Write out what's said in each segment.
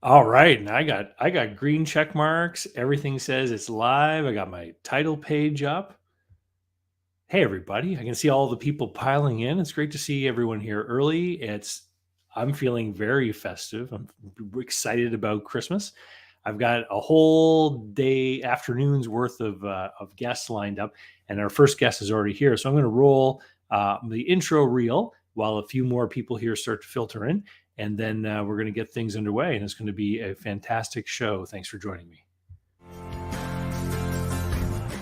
All right, and I got green check marks. Everything says it's live. I got my title page up. Hey everybody, I can see all the people piling in. It's great to see everyone here early. I'm feeling very festive. I'm excited about Christmas. I've got a whole day, afternoon's worth of guests lined up, and our first guest is already here. So I'm going to roll the intro reel while a few more people here start to filter in, and then we're going to get things underway. And it's going to be a fantastic show. Thanks for joining me.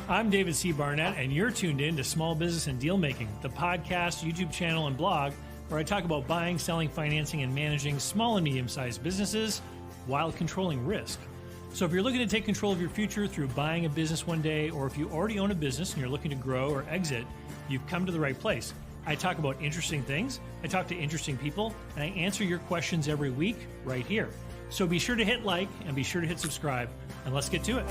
I'm David C. Barnett, and you're tuned in to Small Business and Deal Making, the podcast, YouTube channel, and blog where I talk about buying, selling, financing, and managing small and medium-sized businesses while controlling risk. So if you're looking to take control of your future through buying a business one day, or if you already own a business and you're looking to grow or exit, you've come to the right place. I talk about interesting things, I talk to interesting people, and I answer your questions every week right here. So be sure to hit like and be sure to hit subscribe, and let's get to it.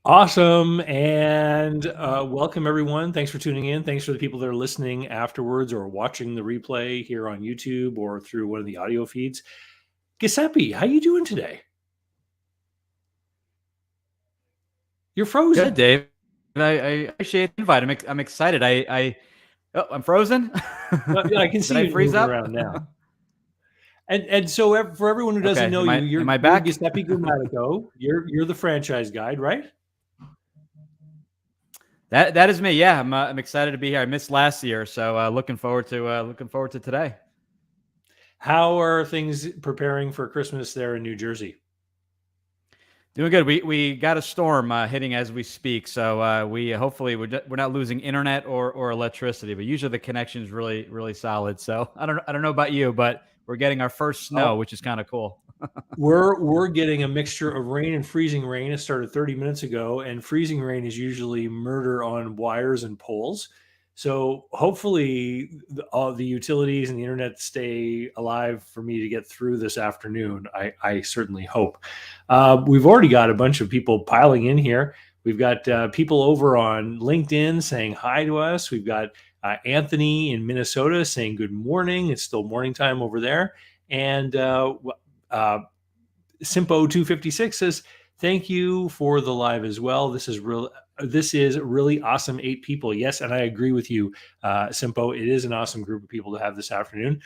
Awesome. And welcome, everyone. Thanks for tuning in. Thanks for the people that are listening afterwards or watching the replay here on YouTube or through one of the audio feeds. Giuseppe, how you doing today? You're frozen. Good, Dave. I appreciate the invite. I'm excited. I'm frozen. Yeah, I can see you moving around now. And so for everyone who doesn't know you, you're Giuseppe Gramatico. You're the franchise guide, right? That is me. Yeah, I'm excited to be here. I missed last year, so looking forward to today. How are things preparing for Christmas there in New Jersey? Doing good. We got a storm hitting as we speak, so hopefully we're not losing internet or electricity, but usually the connection is really solid. So I don't know about you, but we're getting our first snow, which is kind of cool. We're getting a mixture of rain and freezing rain. It started 30 minutes ago, and freezing rain is usually murder on wires and poles. So hopefully all the utilities and the internet stay alive for me to get through this afternoon. I certainly hope. We've already got a bunch of people piling in here. We've got people over on LinkedIn saying hi to us. We've got Anthony in Minnesota saying good morning. It's still morning time over there. And Simpo256 says, thank you for the live as well. This is really awesome. 8 people. Yes. And I agree with you, Simpo. It is an awesome group of people to have this afternoon.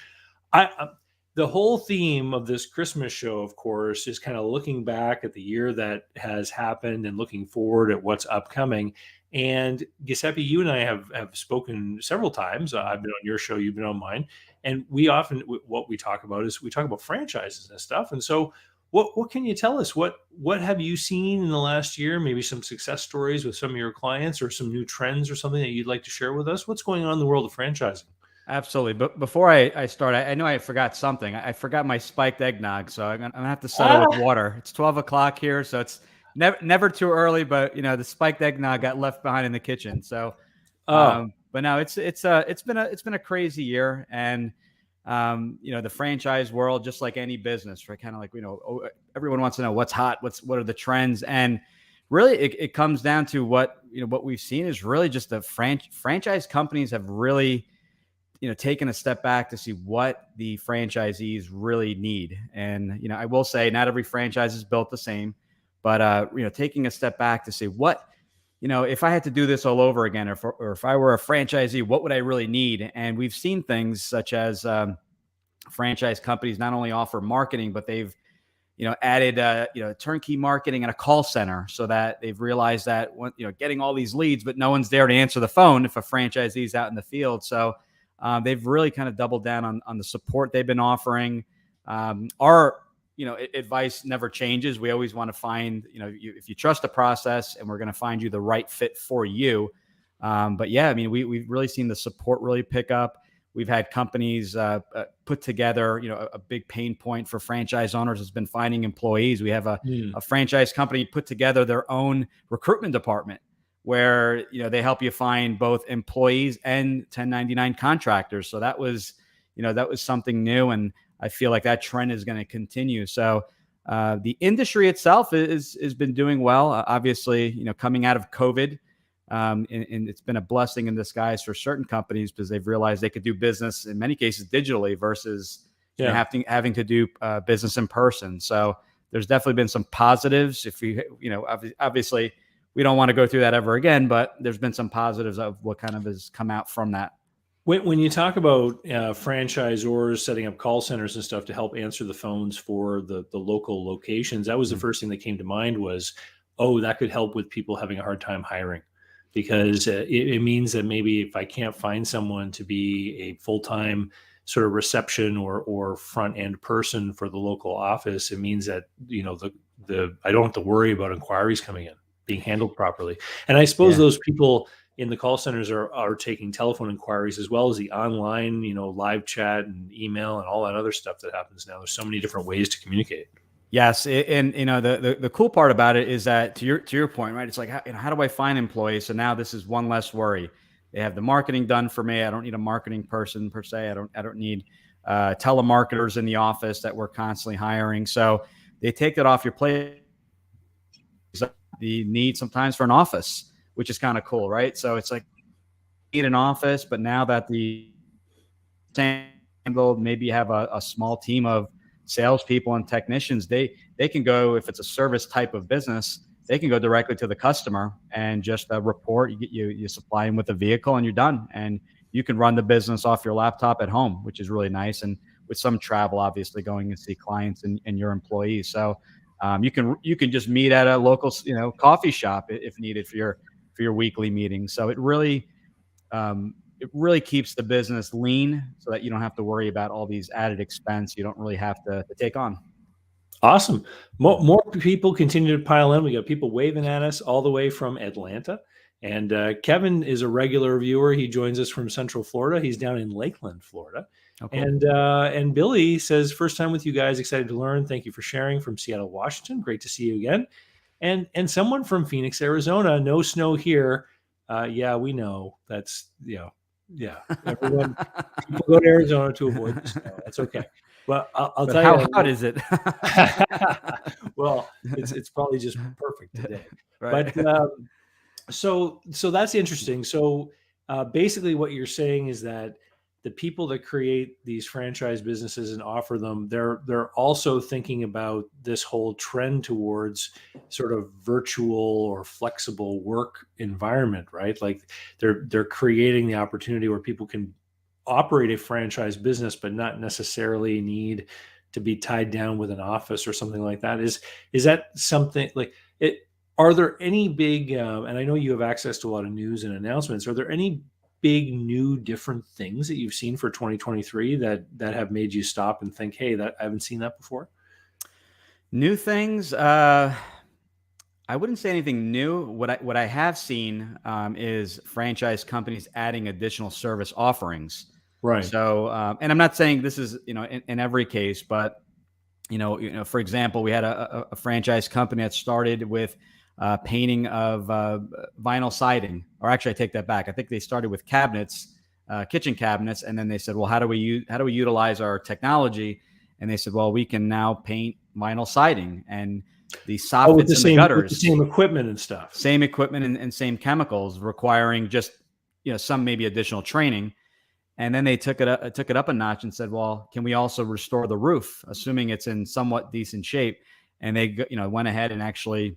The whole theme of this Christmas show, of course, is kind of looking back at the year that has happened and looking forward at what's upcoming. And Giuseppe, you and I have spoken several times. I've been on your show, you've been on mine. And what we talk about is we talk about franchises and stuff. And so what can you tell us? What have you seen in the last year? Maybe some success stories with some of your clients or some new trends or something that you'd like to share with us? What's going on in the world of franchising? Absolutely. But before I start, I know I forgot something. I forgot my spiked eggnog, so I'm gonna have to settle with water. It's 12 o'clock here, so it's never too early. But the spiked eggnog got left behind in the kitchen. So, but no, it's been a crazy year, and the franchise world, just like any business, right? Kind of like everyone wants to know what's hot, what are the trends, and really it comes down to what we've seen is really just the franchise companies have really taken a step back to see what the franchisees really need. And, I will say not every franchise is built the same, but, taking a step back to say what, if I had to do this all over again, or if I were a franchisee, what would I really need? And we've seen things such as franchise companies not only offer marketing, but they've, added, turnkey marketing and a call center, so that they've realized that, getting all these leads, but no one's there to answer the phone if a franchisee is out in the field. So they've really kind of doubled down on the support they've been offering. Our advice never changes. We always want to find, if you trust the process, and we're going to find you the right fit for you. But yeah, I mean, we've really seen the support really pick up. We've had companies put together, a big pain point for franchise owners has been finding employees. We have a franchise company put together their own recruitment department, where they help you find both employees and 1099 contractors. So that was something new, and I feel like that trend is going to continue. So the industry itself has been doing well. Obviously, coming out of COVID, And it's been a blessing in disguise for certain companies because they've realized they could do business in many cases digitally versus having to do business in person. So there's definitely been some positives. If obviously we don't want to go through that ever again, but there's been some positives of what kind of has come out from that. When you talk about franchisors setting up call centers and stuff to help answer the phones for the local locations, that was the first thing that came to mind was, oh, that could help with people having a hard time hiring, because it means that maybe if I can't find someone to be a full-time sort of reception or front end person for the local office, it means that I don't have to worry about inquiries coming in being handled properly. And I suppose those people in the call centers are taking telephone inquiries as well as the online, live chat and email and all that other stuff that happens now. There's so many different ways to communicate. Yes, and the cool part about it is that to your point, right? It's like how do I find employees? So now this is one less worry. They have the marketing done for me. I don't need a marketing person per se. I don't need telemarketers in the office that we're constantly hiring. So they take it off your plate. The need sometimes for an office, which is kind of cool, right? So it's like you need an office, but now that the maybe you have a small team of salespeople and technicians, they can go, if it's a service type of business, they can go directly to the customer and just report. You supply them with a vehicle and you're done. And you can run the business off your laptop at home, which is really nice. And with some travel, obviously going and see clients and your employees. So you can just meet at a local, coffee shop if needed for your weekly meetings. So it really keeps the business lean so that you don't have to worry about all these added expense you don't really have to take on. Awesome. More people continue to pile in. We got people waving at us all the way from Atlanta. And Kevin is a regular viewer. He joins us from Central Florida. He's down in Lakeland, Florida. Oh, cool. And Billy says, first time with you guys, excited to learn. Thank you for sharing from Seattle, Washington. Great to see you again. And someone from Phoenix, Arizona. No snow here. Yeah, we know. That's, yeah. Everyone, people go to Arizona to avoid the snow. That's okay. Well, I'll tell you. How hot is it? Well, it's probably just perfect today. Right. But so that's interesting. So basically, what you're saying is that the people that create these franchise businesses and offer them, they're also thinking about this whole trend towards sort of virtual or flexible work environment, right? Like they're creating the opportunity where people can operate a franchise business, but not necessarily need to be tied down with an office or something like that. Is that something like it? Are there any big, and I know you have access to a lot of news and announcements, are there any big new different things that you've seen for 2023 that have made you stop and think, hey, that I haven't seen that before? New things, I wouldn't say anything new. What I have seen is franchise companies adding additional service offerings. Right. So, and I'm not saying this is in every case, but for example, we had a franchise company that started with painting of vinyl siding, or actually, I take that back. I think they started with cabinets, kitchen cabinets, and then they said, well, how do we utilize our technology? And they said, well, we can now paint vinyl siding and the soffits and the gutters, with the same equipment and stuff, same equipment and same chemicals, requiring just some maybe additional training. And then they took it up a notch and said, well, can we also restore the roof, assuming it's in somewhat decent shape? And they went ahead and actually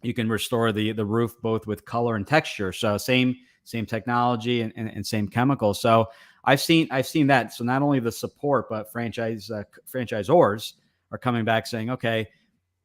you can restore the roof both with color and texture. So same technology and same chemicals. So I've seen that. So not only the support, but franchisors are coming back saying, okay,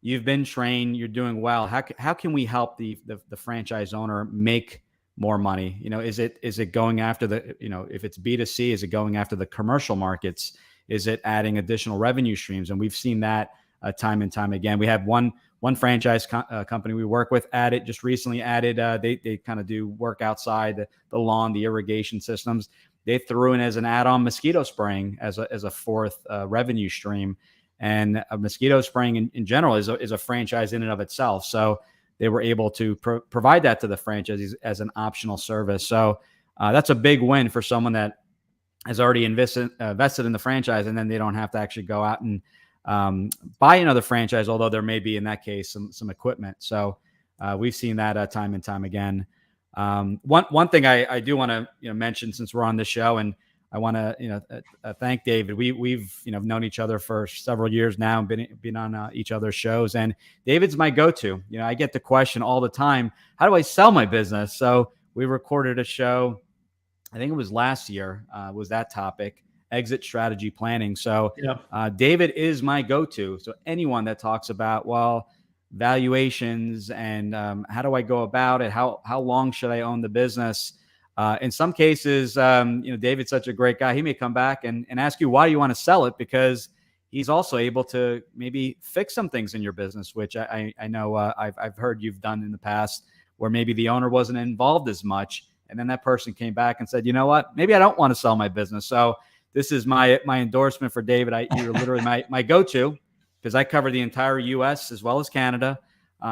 you've been trained, you're doing well. How can we help the franchise owner make more money? Is it going after if it's B2C, is it going after the commercial markets? Is it adding additional revenue streams? And we've seen that time and time again. We have one franchise company we work with just recently added, they kind of do work outside the lawn, the irrigation systems. They threw in as an add-on mosquito spraying as a fourth revenue stream. And mosquito spraying in general is a franchise in and of itself. So they were able to provide that to the franchisees as an optional service. So that's a big win for someone that has already invested in the franchise, and then they don't have to actually go out and buy another franchise, although there may be in that case some equipment. So we've seen that time and time again. One thing I do want to mention, since we're on the show, and I want to thank David. We've known each other for several years now and been on each other's shows. And David's my go-to. I get the question all the time: how do I sell my business? So we recorded a show, I think it was last year, was that topic, exit strategy planning. So Yeah. David is my go-to. So anyone that talks about, well, valuations and how do I go about it? How long should I own the business? In some cases, David's such a great guy. He may come back and ask you, why do you want to sell it? Because he's also able to maybe fix some things in your business, which I know I've heard you've done in the past, where maybe the owner wasn't involved as much. And then that person came back and said, you know what, maybe I don't want to sell my business. So this is my endorsement for David. You're literally my go-to, because I cover the entire US as well as Canada.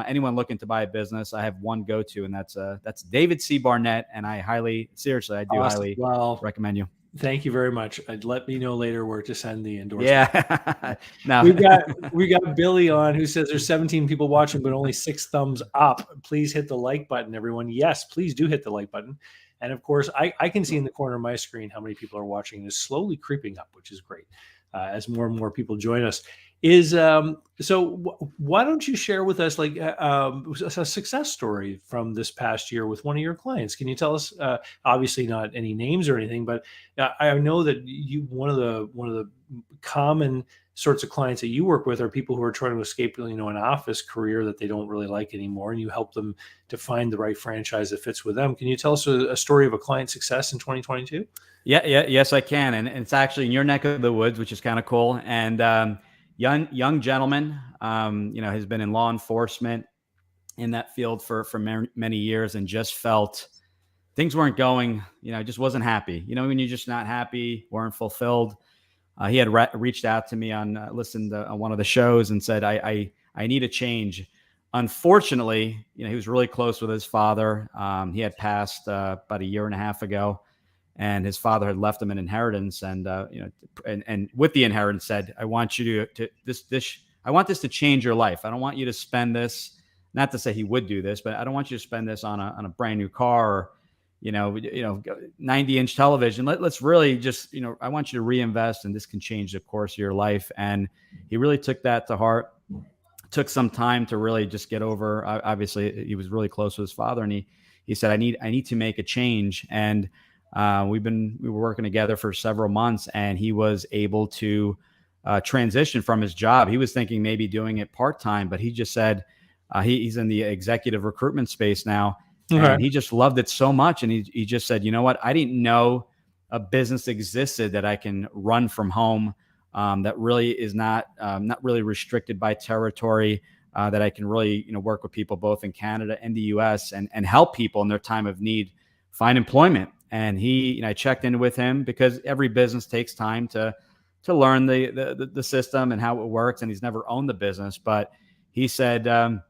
Anyone looking to buy a business, I have one go-to, and that's David C. Barnett. And I highly Awesome. Well, recommend you. thank you very much. Let me know later where to send the endorsement. Yeah. No. we got Billy on, who says there's 17 people watching, but only 6 thumbs up. Please hit the like button, everyone. Yes, please do hit the like button. And of course, I can see in the corner of my screen how many people are watching. It's slowly creeping up, which is great, as more and more people join us. Why don't you share with us a success story from this past year with one of your clients? Can you tell us, obviously not any names or anything, but I know that one of the common sorts of clients that you work with are people who are trying to escape, an office career that they don't really like anymore, and you help them to find the right franchise that fits with them. Can you tell us a story of a client success in 2022? Yes, I can. And it's actually in your neck of the woods, which is kind of cool. And young gentleman, has been in law enforcement in that field for many years, and just felt things weren't going, just wasn't happy. When you're just not happy, weren't fulfilled. He had reached out to me listened to one of the shows and said, I need a change. Unfortunately, he was really close with his father. He had passed about a year and a half ago, and his father had left him an inheritance. And and with the inheritance said, I want you to I want this to change your life. I don't want you to spend this. Not to say he would do this, but I don't want you to spend this on a brand new car or 90-inch television. Let's really just, I want you to reinvest, and this can change the course of your life. And he really took that to heart. Took some time to really just get over. Obviously, he was really close with his father, and he said, I need to make a change. And we were working together for several months, and he was able to transition from his job. He was thinking maybe doing it part-time, but he just said he's in the executive recruitment space now. Okay. And he just loved it so much. And he just said, you know what? I didn't know a business existed that I can run from home, that really is not really restricted by territory, that I can really, work with people both in Canada and the US and help people in their time of need find employment. And I checked in with him, because every business takes time to learn the system and how it works. And he's never owned the business, but he said,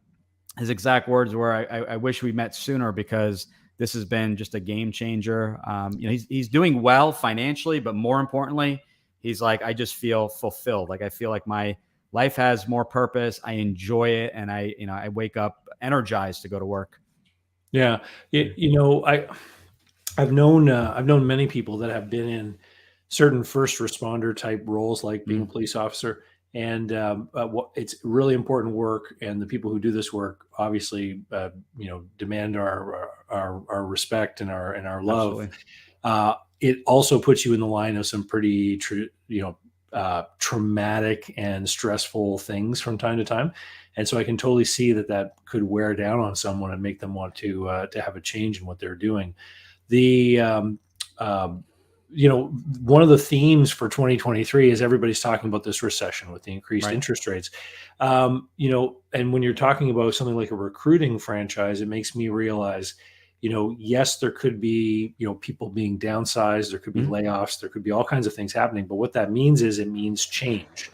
his exact words were, I wish we met sooner, because this has been just a game changer. He's doing well financially, but more importantly, he's like, I just feel fulfilled. Like, I feel like my life has more purpose. I enjoy it. And I wake up energized to go to work. Yeah. I've known many people that have been in certain first responder type roles, like being a police officer. And it's really important work, and the people who do this work obviously, demand our respect and our love. It also puts you in the line of some pretty, traumatic and stressful things from time to time, and so I can totally see that could wear down on someone and make them want to have a change in what they're doing. One of the themes for 2023 is everybody's talking about this recession with the increased interest rates. And when you're talking about something like a recruiting franchise, it makes me realize, yes, there could be, people being downsized, there could be layoffs, there could be all kinds of things happening. But what that means is it means change.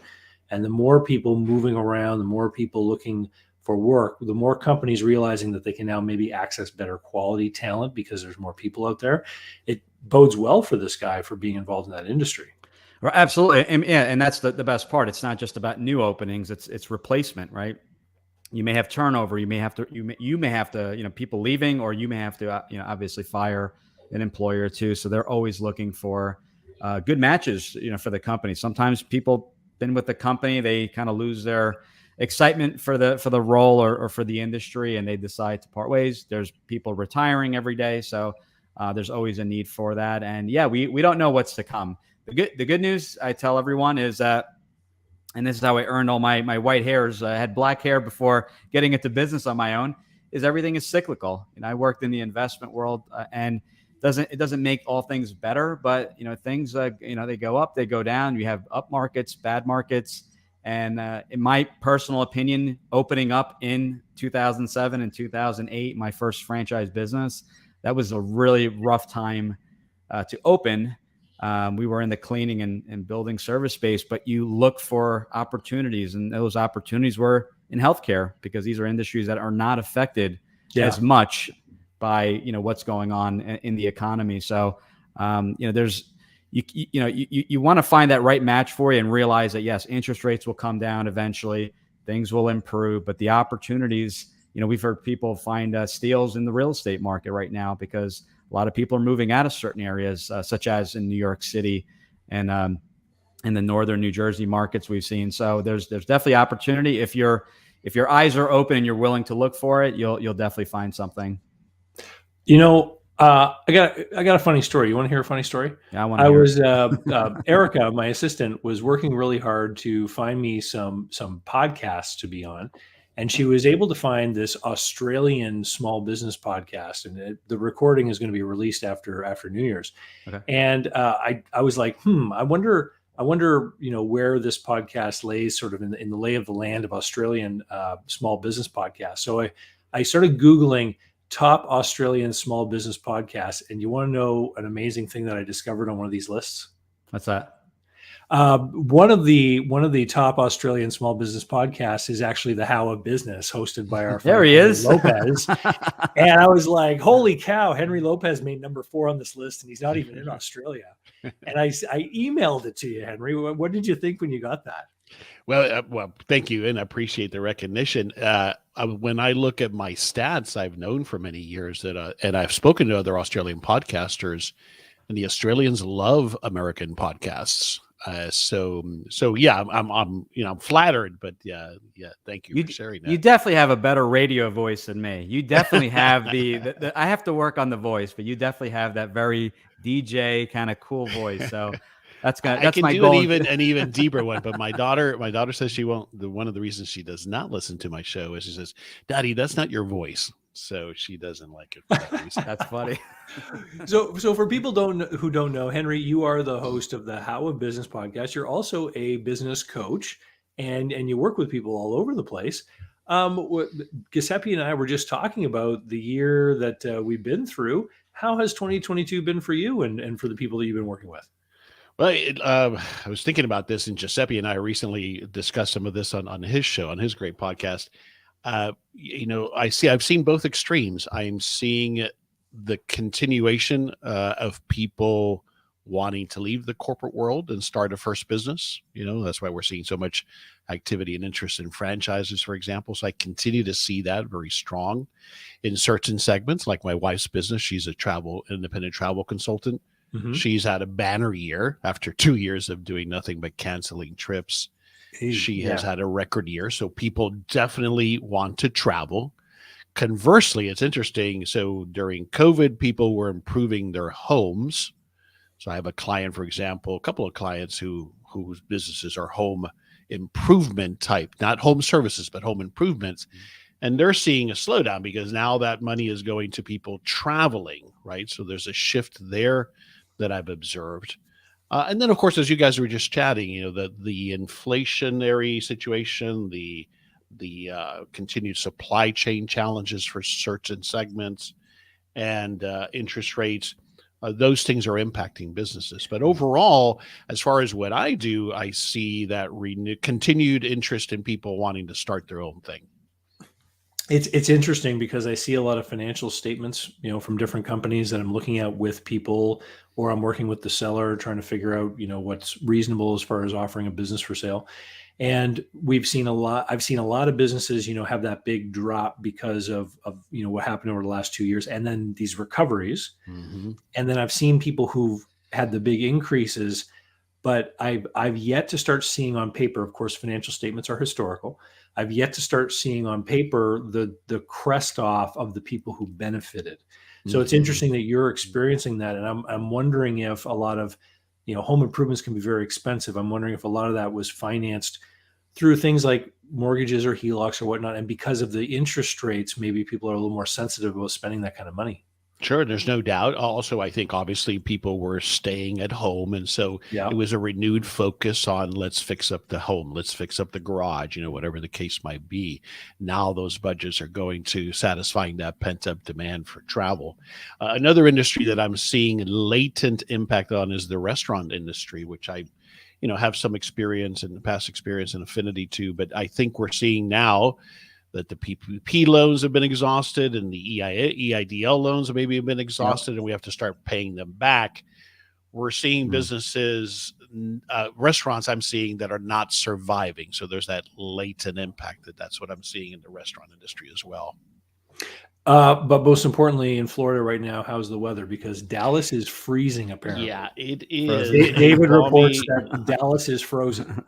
And the more people moving around, the more people looking for work, the more companies realizing that they can now maybe access better quality talent because there's more people out there. It bodes well for this guy for being involved in that industry. Absolutely. And that's the best part. It's not just about new openings, it's replacement, right? you may have turnover. You may have to, you may have to, people leaving, or you may have to, obviously fire an employee or two. So they're always looking for good matches, for the company. Sometimes people been with the company, they kind of lose their excitement for the role or for the industry, and they decide to part ways. There's people retiring every day, so there's always a need for that. And yeah, we don't know what's to come. The good news I tell everyone is that, and this is how I earned all my white hairs. I had black hair before getting into business on my own. Is everything is cyclical. I worked in the investment world, and it doesn't make all things better, but things they go up, they go down. You have up markets, bad markets, and in my personal opinion, opening up in 2007 and 2008, my first franchise business, that was a really rough time to open. We were in the cleaning and building service space, but you look for opportunities, and those opportunities were in healthcare, because these are industries that are not affected as much by what's going on in the economy. So there's you want to find that right match for you, and realize that yes, interest rates will come down eventually, things will improve, but the opportunities, we've heard people find steals in the real estate market right now, because a lot of people are moving out of certain areas, such as in New York City and in the northern New Jersey markets we've seen. So there's definitely opportunity. If your eyes are open and you're willing to look for it, you'll definitely find something. I got a funny story. You want to hear a funny story? Yeah, I want to hear. Erica, my assistant, was working really hard to find me some podcasts to be on, and she was able to find this Australian small business podcast, and the recording is going to be released after New Year's. Okay. And I was like, I wonder, where this podcast lays sort of in the lay of the land of Australian small business podcasts. So I started Googling top Australian small business podcasts, and you want to know an amazing thing that I discovered on one of these lists? What's that? One of the top Australian small business podcasts is actually the How of Business, hosted by our friend Henry Lopez. And I was like, holy cow, Henry Lopez made number 4 on this list, and he's not even in Australia. And I emailed it to you, Henry. What did you think when you got that? Well, thank you, and I appreciate the recognition. When I look at my stats, I've known for many years that, and I've spoken to other Australian podcasters, and the Australians love American podcasts. So yeah, I'm flattered, but yeah, thank you for sharing that. You definitely have a better radio voice than me. You definitely have the I have to work on the voice, but you definitely have that very DJ kind of cool voice. So that's my goal. An even deeper one. But my daughter says she won't. One of the reasons she does not listen to my show is she says, "Daddy, that's not your voice." So she doesn't like it for that reason. That's funny. So for people who don't know, Henry, you are the host of the How of Business podcast. You're also a business coach, and you work with people all over the place. Giuseppe and I were just talking about the year that we've been through. How has 2022 been for you and for the people that you've been working with? Well, I was thinking about this, and Giuseppe and I recently discussed some of this on his show, on his great podcast. I've seen both extremes. I'm seeing the continuation of people wanting to leave the corporate world and start a first business. That's why we're seeing so much activity and interest in franchises, for example. So I continue to see that very strong in certain segments, like my wife's business. She's a independent travel consultant. Mm-hmm. She's had a banner year after 2 years of doing nothing but canceling trips. She has had a record year. So people definitely want to travel. Conversely, it's interesting. So during COVID, people were improving their homes. So I have a client, for example, a couple of clients whose businesses are home improvement type, not home services, but home improvements. Mm-hmm. And they're seeing a slowdown because now that money is going to people traveling, right? So there's a shift there that I've observed. And then, of course, as you guys were just chatting, the inflationary situation, the continued supply chain challenges for certain segments, and interest rates, those things are impacting businesses. But overall, as far as what I do, I see that continued interest in people wanting to start their own thing. It's interesting because I see a lot of financial statements, from different companies that I'm looking at with people, or I'm working with the seller trying to figure out, what's reasonable as far as offering a business for sale. And I've seen a lot of businesses, have that big drop because of what happened over the last 2 years, and then these recoveries. Mm-hmm. And then I've seen people who've had the big increases, but I've yet to start seeing on paper. Of course, financial statements are historical. I've yet to start seeing on paper the crest off of the people who benefited. So it's Mm-hmm. interesting that you're experiencing that, and I'm wondering if a lot of, home improvements can be very expensive. I'm wondering if a lot of that was financed through things like mortgages or HELOCs or whatnot, and because of the interest rates, maybe people are a little more sensitive about spending that kind of money. Sure, there's no doubt. Also, I think obviously people were staying at home. And so it Yeah. was a renewed focus on let's fix up the home, let's fix up the garage, whatever the case might be. Now those budgets are going to satisfying that pent up demand for travel. Another industry that I'm seeing latent impact on is the restaurant industry, which I have some experience and past experience and affinity to. But I think we're seeing now that the PPP loans have been exhausted and the EIDL loans maybe have been Yep. exhausted, and we have to start paying them back. We're seeing Mm. businesses, restaurants I'm seeing that are not surviving. So there's that latent impact that's what I'm seeing in the restaurant industry as well. But most importantly, in Florida right now, how's the weather? Because Dallas is freezing, apparently. Yeah, it Frozen. is. David reports Balmy, that Dallas is frozen.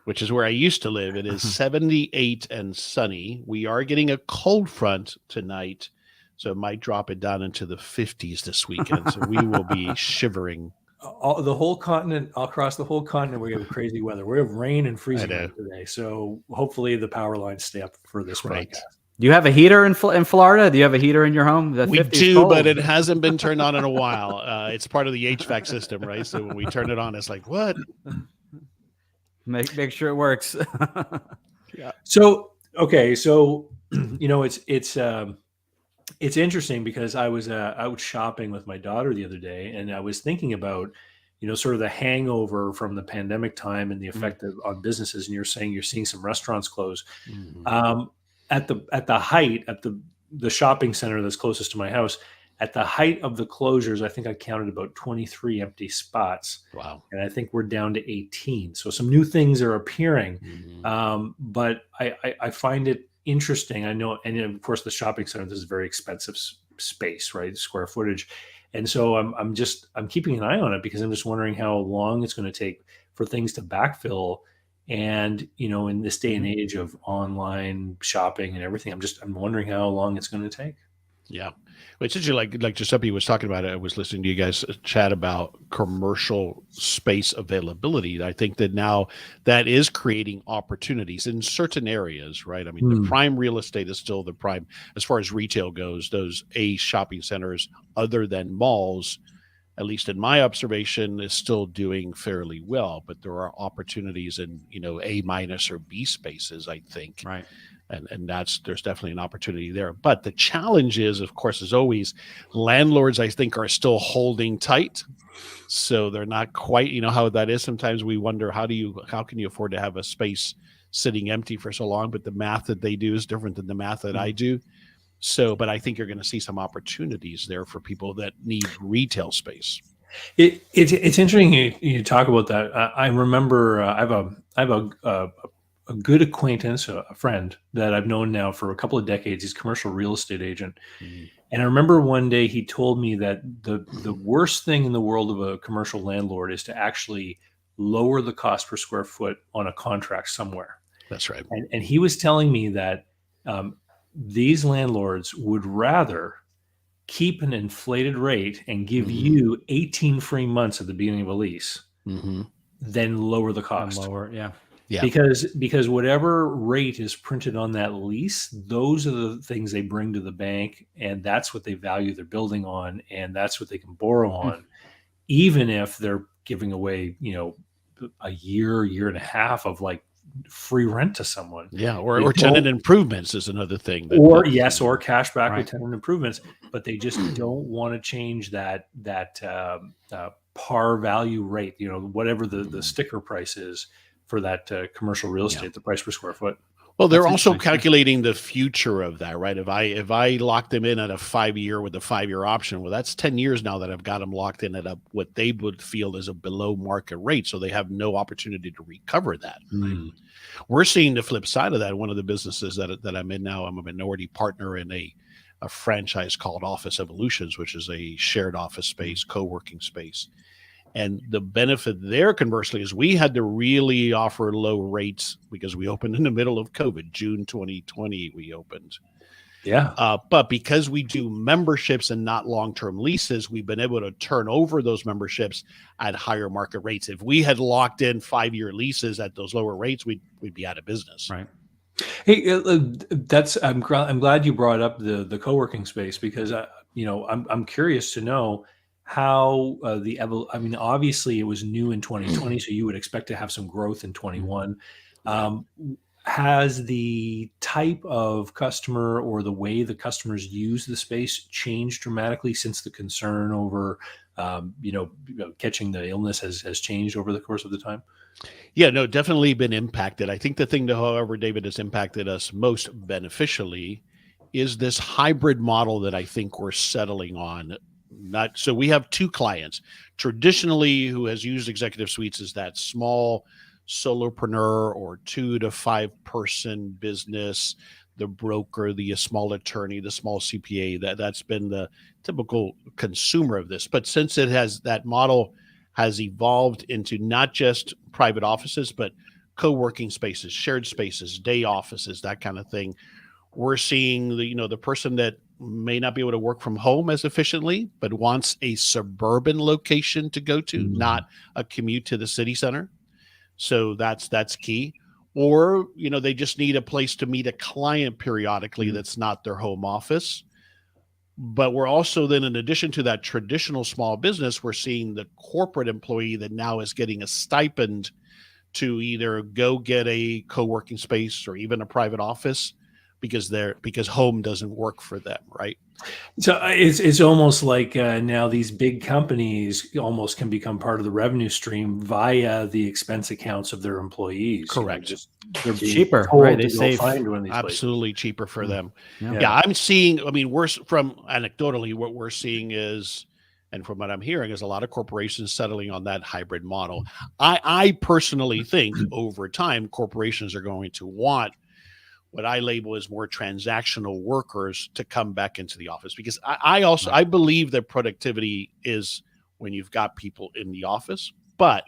which is where I used to live. It is 78 and sunny. We are getting a cold front tonight, so it might drop it down into the 50s this weekend. So we will be shivering. The whole continent, across the whole continent, we have crazy weather. We have rain and freezing know. rain today. So hopefully the power lines stay up for this Right. broadcast. Do you have a heater in Florida? Do you have a heater in your home? The We 50 is do, cold. but it hasn't been turned on in a while. It's part of the HVAC system, right? So when we turn it on, it's like, what? Make sure it works. So, okay. So, it's interesting because I was out shopping with my daughter the other day, and I was thinking about, sort of the hangover from the pandemic time and the effect on businesses. And you're saying you're seeing some restaurants close. Mhm. At the height at the shopping center that's closest to my house, at the height of the closures, I think I counted about 23 empty spots, Wow. and I think we're down to 18. So some new things are appearing, Mhm. but I find it interesting. I know, and of course, the shopping center, this is very expensive space, right? Square footage, and so I'm keeping an eye on it because I'm just wondering how long it's going to take for things to backfill. And in this day and age of online shopping and everything, I'm wondering how long it's going to take. Yeah. Well, it's actually like Giuseppe was talking about it. I was listening to you guys chat about commercial space availability. I think that now that is creating opportunities in certain areas, right? I mean, the prime real estate is still the prime as far as retail goes. Those A shopping centers, other than malls, at least in my observation, is still doing fairly well. But there are opportunities in A minus or B spaces, I think. Right. And there's definitely an opportunity there. But the challenge is, of course, as always, landlords, I think, are still holding tight. So they're not quite, how that is. Sometimes we wonder, how can you afford to have a space sitting empty for so long? But the math that they do is different than the math that I do. So, but I think you're going to see some opportunities there for people that need retail space. It's interesting you talk about that. I remember I have a good acquaintance, a friend that I've known now for a couple of decades. He's a commercial real estate agent. And I remember one day he told me that the worst thing in the world of a commercial landlord is to actually lower the cost per square foot on a contract somewhere. That's right. And he was telling me that these landlords would rather keep an inflated rate and give you 18 free months at the beginning of a lease than lower the cost. Yeah. Because whatever rate is printed on that lease, those are the things they bring to the bank, and that's what they value their building on, and that's what they can borrow on, even if they're giving away, a year and a half of like free rent to someone. Yeah, or tenant improvements is another thing. Or cash back with tenant improvements, but they just don't want to change that par value rate, whatever the sticker price is for that commercial real estate, the price per square foot. Well, they're That's also interesting. calculating the future of that, right? If I lock them in at a 5 year with a 5 year option, well, that's 10 years now that I've got them locked in at what they would feel is a below market rate. So they have no opportunity to recover that. Right? Mm. We're seeing the flip side of that. One of the businesses that I'm in now, I'm a minority partner in a franchise called Office Evolutions, which is a shared office space, co-working space. And the benefit there, conversely, is we had to really offer low rates because we opened in the middle of COVID, June 2020, we opened. Yeah. But because we do memberships and not long-term leases, we've been able to turn over those memberships at higher market rates. If we had locked in 5 year leases at those lower rates, we'd be out of business. Right. Hey, I'm glad you brought up the co-working space because I'm curious to know how I mean, obviously it was new in 2020, so you would expect to have some growth in 21. Um, has the type of customer or the way the customers use the space changed dramatically since the concern over catching the illness has changed over the course of the time? Yeah, no, definitely been impacted. I think the thing that, however, David, has impacted us most beneficially is this hybrid model that I think we're settling on. Not so we have two clients traditionally who has used executive suites as that small solopreneur or 2 to 5 person business, the broker, the small attorney, the small CPA. That's been the typical consumer of this. But since that model has evolved into not just private offices, but co-working spaces, shared spaces, day offices, that kind of thing. We're seeing the person that may not be able to work from home as efficiently, but wants a suburban location to go to, not a commute to the city center. So that's key. Or, they just need a place to meet a client periodically that's not their home office. But we're also then, in addition to that traditional small business, we're seeing the corporate employee that now is getting a stipend to either go get a co-working space or even a private office because home doesn't work for them, right? So it's almost like now these big companies almost can become part of the revenue stream via the expense accounts of their employees. Correct. They're being cheaper, told right? to They go save find one of these Absolutely cheaper for them. Yeah. Yeah, I'm seeing. I mean, from anecdotally, what we're seeing is, and from what I'm hearing, is a lot of corporations settling on that hybrid model. I personally think over time, corporations are going to want what I label as more transactional workers to come back into the office, because I believe that productivity is when you've got people in the office, but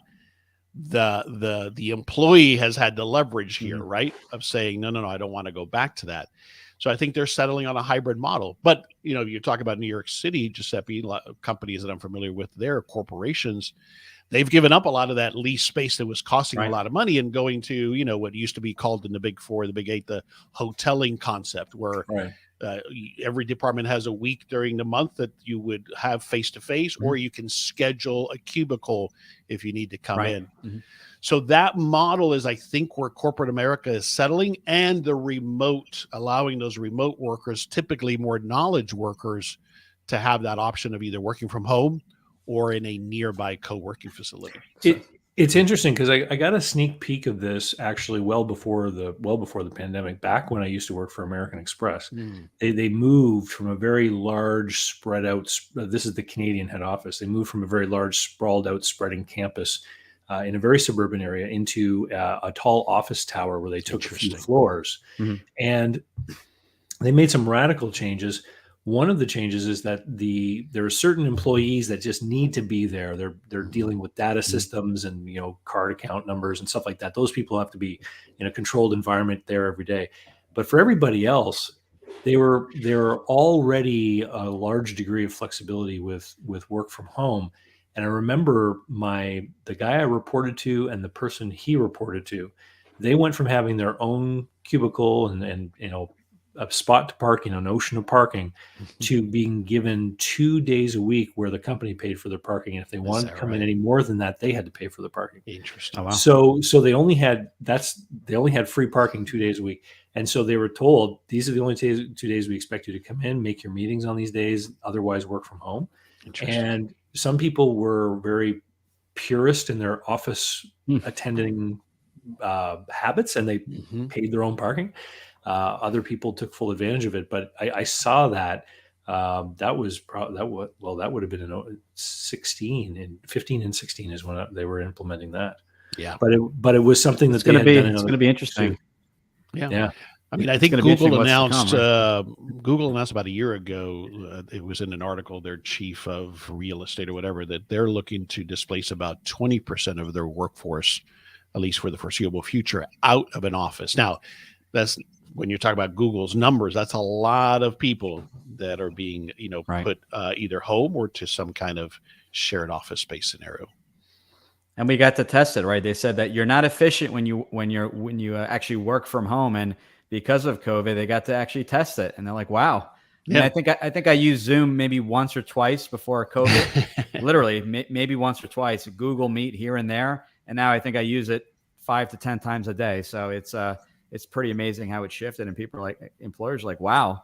the employee has had the leverage here, right? Of saying, no, I don't want to go back to that. So I think they're settling on a hybrid model. But, you talk about New York City, Giuseppe, a lot of companies that I'm familiar with, their corporations, they've given up a lot of that lease space that was costing a lot of money and going to, what used to be called in the Big Four, the Big Eight, the hoteling concept, where every department has a week during the month that you would have face-to-face, or you can schedule a cubicle if you need to come in. So that model is, I think, where corporate America is settling, and the remote, allowing those remote workers, typically more knowledge workers, to have that option of either working from home or in a nearby co-working facility. It's interesting because I got a sneak peek of this actually well before the pandemic. Back when I used to work for American Express, they moved from a very large spread out. This is the Canadian head office. They moved from a very large sprawled out spreading campus in a very suburban area into a tall office tower where they took a few floors, and they made some radical changes. One of the changes is that there are certain employees that just need to be there. They're dealing with data systems and card account numbers and stuff like that. Those people have to be in a controlled environment there every day. But for everybody else, there were already a large degree of flexibility with work from home. And I remember the guy I reported to and the person he reported to, they went from having their own cubicle and a spot to park, an ocean of parking, to being given 2 days a week where the company paid for their parking. And if they wanted to come in any more than that, they had to pay for the parking. Interesting. Oh, wow. So they only had free parking 2 days a week. And so they were told, these are the only 2 days we expect you to come in, make your meetings on these days, otherwise work from home. And some people were very purist in their office attending habits, and they paid their own parking. Other people took full advantage of it, but I saw that. That was that would have been in 16 and 15 and 16 is when they were implementing that. Yeah. But it was something that they had done. It's going to be interesting. Too. Yeah. Yeah. I mean, I It's think gonna be Google interesting what's to announced come, Google announced about a year ago. It was in an article. Their chief of real estate or whatever, that they're looking to displace about 20% of their workforce, at least for the foreseeable future, out of an office. Now, that's when you're talking about Google's numbers. That's a lot of people that are being Right. put either home or to some kind of shared office space scenario. And we got to test it, right? They said that you're not efficient when you actually work from home, and because of COVID, they got to actually test it, and they're like, "Wow!" Yeah. And I think I used Zoom maybe once or twice before COVID, literally maybe once or twice. Google Meet here and there, and now I think I use it 5 to 10 times a day. So it's pretty amazing how it shifted, and employers are like, "Wow."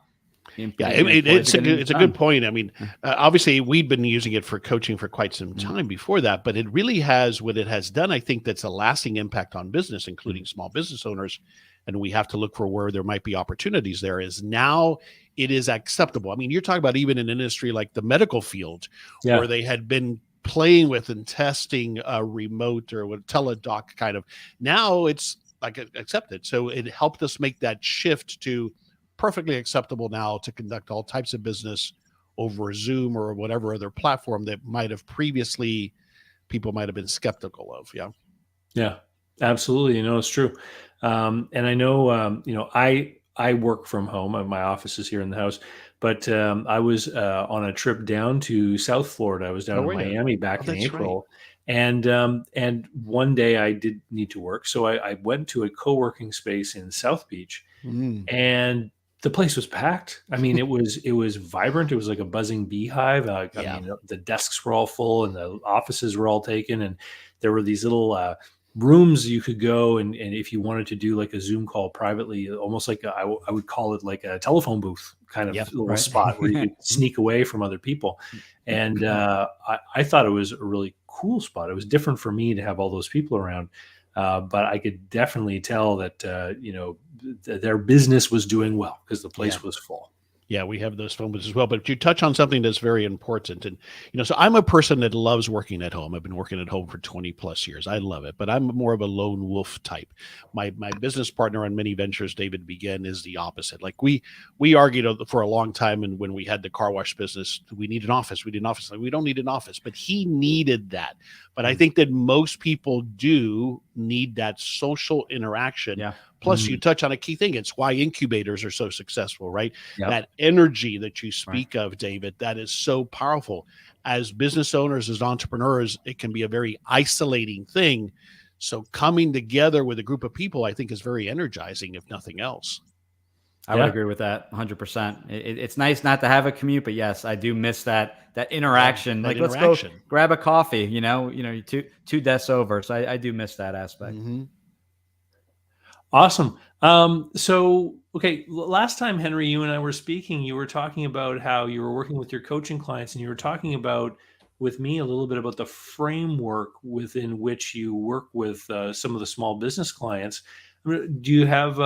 Yeah, it's a good point. I mean, obviously, we'd been using it for coaching for quite some time before that, but it really has what it has done. I think that's a lasting impact on business, including small business owners. And we have to look for where there might be opportunities. There is now it is acceptable. I mean, you're talking about even an industry like the medical field, where they had been playing with and testing a remote or what teledoc kind of. Now it's like accepted. So it helped us make that shift to perfectly acceptable now to conduct all types of business over Zoom or whatever other platform that might have previously people might have been skeptical of. Yeah. Yeah, absolutely. It's true. And I know, I work from home. My office is here in the house, but I was on a trip down to South Florida. I was down in Miami back in April. Right. And one day I did need to work. So I went to a co-working space in South Beach, and the place was packed. I mean, it was vibrant. It was like a buzzing beehive. I mean, the desks were all full and the offices were all taken. And there were these little rooms you could go. And if you wanted to do like a Zoom call privately, almost like I would call it like a telephone booth kind of little spot where you could sneak away from other people. And I thought it was a really cool spot. It was different for me to have all those people around. But I could definitely tell that, their business was doing well because the place was full. Yeah, we have those phone booths as well. But you touch on something that's very important. And, so I'm a person that loves working at home. I've been working at home for 20 plus years. I love it, but I'm more of a lone wolf type. My business partner on many ventures, David Begin, is the opposite. Like we argued for a long time. And when we had the car wash business, we need an office. We need an office. Like, we don't need an office, but he needed that. But I think that most people do need that social interaction. Yeah. Plus, you touch on a key thing. It's why incubators are so successful, right? Yep. That energy that you speak of, David, that is so powerful. As business owners, as entrepreneurs, it can be a very isolating thing. So coming together with a group of people, I think, is very energizing, if nothing else. I would agree with that 100%. It's nice not to have a commute, but yes, I do miss that interaction. Let's go grab a coffee, two desks over. So I do miss that aspect. Mm-hmm. Awesome. So, okay, last time, Henry, you and I were speaking, you were talking about how you were working with your coaching clients, and you were talking about with me a little bit about the framework within which you work with some of the small business clients. Do you have,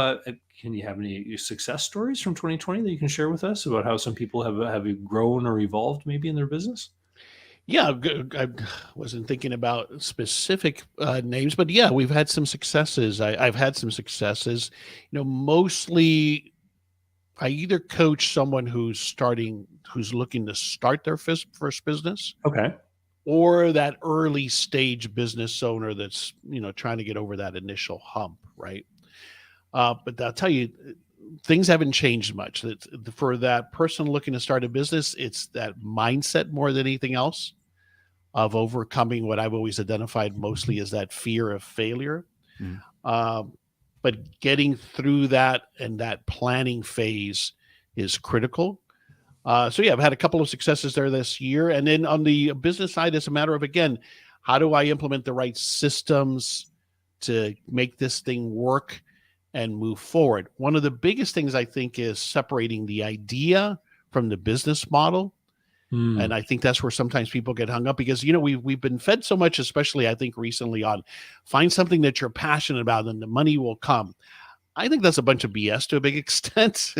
can you have any success stories from 2020 that you can share with us about how some people have grown or evolved maybe in their business? Yeah, I wasn't thinking about specific names, but yeah, we've had some successes. I've had some successes. Mostly I either coach someone who's looking to start their first business, okay, or that early stage business owner that's trying to get over that initial hump, right? But I'll tell you, things haven't changed much. For that person looking to start a business, it's that mindset more than anything else of overcoming what I've always identified mostly as that fear of failure. But getting through that and that planning phase is critical. So yeah, I've had a couple of successes there this year. And then on the business side, it's a matter of, again, how do I implement the right systems to make this thing work and move forward? One of the biggest things I think is separating the idea from the business model. And I think that's where sometimes people get hung up because, you know, we've been fed so much, especially I think recently, on find something that you're passionate about and the money will come. I think that's a bunch of BS to a big extent.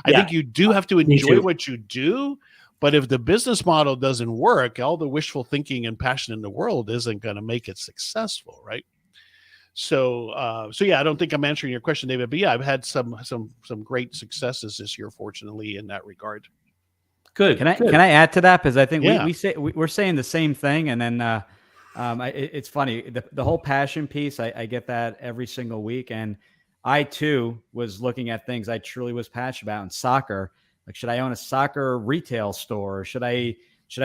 I Yeah, think you do have to me enjoy too. what you do, but if the business model doesn't work, all the wishful thinking and passion in the world isn't going to make it successful, right? So yeah, I don't think I'm answering your question, David, but yeah, I've had some great successes this year, fortunately, in that regard. Good. Can I Good. can I add to that? Because I think Yeah. we're saying the same thing, and then it's funny, the whole passion piece. I get that every single week, and I too was looking at things I truly was passionate about in soccer. Like, should I own a soccer retail store? Or should I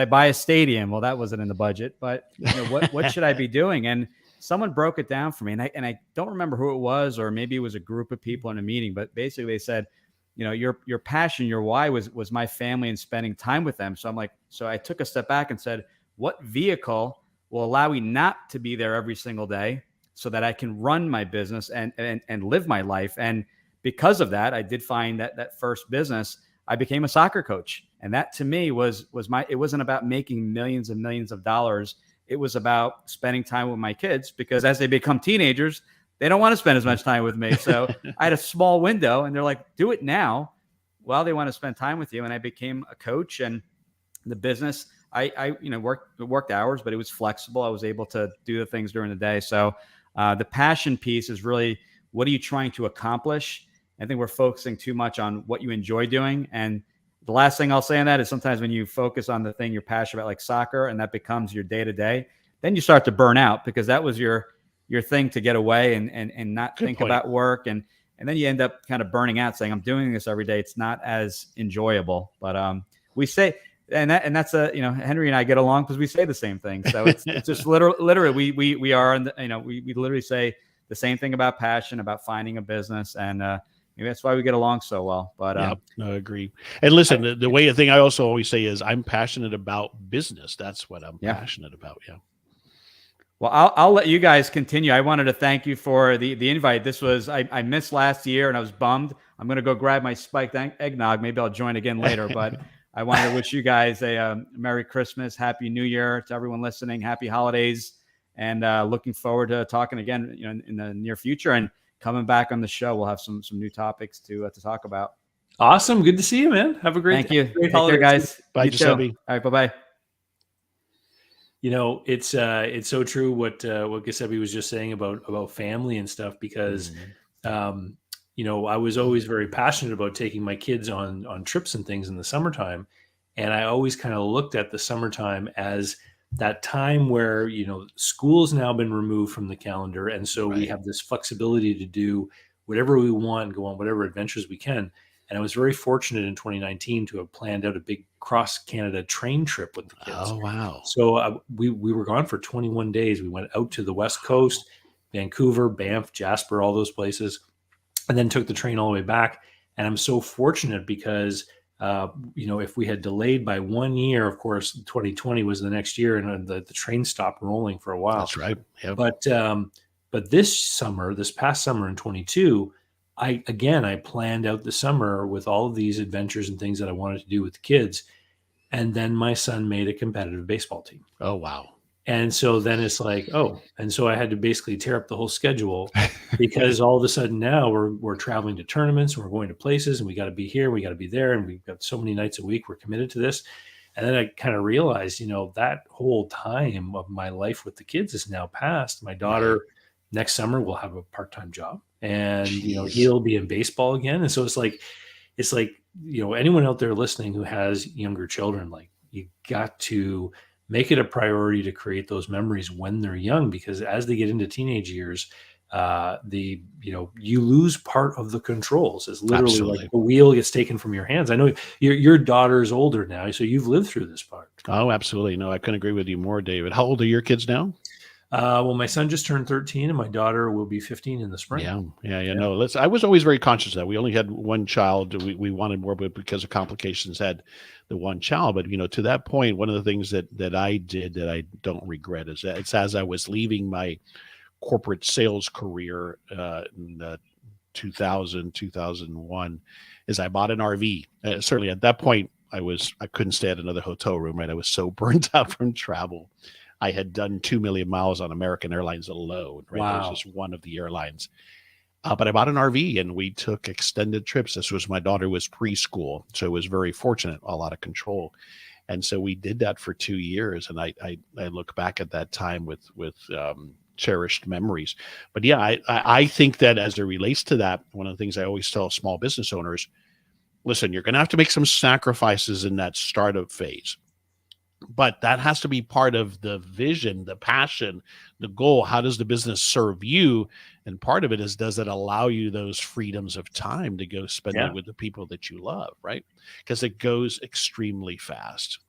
buy a stadium? Well, that wasn't in the budget, but you know what should I be doing? And someone broke it down for me, and I don't remember who it was, or maybe it was a group of people in a meeting, but basically they said, you know, your passion, your why was my family and spending time with them. So I'm like, so I took a step back and said, what vehicle will allow me not to be there every single day so that I can run my business and live my life? And because of that, I did find that first business, I became a soccer coach. And that to me was it wasn't about making millions and millions of dollars. It was about spending time with my kids, because as they become teenagers, they don't want to spend as much time with me. So I had a small window, and they're like, do it now while they want to spend time with you. And I became a coach, and the business, I you know, worked hours, but it was flexible. I was able to do the things during the day. So the passion piece is really, what are you trying to accomplish? I think we're focusing too much on what you enjoy doing. And the last thing I'll say on that is, sometimes when you focus on the thing you're passionate about, like soccer, and that becomes your day to day, then you start to burn out, because that was your thing to get away and not Good think point. about work. And then you end up kind of burning out, saying, I'm doing this every day. It's not as enjoyable. But we say, and that's you know, Henry and I get along because we say the same thing. So it's just literally we are, you know, we literally say the same thing about passion, about finding a business. And maybe that's why we get along so well. But Yeah, no, I agree. And listen, the way, the thing I also always say is, I'm passionate about business. That's what I'm passionate about. Yeah. Well, I'll let you guys continue. I wanted to thank you for the invite. This was, I missed last year and I was bummed. I'm going to go grab my spiked eggnog. Maybe I'll join again later, but I wanted to wish you guys a Merry Christmas, Happy New Year to everyone listening, Happy Holidays, and looking forward to talking again, you know, in the near future, and coming back on the show. We'll have some new topics to talk about. Awesome. Good to see you, man. Have a great, Thank you. great Take care, holiday, guys. Bye, You too. Giuseppe. All right. Bye-bye. You know, it's so true what Giuseppe was just saying about family and stuff, because you know, I was always very passionate about taking my kids on trips and things in the summertime, and I always kind of looked at the summertime as that time where, you know, school's now been removed from the calendar, and so we have this flexibility to do whatever we want, go on whatever adventures we can. And I was very fortunate in 2019 to have planned out a big cross Canada train trip with the kids. Oh, wow. So we were gone for 21 days. We went out to the West Coast, Vancouver, Banff, Jasper, all those places, and then took the train all the way back. And I'm so fortunate because, you know, if we had delayed by 1 year, of course, 2020 was the next year, and the train stopped rolling for a while. That's right. Yep. But this past summer in 22, I planned out the summer with all of these adventures and things that I wanted to do with the kids. And then my son made a competitive baseball team. Oh, wow. And so then it's like, oh, and so I had to basically tear up the whole schedule, because all of a sudden now we're traveling to tournaments, and we're going to places, and we got to be here, we got to be there, and we've got so many nights a week we're committed to this. And then I kind of realized, you know, that whole time of my life with the kids is now past. My daughter next summer will have a part-time job, and you know, he'll be in baseball again. And so it's like, you know, anyone out there listening who has younger children, like, you got to make it a priority to create those memories when they're young, because as they get into teenage years, you know, you lose part of the controls. It's literally like the wheel gets taken from your hands. I know your daughter's older now, so you've lived through this part. Oh, absolutely. No, I couldn't agree with you more, David. How old are your kids now? Well, my son just turned 13, and my daughter will be 15 in the spring. Yeah. No, I was always very conscious of that. We only had one child. We wanted more, but because of complications, had the one child. But, you know, to that point, one of the things that I did that I don't regret is that it's as I was leaving my corporate sales career in 2000, 2001, is I bought an RV. Certainly at that point, I couldn't stay at another hotel room, right? I was so burnt out from travel. I had done 2 million miles on American Airlines alone, right? That was Wow. just one of the airlines. But I bought an RV and we took extended trips. This was my daughter was preschool, so it was very fortunate, a lot of control. And so we did that for 2 years. And I look back at that time with cherished memories. But yeah, I think that as it relates to that, one of the things I always tell small business owners, listen, you're going to have to make some sacrifices in that startup phase. But that has to be part of the vision, the passion, the goal. How does the business serve you? And part of it is, does it allow you those freedoms of time to go spend Yeah. it with the people that you love, right? Because it goes extremely fast.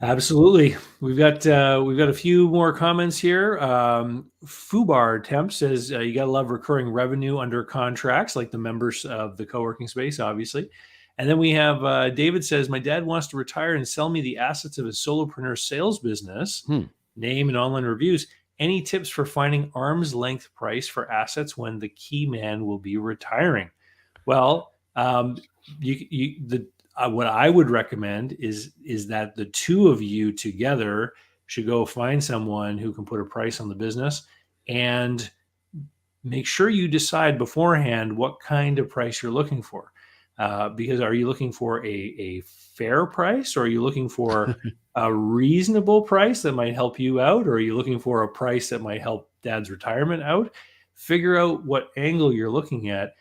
Absolutely. We've got a few more comments here. Fubar Temp says you gotta love recurring revenue under contracts, like the members of the co-working space, obviously. And then we have David says, my dad wants to retire and sell me the assets of his solopreneur sales business, Hmm. name and online reviews. Any tips for finding arm's length price for assets when the key man will be retiring? Well, what I would recommend is that the two of you together should go find someone who can put a price on the business, and make sure you decide beforehand what kind of price you're looking for. Because are you looking for a fair price, or are you looking for a reasonable price that might help you out, or are you looking for a price that might help dad's retirement out? Figure out what angle you're looking at,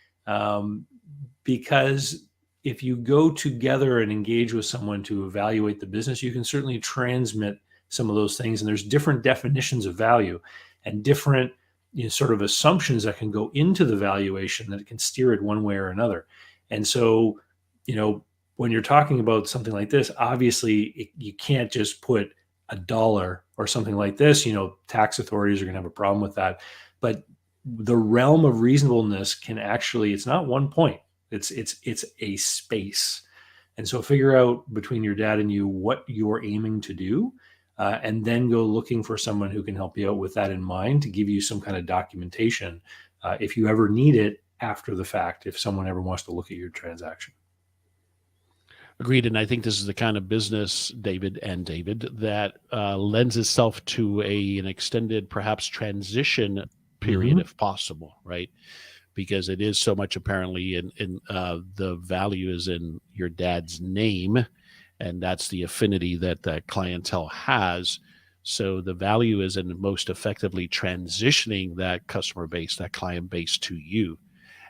because if you go together and engage with someone to evaluate the business, you can certainly transmit some of those things. And there's different definitions of value and different sort of assumptions that can go into the valuation that can steer it one way or another. And so, when you're talking about something like this, obviously you can't just put a dollar or something like this. Tax authorities are going to have a problem with that. But the realm of reasonableness can actually, it's not one point. It's a space. And so figure out between your dad and you what you're aiming to do, and then go looking for someone who can help you out with that in mind, to give you some kind of documentation if you ever need it after the fact, if someone ever wants to look at your transaction. Agreed. And I think this is the kind of business, David, that lends itself to an extended, perhaps transition period, if possible, right? Because it is so much apparently in the value is in your dad's name, and that's the affinity that that clientele has. So the value is in most effectively transitioning that customer base, that client base, to you.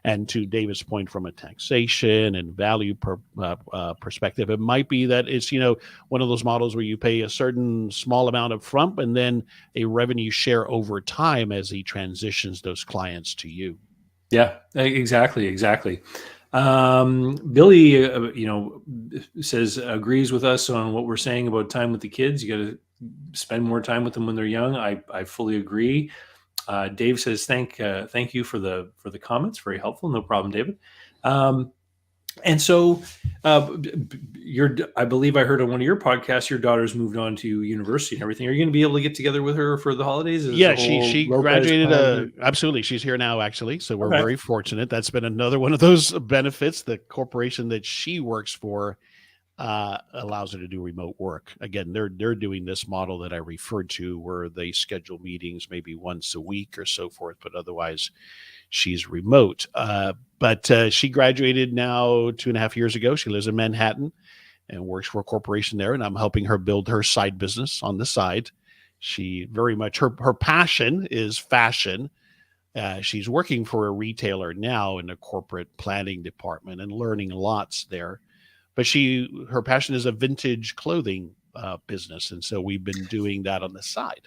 And to David's point, from a taxation and value perspective, it might be that it's one of those models where you pay a certain small amount up front and then a revenue share over time as he transitions those clients to you. Yeah, exactly. Billy, says agrees with us on what we're saying about time with the kids. You got to spend more time with them when they're young. I fully agree. Dave says thank you for the comments. Very helpful. No problem, David. And so, I believe I heard on one of your podcasts, your daughter's moved on to university and everything. Are you going to be able to get together with her for the holidays? Yeah, she graduated. Absolutely, she's here now, actually. So we're very fortunate. That's been another one of those benefits. The corporation that she works for allows her to do remote work. Again, they're doing this model that I referred to, where they schedule meetings maybe once a week or so forth, but otherwise she's remote. But she graduated now 2.5 years ago. She lives in Manhattan and works for a corporation there, and I'm helping her build her side business on the side. She very much, her passion is fashion. She's working for a retailer now in the corporate planning department and learning lots there. But her passion is a vintage clothing business. And so we've been doing that on the side.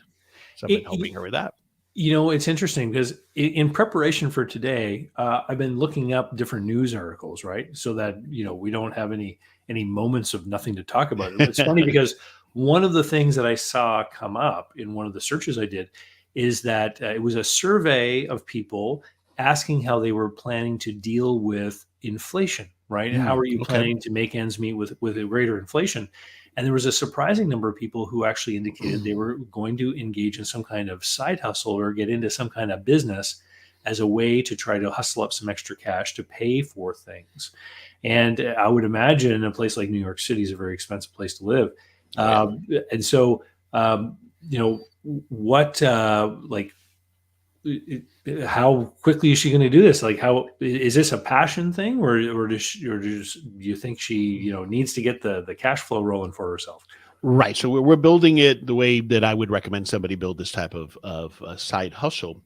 So I've been helping her with that. It's interesting because in preparation for today, I've been looking up different news articles, right? So that, we don't have any moments of nothing to talk about. It's funny because one of the things that I saw come up in one of the searches I did is that it was a survey of people asking how they were planning to deal with inflation, right? How are you planning to make ends meet with a greater inflation? And there was a surprising number of people who actually indicated they were going to engage in some kind of side hustle or get into some kind of business as a way to try to hustle up some extra cash to pay for things. And I would imagine a place like New York City is a very expensive place to live. And so, you know, what, how quickly is she going to do this? Like, how is this a passion thing, or do you think she, you know, needs to get the cash flow rolling for herself? Right. So we're building it the way that I would recommend somebody build this type of side hustle,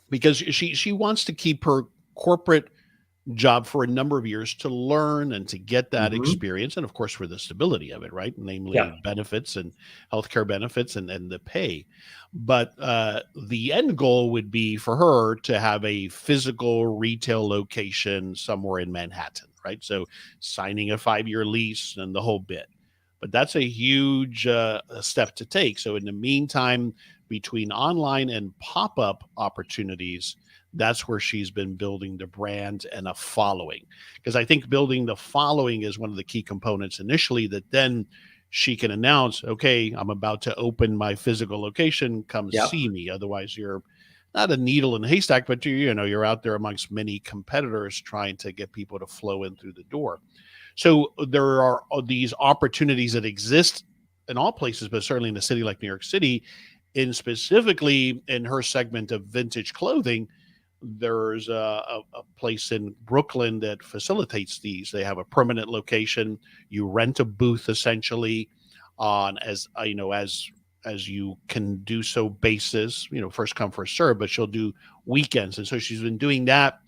because she wants to keep her corporate job for a number of years to learn and to get that experience, and of course for the stability of it, right? Namely benefits and healthcare benefits and the pay. But the end goal would be for her to have a physical retail location somewhere in Manhattan, right? So signing a 5-year lease and the whole bit. But that's a huge step to take. So in the meantime, between online and pop-up opportunities, that's where she's been building the brand and a following. Because I think building the following is one of the key components initially, that then she can announce, okay, I'm about to open my physical location, come see me. Otherwise, you're not a needle in a haystack, but you're out there amongst many competitors trying to get people to flow in through the door. So there are these opportunities that exist in all places, but certainly in a city like New York City, and specifically in her segment of vintage clothing. There's a place in Brooklyn that facilitates these. They have a permanent location. You rent a booth essentially on as you can do so basis, first come, first serve, but she'll do weekends. And so she's been doing that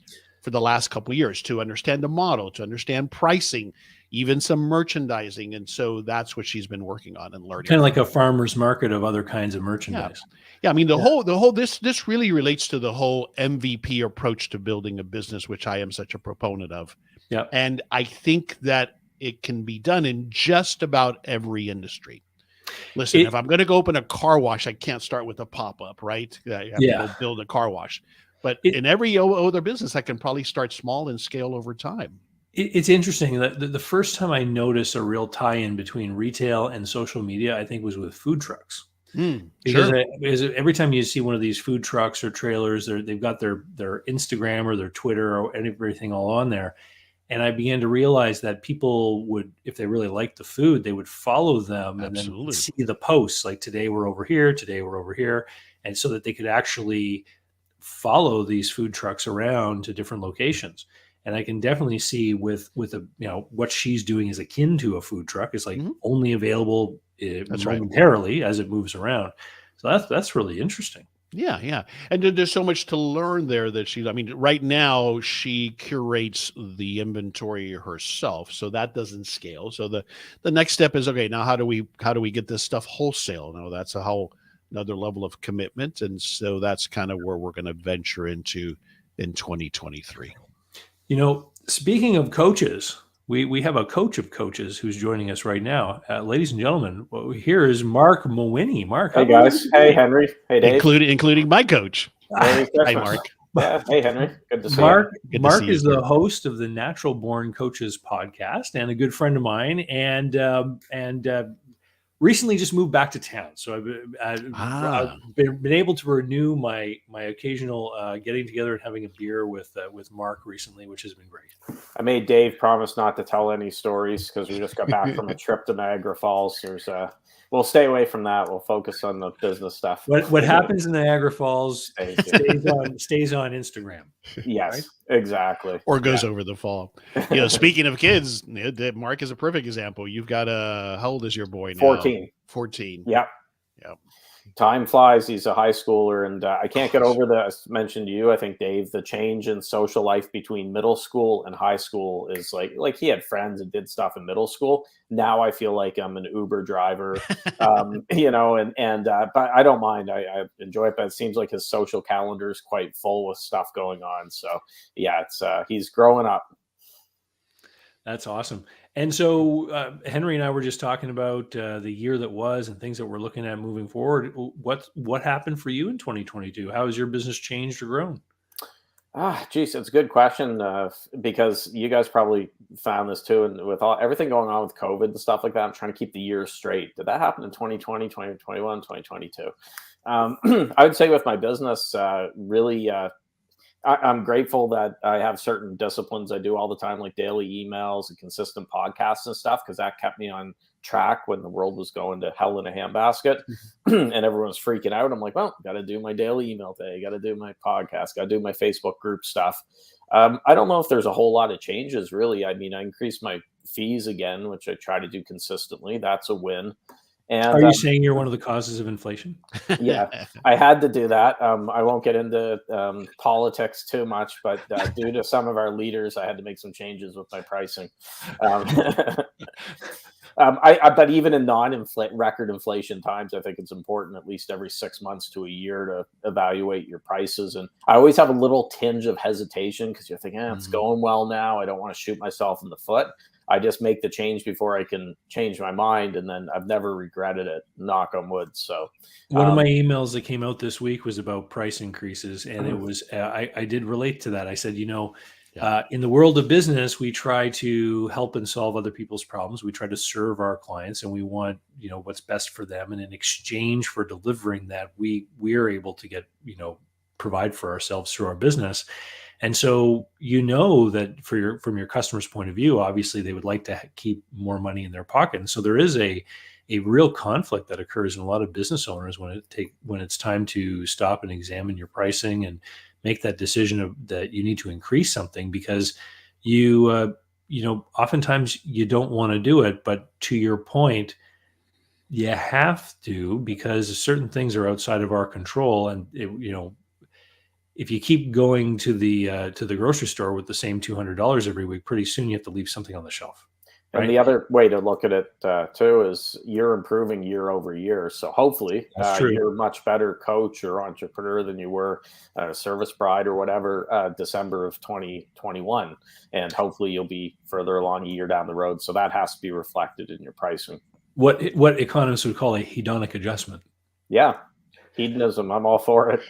for the last couple of years to understand the model, to understand pricing, even some merchandising. And so that's what she's been working on and learning. Kind of like a farmer's market of other kinds of merchandise. Yeah. I mean, the whole, this really relates to the whole MVP approach to building a business, which I am such a proponent of. Yeah. And I think that it can be done in just about every industry. Listen, if I'm going to go open a car wash, I can't start with a pop-up, right? You have to go build a car wash. But in every other business, I can probably start small and scale over time. It's interesting that the first time I noticed a real tie-in between retail and social media, I think, was with food trucks. Because every time you see one of these food trucks or trailers, they've got their Instagram or their Twitter or everything all on there. And I began to realize that people would, if they really liked the food, they would follow them and then see the posts like, today we're over here, today we're over here. And so that they could actually follow these food trucks around to different locations. And I can definitely see with what she's doing is akin to a food truck. It's like only available momentarily as it moves around. So that's really interesting. Yeah. And there's so much to learn there that right now she curates the inventory herself. So that doesn't scale. So the next step is, okay, now how do we get this stuff wholesale? Now that's a whole another level of commitment. And so that's kind of where we're going to venture into in 2023. Speaking of coaches, we have a coach of coaches who's joining us right now. Ladies and gentlemen, here is Mark Mowini. Mark, hey guys. Hey Henry. Hey Dave. Including my coach. Hi Mark. Yeah. Hey Henry. Good to see Mark. you. Mark is the host of the Natural Born Coaches podcast and a good friend of mine, and recently just moved back to town. So I've been able to renew my occasional getting together and having a beer with Mark recently, which has been great. I made Dave promise not to tell any stories because we just got back from a trip to Niagara Falls. We'll stay away from that. We'll focus on the business stuff. What happens in Niagara Falls stays on Instagram. Yes, right? Exactly. Or goes over the fall. Speaking of kids, Mark is a perfect example. You've got how old is your boy now? 14. 14. Yep. Time flies. He's a high schooler, and I can't get over I mentioned to you, I think, Dave, the change in social life between middle school and high school is like he had friends and did stuff in middle school. Now I feel like I'm an Uber driver, but I don't mind. I enjoy it, but it seems like his social calendar is quite full with stuff going on. So yeah, he's growing up. That's awesome. And so Henry and I were just talking about the year that was and things that we're looking at moving forward. What happened for you in 2022? How has your business changed or grown? Geez, it's a good question because you guys probably found this too. And with everything going on with COVID and stuff like that, I'm trying to keep the years straight. Did that happen in 2020, 2021, 2022? I would say with my business, really, I'm grateful that I have certain disciplines I do all the time, like daily emails and consistent podcasts and stuff, because that kept me on track when the world was going to hell in a handbasket and everyone's freaking out. I'm like, well, got to do my daily email day, got to do my podcast, got to do my Facebook group stuff. I don't know if there's a whole lot of changes, really. I mean, I increased my fees again, which I try to do consistently. That's a win. And Are you saying you're one of the causes of inflation? yeah, I had to do that. I won't get into politics too much, but due to some of our leaders, I had to make some changes with my pricing. But even in record inflation times, I think it's important at least every 6 months to a year to evaluate your prices. And I always have a little tinge of hesitation because you're thinking, it's going well now. I don't want to shoot myself in the foot. I just make the change before I can change my mind, and then I've never regretted it. Knock on wood. So one of my emails that came out this week was about price increases, and it was I did relate to that. I said, in the world of business, we try to help and solve other people's problems. We try to serve our clients, and we want what's best for them. And in exchange for delivering that, we are able to get provide for ourselves through our business. And so, that from your customer's point of view, obviously they would like to keep more money in their pocket. And so there is a real conflict that occurs in a lot of business owners when it's time to stop and examine your pricing and make that decision that you need to increase something, because oftentimes you don't want to do it, but to your point, you have to, because certain things are outside of our control. And if you keep going to the grocery store with the same $200 every week, pretty soon you have to leave something on the shelf. Right? And the other way to look at it too is you're improving year over year. So hopefully you're a much better coach or entrepreneur than you were service bride or whatever December of 2021. And hopefully you'll be further along a year down the road. So that has to be reflected in your pricing. What economists would call a hedonic adjustment. Yeah. Hedonism, I'm all for it.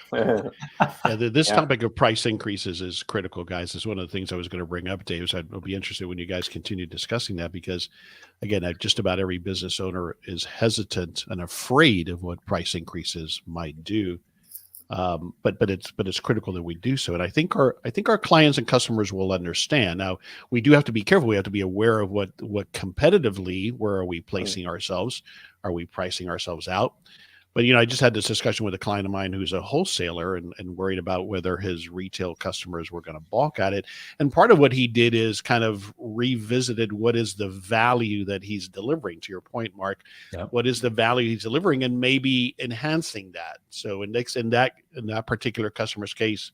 This topic of price increases is critical, guys. It's one of the things I was going to bring up, Dave. So I'd be interested when you guys continue discussing that, because, again, just about every business owner is hesitant and afraid of what price increases might do. But it's critical that we do so, and I think our clients and customers will understand. Now, we do have to be careful. We have to be aware of what competitively, where are we placing ourselves? Are we pricing ourselves out? But, I just had this discussion with a client of mine who's a wholesaler and worried about whether his retail customers were going to balk at it. And part of what he did is kind of revisited what is the value that he's delivering. To your point, Mark, what is the value he's delivering, and maybe enhancing that. So in that particular customer's case,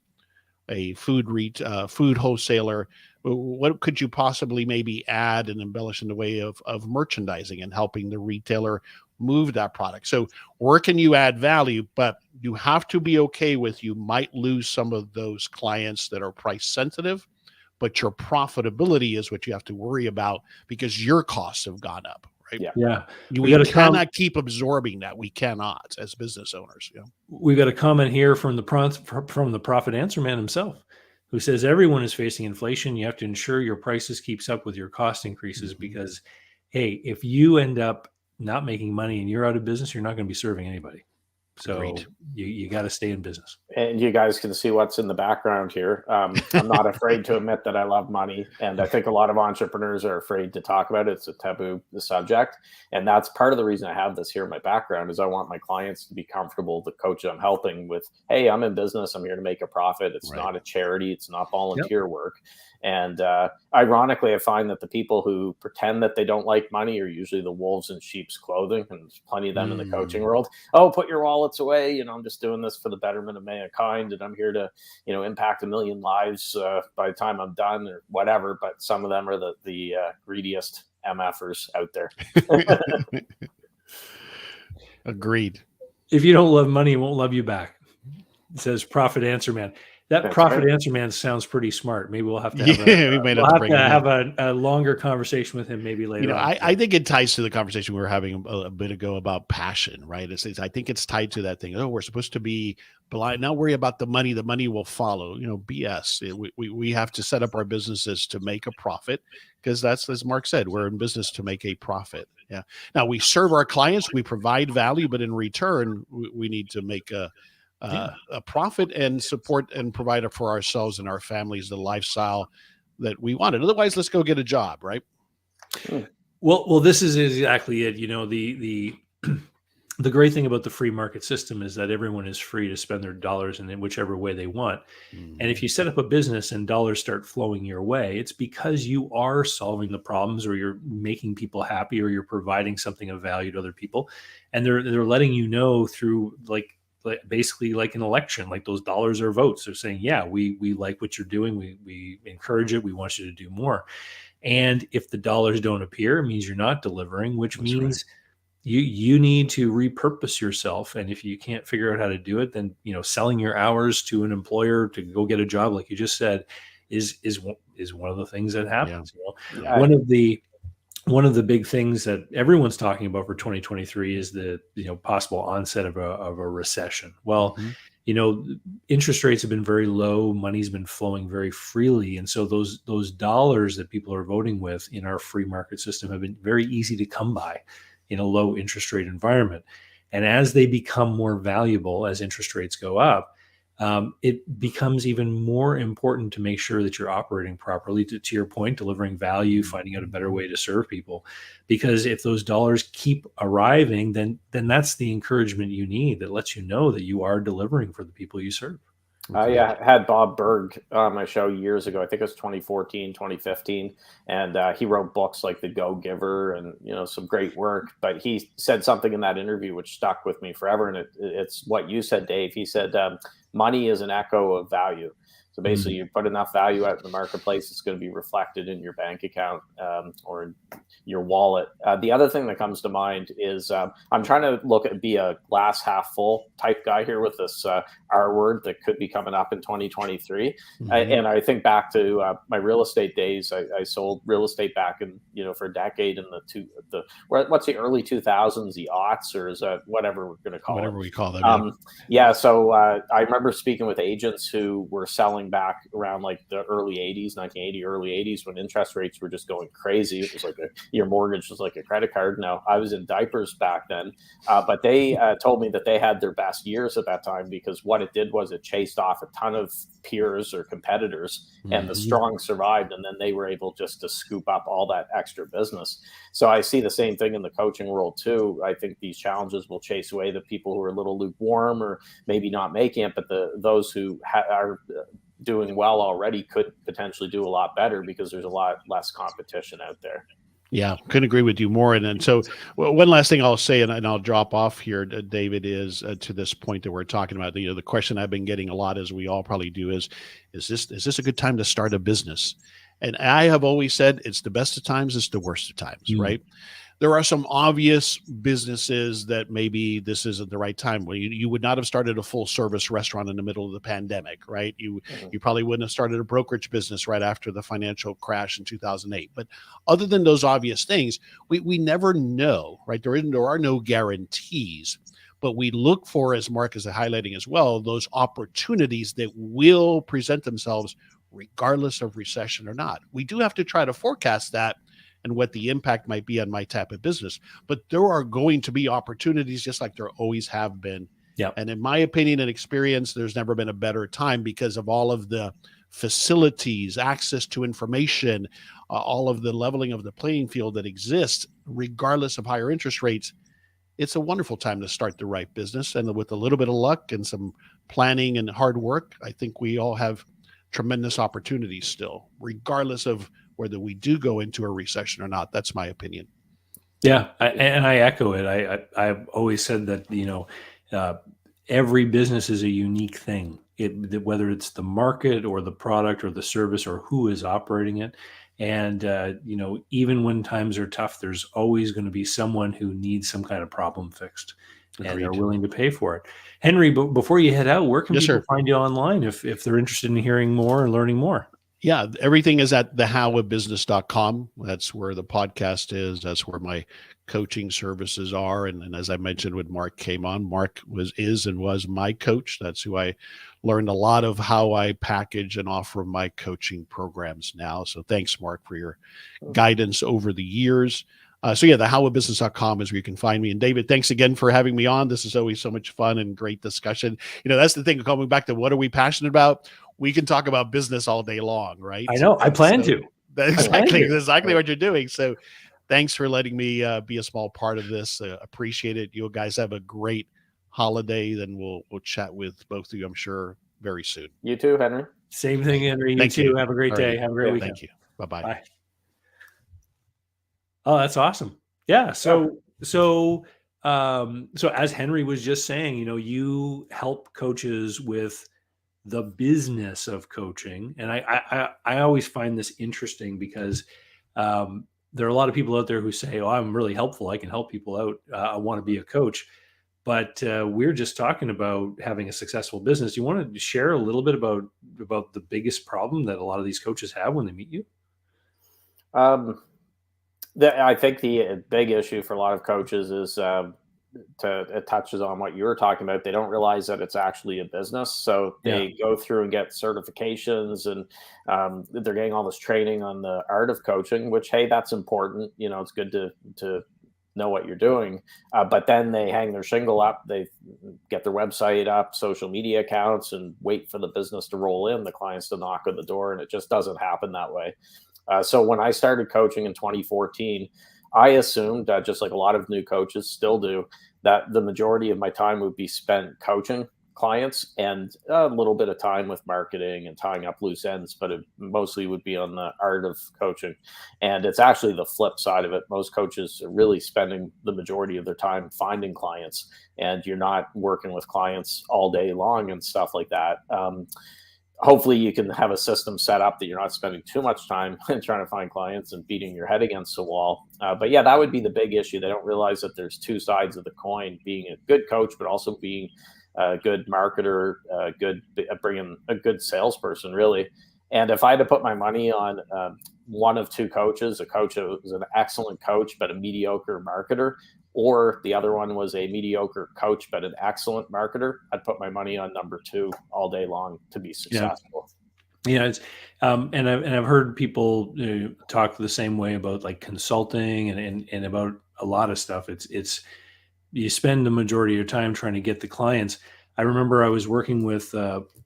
a food wholesaler, what could you possibly maybe add and embellish in the way of merchandising and helping the retailer move that product? So where can you add value? But you have to be okay with, you might lose some of those clients that are price sensitive, but your profitability is what you have to worry about, because your costs have gone up, right? Yeah. We cannot keep absorbing that. We cannot, as business owners. We've got a comment here from the profit answer man himself, who says everyone is facing inflation. You have to ensure your prices keeps up with your cost increases, because, hey, if you end up not making money and you're out of business, you're not going to be serving anybody. So you got to stay in business. And you guys can see what's in the background here. I'm not afraid to admit that I love money. And I think a lot of entrepreneurs are afraid to talk about it. It's a taboo subject. And that's part of the reason I have this here in my background, is I want my clients to be comfortable, the coach I'm helping with, hey, I'm in business. I'm here to make a profit. It's not a charity. It's not volunteer work. And ironically, I find that the people who pretend that they don't like money are usually the wolves in sheep's clothing, and there's plenty of them in the coaching world. Oh, put your wallets away. I'm just doing this for the betterment of mankind, and I'm here to, impact 1 million lives by the time I'm done, or whatever. But some of them are the greediest MFers out there. Agreed. If you don't love money, it won't love you back. It says Profit Answer Man. That Profit Answer Man sounds pretty smart. Maybe we'll have to have a longer conversation with him maybe later. I think it ties to the conversation we were having a bit ago about passion, right? I think it's tied to that thing. Oh, we're supposed to be blind, not worry about the money. The money will follow. BS. We have to set up our businesses to make a profit, because that's, as Mark said, we're in business to make a profit. Yeah. Now we serve our clients, we provide value, but in return, we need to make a a profit and support and provide for ourselves and our families the lifestyle that we wanted. Otherwise, let's go get a job, right? Well, this is exactly it. The great thing about the free market system is that everyone is free to spend their dollars in whichever way they want. Mm-hmm. And if you set up a business and dollars start flowing your way, it's because you are solving the problems, or you're making people happy, or you're providing something of value to other people. And they're letting you know through basically like an election, like those dollars are votes. They're saying, yeah, we like what you're doing. We encourage it. We want you to do more. And if the dollars don't appear, it means you're not delivering, which That's means you need to repurpose yourself. And if you can't figure out how to do it, then selling your hours to an employer to go get a job, like you just said, is one of the things that happens. Yeah. One of the big things that everyone's talking about for 2023 is the possible onset of a recession. Well, interest rates have been very low, money's been flowing very freely, and so those dollars that people are voting with in our free market system have been very easy to come by in a low interest rate environment. And as they become more valuable, as interest rates go up, it becomes even more important to make sure that you're operating properly, to your point, delivering value, finding out a better way to serve people. Because if those dollars keep arriving, then that's the encouragement you need that lets you know that you are delivering for the people you serve. I had Bob Berg on my show years ago. I think it was 2014, 2015. And he wrote books like The Go-Giver and, some great work. But he said something in that interview which stuck with me forever. And it's what you said, Dave. He said, money is an echo of value. So basically, you put enough value out in the marketplace, it's going to be reflected in your bank account or in your wallet. The other thing that comes to mind is I'm trying to be a glass half full type guy here with this R word that could be coming up in 2023. And I think back to my real estate days. I sold real estate back in, for a decade in what's the early 2000s, the aughts, or is that whatever we're going to call whatever it? we call them. So I remember speaking with agents who were selling back around like the early 80s, 1980, early 80s, when interest rates were just going crazy. It was like your mortgage was like a credit card. Now, I was in diapers back then, but they told me that they had their best years at that time because what it did was it chased off a ton of peers or competitors, and the strong survived, and then they were able just to scoop up all that extra business. So I see the same thing in the coaching world too. I think these challenges will chase away the people who are a little lukewarm or maybe not making it, but those who are doing well already could potentially do a lot better because there's a lot less competition out there. Yeah, couldn't agree with you more. And so one last thing I'll say, and I'll drop off here, David, is to this point that we're talking about. The question I've been getting a lot, as we all probably do, is this a good time to start a business? And I have always said it's the best of times, it's the worst of times, right? There are some obvious businesses that maybe this isn't the right time. Well, you would not have started a full service restaurant in the middle of the pandemic, right? You probably wouldn't have started a brokerage business right after the financial crash in 2008. But other than those obvious things, we never know, right? There are no guarantees. But we look for, as Mark is highlighting as well, those opportunities that will present themselves regardless of recession or not. We do have to try to forecast that and what the impact might be on my type of business. But there are going to be opportunities just like there always have been. Yeah. And in my opinion and experience, there's never been a better time because of all of the facilities, access to information, all of the leveling of the playing field that exists, regardless of higher interest rates. It's a wonderful time to start the right business. And with a little bit of luck and some planning and hard work, I think we all have tremendous opportunities still, regardless of whether we do go into a recession or not. That's my opinion. Yeah, and I echo it. I've always said that every business is a unique thing. Whether it's the market or the product or the service or who is operating it, and even when times are tough, there's always going to be someone who needs some kind of problem fixed, and they're willing to pay for it. Henry, before you head out, where can people find you online if they're interested in hearing more and learning more? Yeah, everything is at thehowofbusiness.com. That's where the podcast is. That's where my coaching services are. And as I mentioned when Mark came on, Mark is my coach. That's who I learned a lot of how I package and offer my coaching programs now. So thanks, Mark, for your guidance over the years. So yeah, the howofbusiness.com is where you can find me. And David, thanks again for having me on. This is always so much fun and great discussion. That's the thing, coming back to what are we passionate about? We can talk about business all day long, right? I know. I plan to. That's exactly what you're doing. So thanks for letting me be a small part of this. Appreciate it. You guys have a great holiday. Then we'll chat with both of you, I'm sure, very soon. You too, Henry. Same thing, Henry. You too. Have a great day. Have a great weekend. Thank you. Bye-bye. Bye. Oh, that's awesome. Yeah. So as Henry was just saying, you help coaches with the business of coaching. And I always find this interesting because there are a lot of people out there who say, oh, I'm really helpful. I can help people out. I want to be a coach. But we're just talking about having a successful business. You want to share a little bit about the biggest problem that a lot of these coaches have when they meet you? I think the big issue for a lot of coaches is it touches on what you were talking about. They don't realize that it's actually a business. So they go through and get certifications, and they're getting all this training on the art of coaching, which, hey, that's important. It's good to know what you're doing. But then they hang their shingle up, they get their website up, social media accounts, and wait for the business to roll in, the clients to knock on the door. And it just doesn't happen that way. So when I started coaching in 2014, I assumed, just like a lot of new coaches still do, that the majority of my time would be spent coaching clients and a little bit of time with marketing and tying up loose ends, but it mostly would be on the art of coaching. And it's actually the flip side of it. Most coaches are really spending the majority of their time finding clients, and you're not working with clients all day long and stuff like that. Hopefully you can have a system set up that you're not spending too much time trying to find clients and beating your head against the wall. But yeah, that would be the big issue. They don't realize that there's two sides of the coin: being a good coach, but also being a good marketer, bringing a good salesperson, really. And if I had to put my money on one of two coaches, a coach who was an excellent coach but a mediocre marketer, or the other one was a mediocre coach but an excellent marketer, I'd put my money on number two all day long to be successful. Yeah, it's and I've heard people talk the same way about like consulting and about a lot of stuff. It's you spend the majority of your time trying to get the clients. I remember I was working with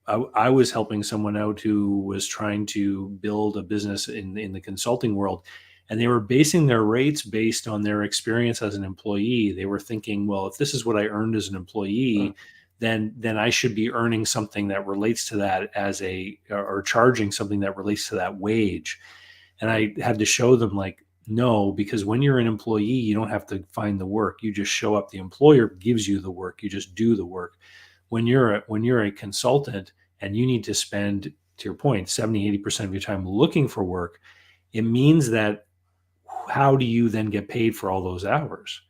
I was helping someone out who was trying to build a business in the consulting world. And they were basing their rates based on their experience as an employee. They were thinking, well, if this is what I earned as an employee, then I should be earning something that relates to that or charging something that relates to that wage. And I had to show them, like, no, because when you're an employee, you don't have to find the work. You just show up. The employer gives you the work. You just do the work. When you're a consultant and you need to spend, to your point, 70, 80% of your time looking for work, it means that how do you then get paid for all those hours?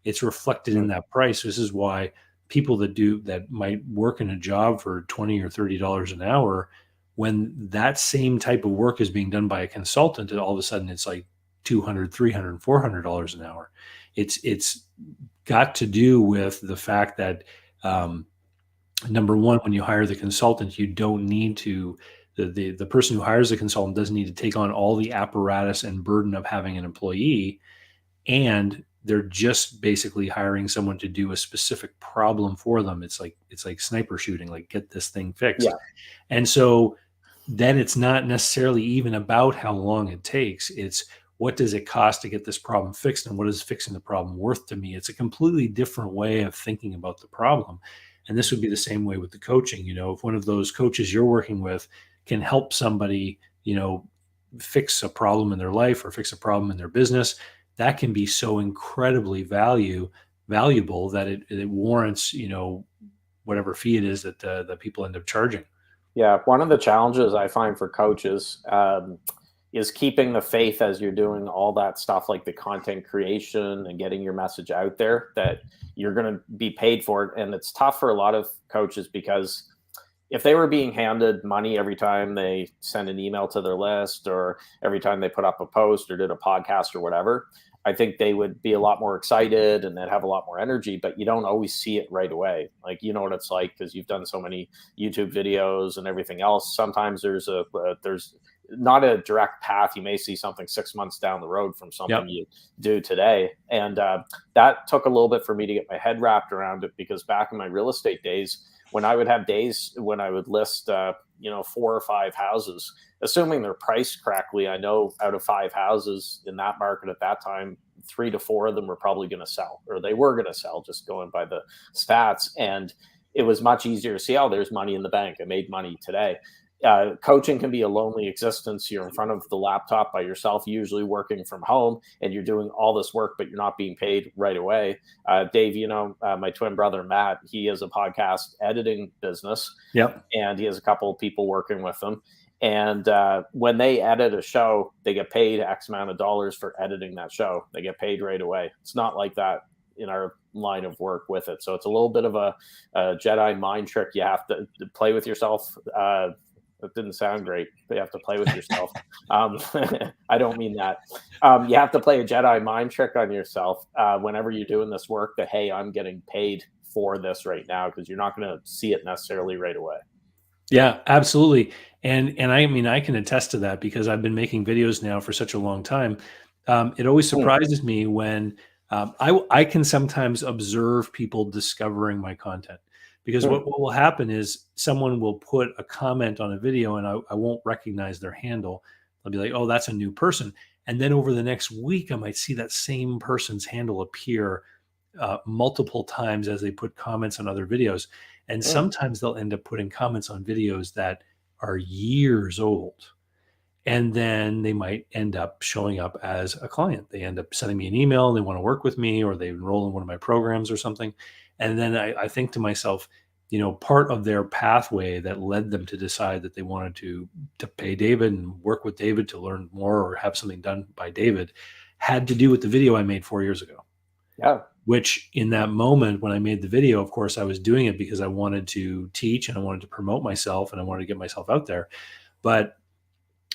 It's reflected in that price. This is why people that might work in a job for $20 or $30 an hour, when that same type of work is being done by a consultant, and all of a sudden it's like $200, $300, $400 an hour. It's got to do with the fact that number one, when you hire the consultant, you don't need to. The person who hires the consultant doesn't need to take on all the apparatus and burden of having an employee, and they're just basically hiring someone to do a specific problem for them. It's like sniper shooting, like get this thing fixed. Yeah. And so then it's not necessarily even about how long it takes. It's what does it cost to get this problem fixed, and what is fixing the problem worth to me? It's a completely different way of thinking about the problem. And this would be the same way with the coaching. If one of those coaches you're working with can help somebody, fix a problem in their life or fix a problem in their business, that can be so incredibly valuable that it warrants, whatever fee it is that people end up charging. Yeah. One of the challenges I find for coaches is keeping the faith as you're doing all that stuff, like the content creation and getting your message out there, that you're going to be paid for it. And it's tough for a lot of coaches, because if they were being handed money every time they send an email to their list, or every time they put up a post or did a podcast or whatever, I think they would be a lot more excited and they'd have a lot more energy, but you don't always see it right away. Like, you know what it's like, because you've done so many YouTube videos and everything else. Sometimes there's not a direct path. You may see something 6 months down the road from something you do today. And that took a little bit for me to get my head wrapped around it, because back in my real estate days, when I would have days when I would list, 4 or 5 houses, assuming they're priced correctly, I know out of 5 houses in that market at that time, 3 to 4 of them were probably going to sell, or they were going to sell, just going by the stats. And it was much easier to see, oh, there's money in the bank. I made money today. Coaching can be a lonely existence. You're in front of the laptop by yourself, usually working from home, and you're doing all this work, but you're not being paid right away. Dave, my twin brother, Matt, he has a podcast editing business. Yep. And he has a couple of people working with him. And when they edit a show, they get paid X amount of dollars for editing that show. They get paid right away. It's not like that in our line of work with it. So it's a little bit of a Jedi mind trick. You have to play with yourself. It didn't sound great, but you have to play with yourself. I don't mean that. You have to play a Jedi mind trick on yourself whenever you're doing this work, that, hey, I'm getting paid for this right now, because you're not going to see it necessarily right away. Yeah, absolutely. And I mean, I can attest to that, because I've been making videos now for such a long time. It always surprises me when I can sometimes observe people discovering my content, because what will happen is someone will put a comment on a video and I won't recognize their handle. I'll be like, oh, that's a new person. And then over the next week, I might see that same person's handle appear multiple times as they put comments on other videos. And sometimes they'll end up putting comments on videos that are years old. And then they might end up showing up as a client. They end up sending me an email and they want to work with me, or they enroll in one of my programs or something. And then I think to myself, part of their pathway that led them to decide that they wanted to pay David and work with David to learn more or have something done by David had to do with the video I made 4 years ago. Yeah. Which in that moment when I made the video, of course, I was doing it because I wanted to teach and I wanted to promote myself and I wanted to get myself out there. But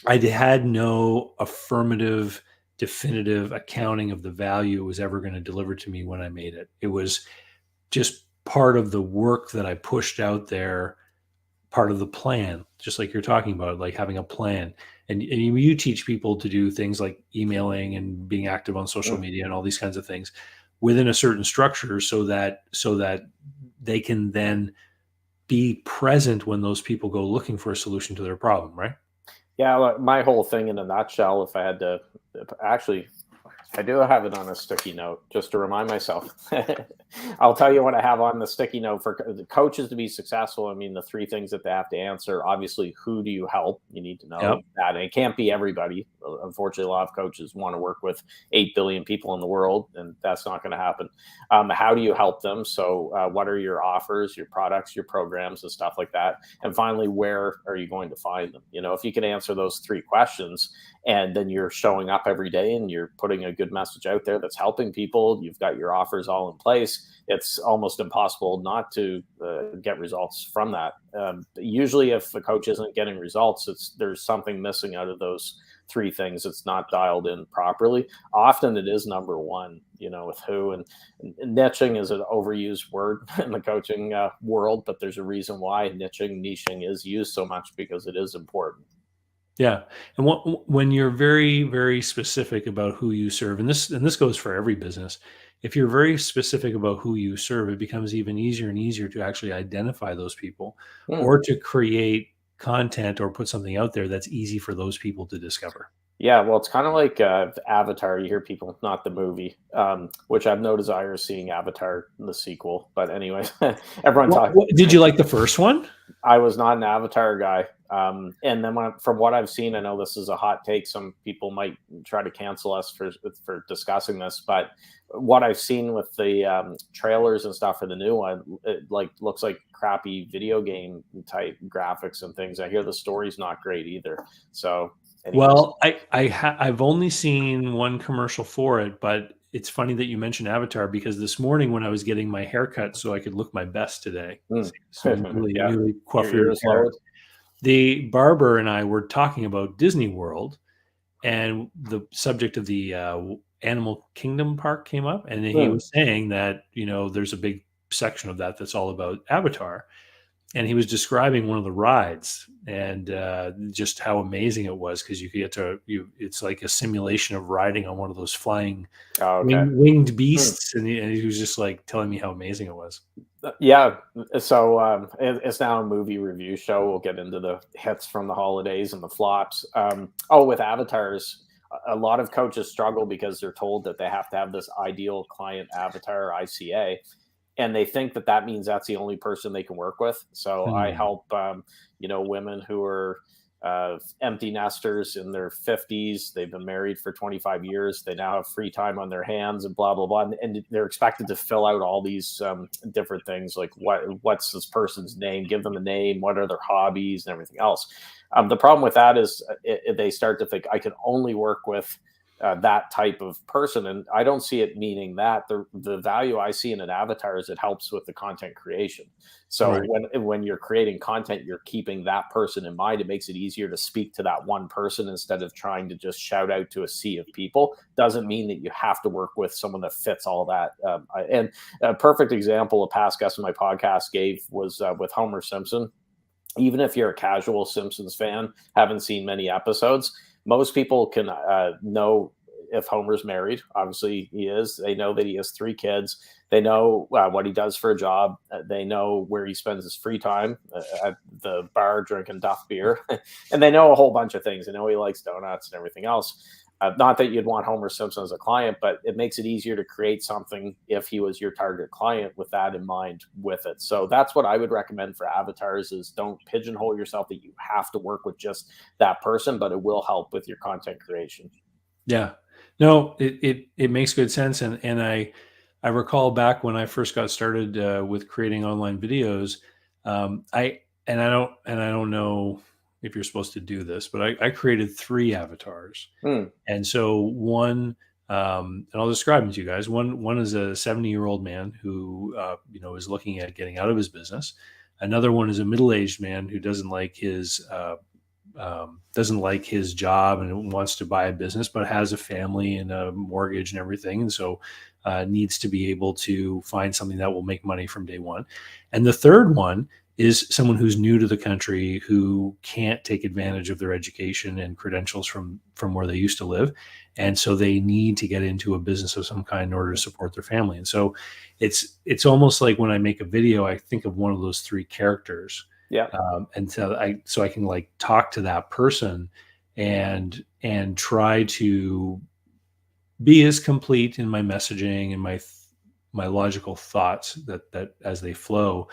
I had no affirmative, definitive accounting of the value it was ever going to deliver to me when I made it. It was just part of the work that I pushed out there, part of the plan, just like you're talking about, like having a plan. And you teach people to do things like emailing and being active on social media and all these kinds of things within a certain structure, so that they can then be present when those people go looking for a solution to their problem, right? Yeah, my whole thing in a nutshell, if I had to, actually, I do have it on a sticky note just to remind myself. I'll tell you what I have on the sticky note for the coaches to be successful. I mean, the 3 things that they have to answer, obviously, who do you help? You need to know that. And it can't be everybody. Unfortunately, a lot of coaches want to work with 8 billion people in the world, and that's not going to happen. How do you help them? So what are your offers, your products, your programs, and stuff like that? And finally, where are you going to find them? If you can answer those 3 questions, and then you're showing up every day and you're putting a good message out there that's helping people, you've got your offers all in place, it's almost impossible not to get results from that. Usually if a coach isn't getting results, there's something missing out of those 3 things. It's not dialed in properly. Often it is number 1, with who. And niching is an overused word in the coaching world, but there's a reason why niching is used so much, because it is important. Yeah. And when you're very, very specific about who you serve, and this goes for every business, if you're very specific about who you serve, it becomes even easier and easier to actually identify those people or to create content or put something out there that's easy for those people to discover. Yeah, well, it's kind of like Avatar. You hear people, not the movie, which I have no desire of seeing Avatar, the sequel. But anyway, everyone talks. Did you like the first one? I was not an Avatar guy. And then from what I've seen, I know this is a hot take. Some people might try to cancel us for discussing this. But what I've seen with the trailers and stuff for the new one, it looks like crappy video game type graphics and things. I hear the story's not great either. So. Anyways. Well, I've only seen one commercial for it, but it's funny that you mentioned Avatar, because this morning when I was getting my haircut so I could look my best today, so really coiffure hair, the barber and I were talking about Disney World, and the subject of the Animal Kingdom park came up, and he was saying that there's a big section of that that's all about Avatar. and he was describing one of the rides and just how amazing it was, because you could get to it's like a simulation of riding on one of those flying winged beasts, and he was just like telling me how amazing it was. Yeah, so it's now a movie review show. We'll get into the hits from the holidays and the flops. With avatars, a lot of coaches struggle because they're told that they have to have this ideal client avatar, ICA, and they think that that means that's the only person they can work with. So I help, women who are empty nesters in their 50s. They've been married for 25 years. They now have free time on their hands and blah, blah, blah. And they're expected to fill out all these different things, like what's this person's name, give them a name, what are their hobbies and everything else. The problem with that is they start to think, I can only work with that type of person, and I don't see it meaning that. The value I see in an avatar is it helps with the content creation. So when you're creating content, you're keeping that person in mind. It makes it easier to speak to that one person instead of trying to just shout out to a sea of people. Doesn't mean that you have to work with someone that fits all that. And a perfect example a past guest on my podcast gave was with Homer Simpson. Even if you're a casual Simpsons fan, haven't seen many episodes, most people can know if Homer's married. Obviously he is. They know that he has 3 kids. They know what he does for a job. They know where he spends his free time, at the bar drinking Duff beer. And they know a whole bunch of things. They know he likes donuts and everything else. Not that you'd want Homer Simpson as a client, but it makes it easier to create something if he was your target client with that in mind with it. So that's what I would recommend for avatars, is don't pigeonhole yourself that you have to work with just that person, but it will help with your content creation. Yeah, no, it makes good sense. And I recall back when I first got started with creating online videos, I don't know if you're supposed to do this, but I created 3 avatars. And so one, and I'll describe them to you guys. One is a 70-year-old man who, is looking at getting out of his business. Another one is a middle-aged man who doesn't like his job and wants to buy a business, but has a family and a mortgage and everything. And so needs to be able to find something that will make money from day one. And the third one is someone who's new to the country, who can't take advantage of their education and credentials from where they used to live. And so they need to get into a business of some kind in order to support their family. And so it's almost like when I make a video, I think of one of those 3 characters. Yeah. And so I can like talk to that person and try to be as complete in my messaging and my logical thoughts that as they flow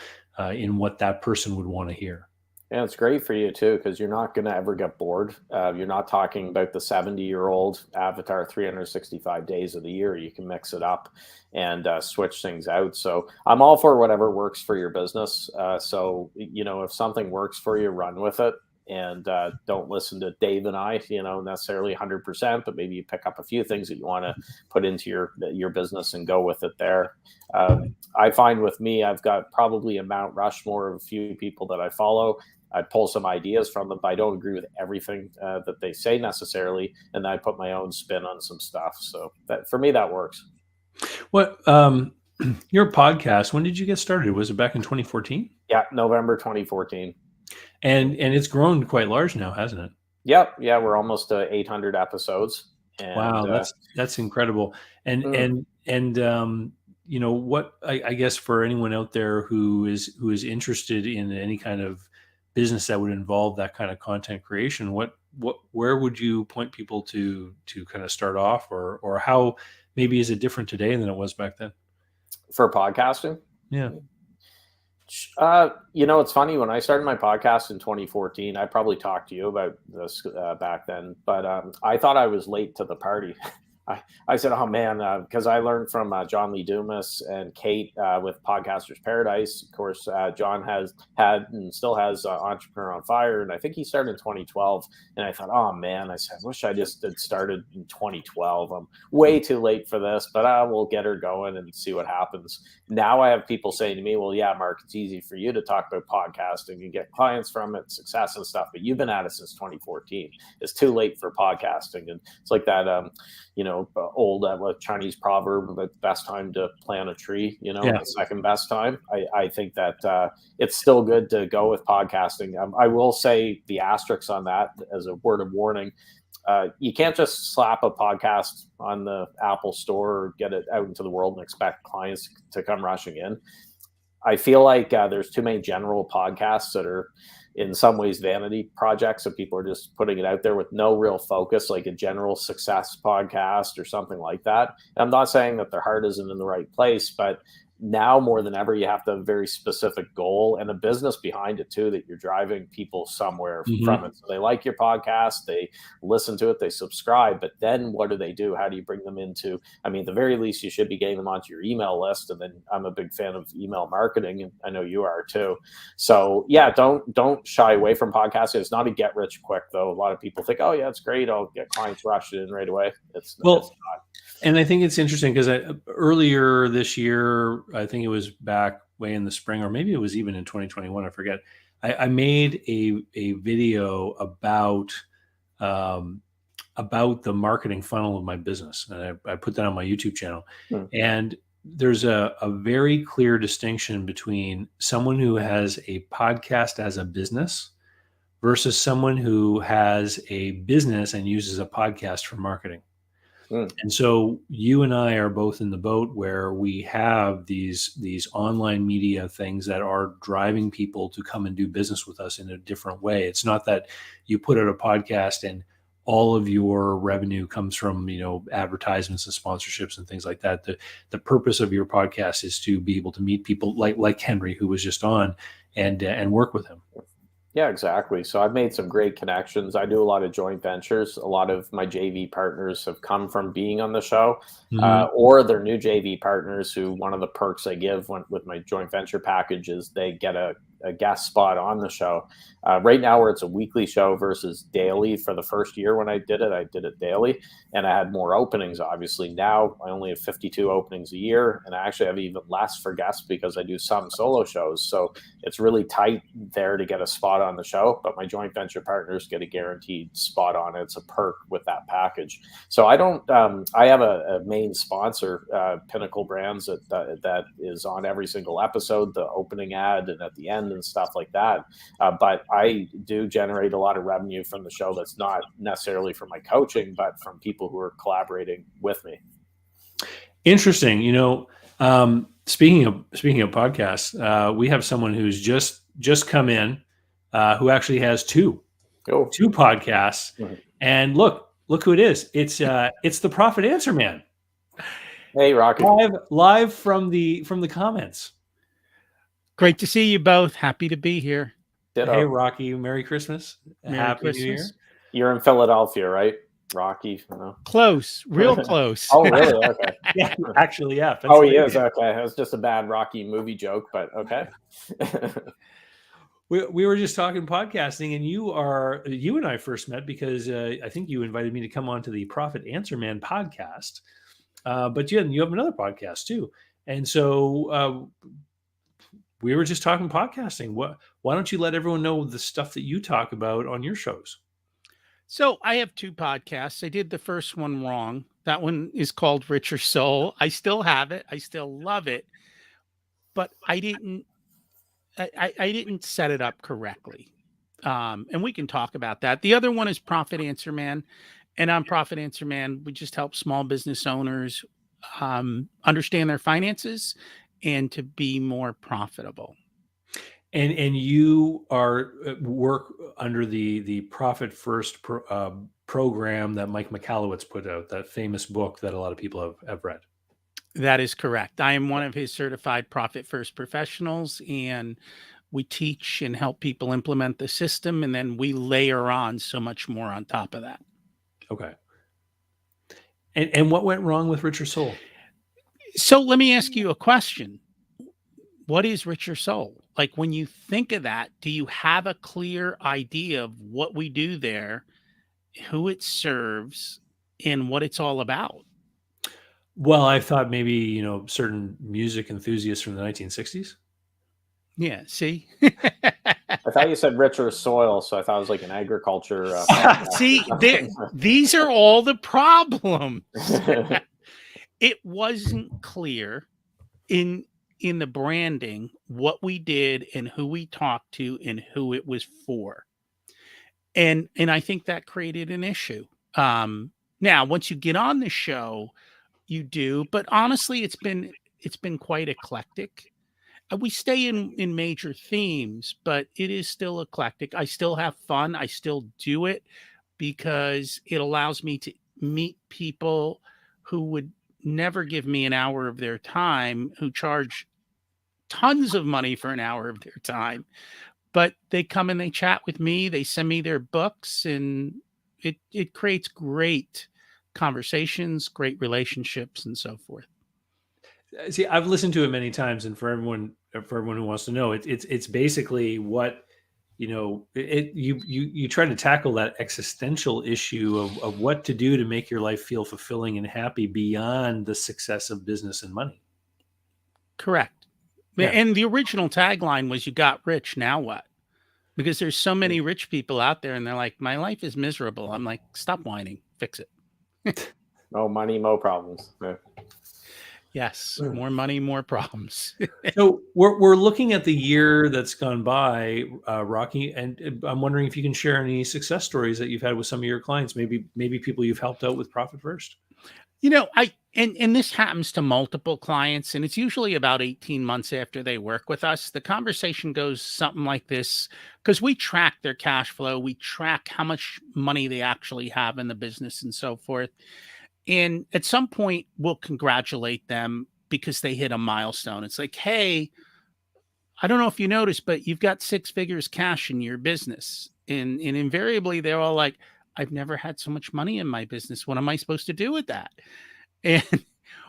in what that person would want to hear. Yeah, it's great for you too, because you're not going to ever get bored. You're not talking about the 70-year-old avatar 365 days of the year. You can mix it up and switch things out. So I'm all for whatever works for your business. So, if something works for you, run with it. And don't listen to Dave and I, necessarily 100%, but maybe you pick up a few things that you want to put into your business and go with it there. I find with me, I've got probably a Mount Rushmore of a few people that I follow. I pull some ideas from them, but I don't agree with everything that they say necessarily. And I put my own spin on some stuff. So that, for me, that works. What, your podcast, when did you get started? Was it back in 2014? Yeah, November 2014. And it's grown quite large now, hasn't it? Yep. Yeah, we're almost to 800 episodes. And, wow, that's incredible. And what I guess for anyone out there who is interested in any kind of business that would involve that kind of content creation, where would you point people to kind of start off, or how maybe is it different today than it was back then? For podcasting? Yeah. It's funny, when I started my podcast in 2014, I probably talked to you about this back then, but I thought I was late to the party. I said, oh man, because I learned from John Lee Dumas and Kate with Podcasters Paradise. Of course, John has had and still has Entrepreneur on Fire, and I think he started in 2012. And I thought, oh man, I said, I wish I just had started in 2012. I'm way too late for this, but we'll get her going and see what happens. Now I have people saying to me, well, yeah, Mark, it's easy for you to talk about podcasting and get clients from it, success and stuff, but you've been at it since 2014. It's too late for podcasting. And it's like that, old Chinese proverb, the best time to plant a tree, Yeah. the second best time. I think that it's still good to go with podcasting. I will say the asterisks on that as a word of warning. You can't just slap a podcast on the Apple store or get it out into the world and expect clients to come rushing in. I feel like there's too many general podcasts that are in some ways vanity projects. So people are just putting it out there with no real focus, like a general success podcast or something like that. And I'm not saying that their heart isn't in the right place, but now more than ever, you have to have a very specific goal and a business behind it too, that you're driving people somewhere from it. So they like your podcast, they listen to it, they subscribe, but then what do? How do you bring them into, at the very least, you should be getting them onto your email list. And then I'm a big fan of email marketing, and I know you are too. So yeah, don't shy away from podcasting. It's not a get rich quick though. A lot of people think, oh yeah, it's great, I'll get clients rushed in right away. It's not. And I think it's interesting because earlier this year, I think it was back way in the spring, or maybe it was even in 2021, I forget. I made a video about the marketing funnel of my business, and I put that on my YouTube channel. And there's a very clear distinction between someone who has a podcast as a business versus someone who has a business and uses a podcast for marketing. And so you and I are both in the boat where we have these online media things that are driving people to come and do business with us in a different way. It's not that you put out a podcast and all of your revenue comes from, advertisements and sponsorships and things like that. The purpose of your podcast is to be able to meet people like Henry, who was just on, and work with him. Yeah, exactly. So I've made some great connections. I do a lot of joint ventures. A lot of my JV partners have come from being on the show, or they're new JV partners who one of the perks I give with my joint venture package is they get a guest spot on the show. Right now, where it's a weekly show versus daily, for the first year when I did it daily, and I had more openings. Obviously, now I only have 52 openings a year, and I actually have even less for guests because I do some solo shows. So it's really tight there to get a spot on the show, but my joint venture partners get a guaranteed spot on it. It's a perk with that package. So I don't. I have a main sponsor, Pinnacle Brands, that is on every single episode, the opening ad and at the end and stuff like that. But I do generate a lot of revenue from the show that's not necessarily from my coaching, but from people who are collaborating with me. Interesting. Speaking of podcasts, we have someone who's just come in, who actually has two podcasts. And look who it is. It's the Profit Answer Man. Hey, Rocky. Live from the comments. Great to see you both. Happy to be here. Ditto. Hey, Rocky. Merry Christmas. Happy New Year. You're in Philadelphia, right, Rocky? Close, real close. Oh, really? Okay. Yeah, actually, yeah. Oh, he is. Okay. It was just a bad Rocky movie joke, but okay. We were just talking podcasting, and you and I first met because I think you invited me to come on to the Profit Answer Man podcast. But you have another podcast too. And so we were just talking podcasting. Why don't you let everyone know the stuff that you talk about on your shows? So I have two podcasts. I did the first one wrong. That one is called Richer Soul. I still have it. I still love it. But I didn't set it up correctly. And we can talk about that. The other one is Profit Answer Man. And on Profit Answer Man, we just help small business owners understand their finances and to be more profitable. And you work under the Profit First program that Mike Michalowicz put out, that famous book that a lot of people have read. That is correct. I am one of his certified Profit First professionals, and we teach and help people implement the system, and then we layer on so much more on top of that. Okay. And what went wrong with Richer Soul? So let me ask you a question. What is Richer Soul? Like, when you think of that, do you have a clear idea of what we do there, who it serves, and what it's all about? Well, I thought maybe, certain music enthusiasts from the 1960s. Yeah. See, I thought you said richer soil, so I thought it was like an agriculture. see, these are all the problems. It wasn't clear in the branding what we did and who we talked to and who it was for. And I think that created an issue. Now, once you get on the show, you do, but honestly, it's been quite eclectic. We stay in major themes, but it is still eclectic. I still have fun. I still do it because it allows me to meet people who would never give me an hour of their time, who charge tons of money for an hour of their time, but they come and they chat with me. They send me their books, and it creates great conversations, great relationships, and so forth. See, I've listened to it many times, and for everyone who wants to know, it's basically what, you try to tackle that existential issue of what to do to make your life feel fulfilling and happy beyond the success of business and money. Correct. Yeah. And the original tagline was, "You got rich, now what?" Because there's so many rich people out there, and they're like, "My life is miserable." I'm like, "Stop whining, fix it." No money, no problems. Yeah. Yes, more money, more problems. So we're looking at the year that's gone by, Rocky, and I'm wondering if you can share any success stories that you've had with some of your clients, maybe people you've helped out with Profit First. And this happens to multiple clients, and it's usually about 18 months after they work with us. The conversation goes something like this, because we track their cash flow, we track how much money they actually have in the business and so forth. And at some point, we'll congratulate them because they hit a milestone. It's like, "Hey, I don't know if you noticed, but you've got 6 figures cash in your business." And invariably, they're all like, "I've never had so much money in my business. What am I supposed to do with that?" And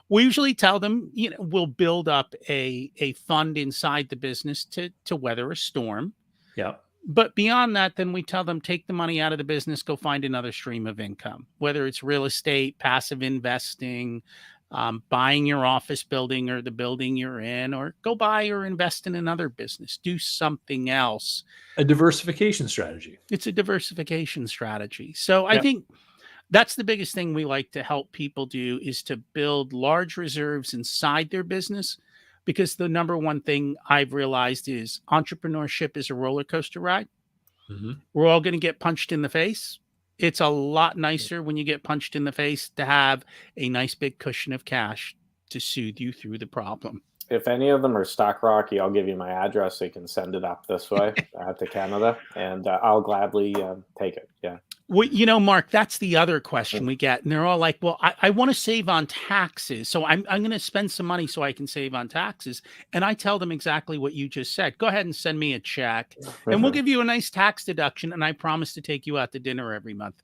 we usually tell them, we'll build up a fund inside the business to weather a storm. Yeah. But beyond that, then we tell them, take the money out of the business, go find another stream of income, whether it's real estate, passive investing, buying your office building or the building you're in, or go buy or invest in another business, do something else. A diversification strategy. It's a diversification strategy. So I think that's the biggest thing we like to help people do, is to build large reserves inside their business. Because the number one thing I've realized is entrepreneurship is a roller coaster ride. Mm-hmm. We're all going to get punched in the face. It's a lot nicer when you get punched in the face to have a nice big cushion of cash to soothe you through the problem. If any of them are stuck, Rocky, I'll give you my address so you can send it up this way to Canada, and I'll gladly take it. Yeah. Well, Mark, that's the other question we get. And they're all like, "Well, I want to save on taxes. So I'm going to spend some money so I can save on taxes." And I tell them exactly what you just said. Go ahead and send me a check, and we'll give you a nice tax deduction. And I promise to take you out to dinner every month.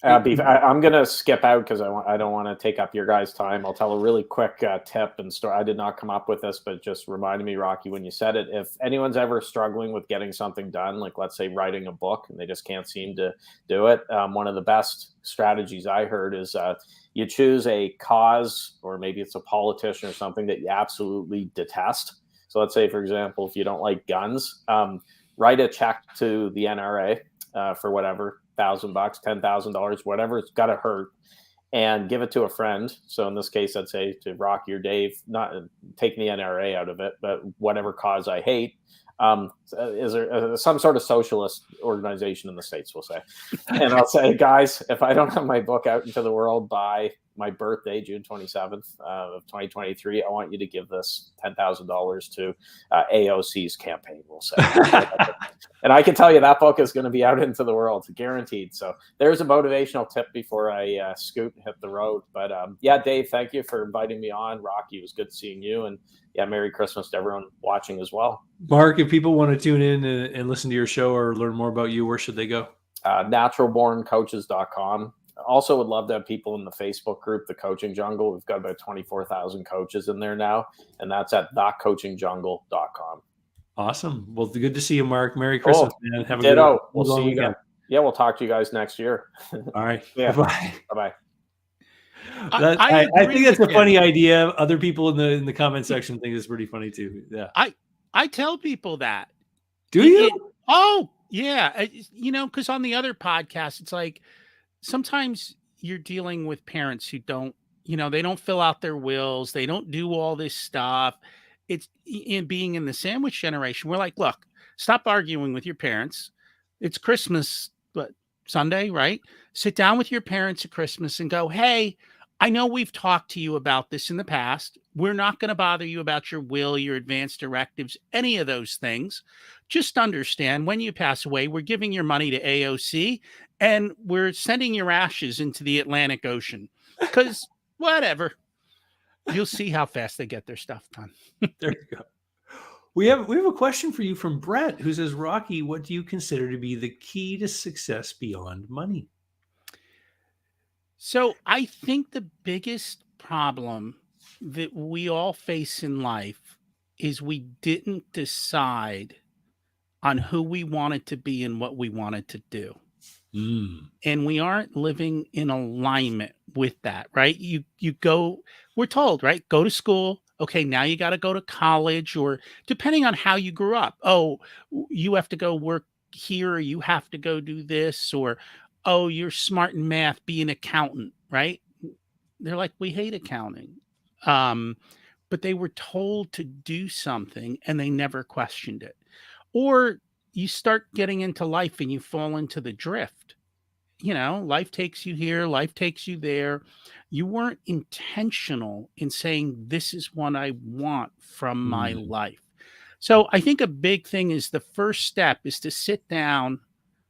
I'm going to skip out because I don't want to take up your guys' time. I'll tell a really quick tip and story. I did not come up with this, but just reminded me, Rocky, when you said it. If anyone's ever struggling with getting something done, like let's say writing a book, and they just can't seem to do it, one of the best strategies I heard is you choose a cause, or maybe it's a politician or something that you absolutely detest. So let's say, for example, if you don't like guns, write a check to the NRA for whatever, $1,000, $10,000, whatever it's got to hurt, and give it to a friend. So in this case, I'd say to Rocky or Dave, not taking the NRA out of it, but whatever cause I hate. Is there some sort of socialist organization in the States, we'll say. And I'll say, "Guys, if I don't have my book out into the world by my birthday, June 27th of 2023, I want you to give this $10,000 to AOC's campaign," we'll say. And I can tell you that book is going to be out into the world, guaranteed. So there's a motivational tip before I scoot and hit the road. But Dave, thank you for inviting me on. Rocky, it was good seeing you. And Merry Christmas to everyone watching as well. Mark, if people want to tune in and listen to your show or learn more about you, where should they go? Naturalborncoaches.com. Also would love to have people in the Facebook group, The Coaching Jungle. We've got about 24,000 coaches in there now, and that's at thecoachingjungle.com. Awesome. Well, good to see you, Mark. Merry Christmas, man. Have a ditto. We'll see you again. Yeah, we'll talk to you guys next year. All right. Yeah. Bye-bye. Bye-bye. I think that's a funny idea. Other people in the comment section think it's pretty funny too. Yeah. I tell people that. Do It- you? it- oh, yeah. Because on the other podcast, it's like sometimes you're dealing with parents who don't, they don't fill out their wills, they don't do all this stuff. It's in being in the sandwich generation. We're like, look, stop arguing with your parents. It's Christmas, but Sunday, right? Sit down with your parents at Christmas and go, hey, I know we've talked to you about this in the past. We're not going to bother you about your will, your advance directives, any of those things. Just understand when you pass away, we're giving your money to AOC and we're sending your ashes into the Atlantic Ocean because whatever, you'll see how fast they get their stuff done. There you go. We have a question for you from Brett, who says, Rocky, what do you consider to be the key to success beyond money? So I think the biggest problem that we all face in life is we didn't decide on who we wanted to be and what we wanted to do. And we aren't living in alignment with that, right? You go, we're told, right? Go to school. Okay, now you got to go to college, or depending on how you grew up. Oh, you have to go work here, or you have to go do this, or oh, you're smart in math, be an accountant, right? They're like, we hate accounting. But they were told to do something and they never questioned it. Or you start getting into life and you fall into the drift. Life takes you here, life takes you there. You weren't intentional in saying, this is what I want from my life. So I think a big thing is the first step is to sit down,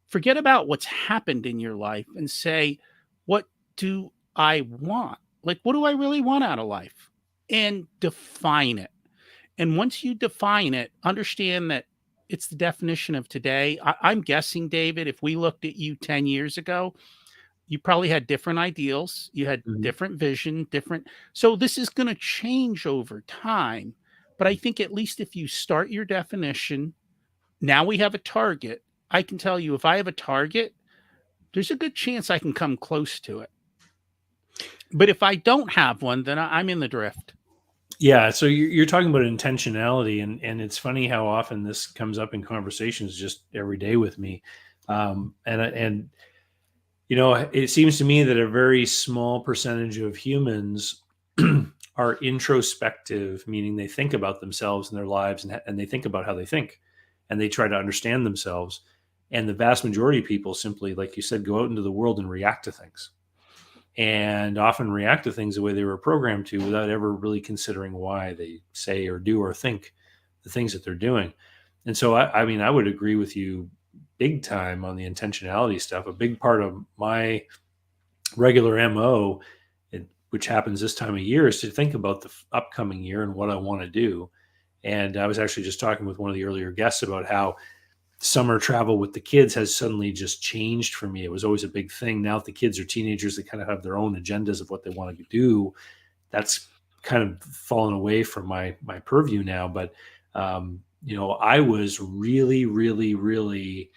forget about what's happened in your life and say, what do I want? Like, what do I really want out of life? And define it. And once you define it, understand that it's the definition of today. I'm guessing, David, if we looked at you 10 years ago, you probably had different ideals. You had different vision, different. So this is going to change over time. But I think at least if you start your definition, now we have a target. I can tell you if I have a target, there's a good chance I can come close to it. But if I don't have one, then I'm in the drift. Yeah, so you're talking about intentionality, and it's funny how often this comes up in conversations just every day with me, and it seems to me that a very small percentage of humans are introspective, meaning they think about themselves and their lives, and they think about how they think, and they try to understand themselves, and the vast majority of people simply, like you said, go out into the world and react to things. And often react to things the way they were programmed to without ever really considering why they say or do or think the things that they're doing. And so, I mean, I would agree with you big time on the intentionality stuff. A big part of my regular MO, which happens this time of year, is to think about the upcoming year and what I want to do. And I was actually just talking with one of the earlier guests about how summer travel with the kids has suddenly just changed for me. It was always a big thing. Now that the kids are teenagers, they kind of have their own agendas of what they want to do. That's kind of fallen away from my purview now. But, I was really, really, really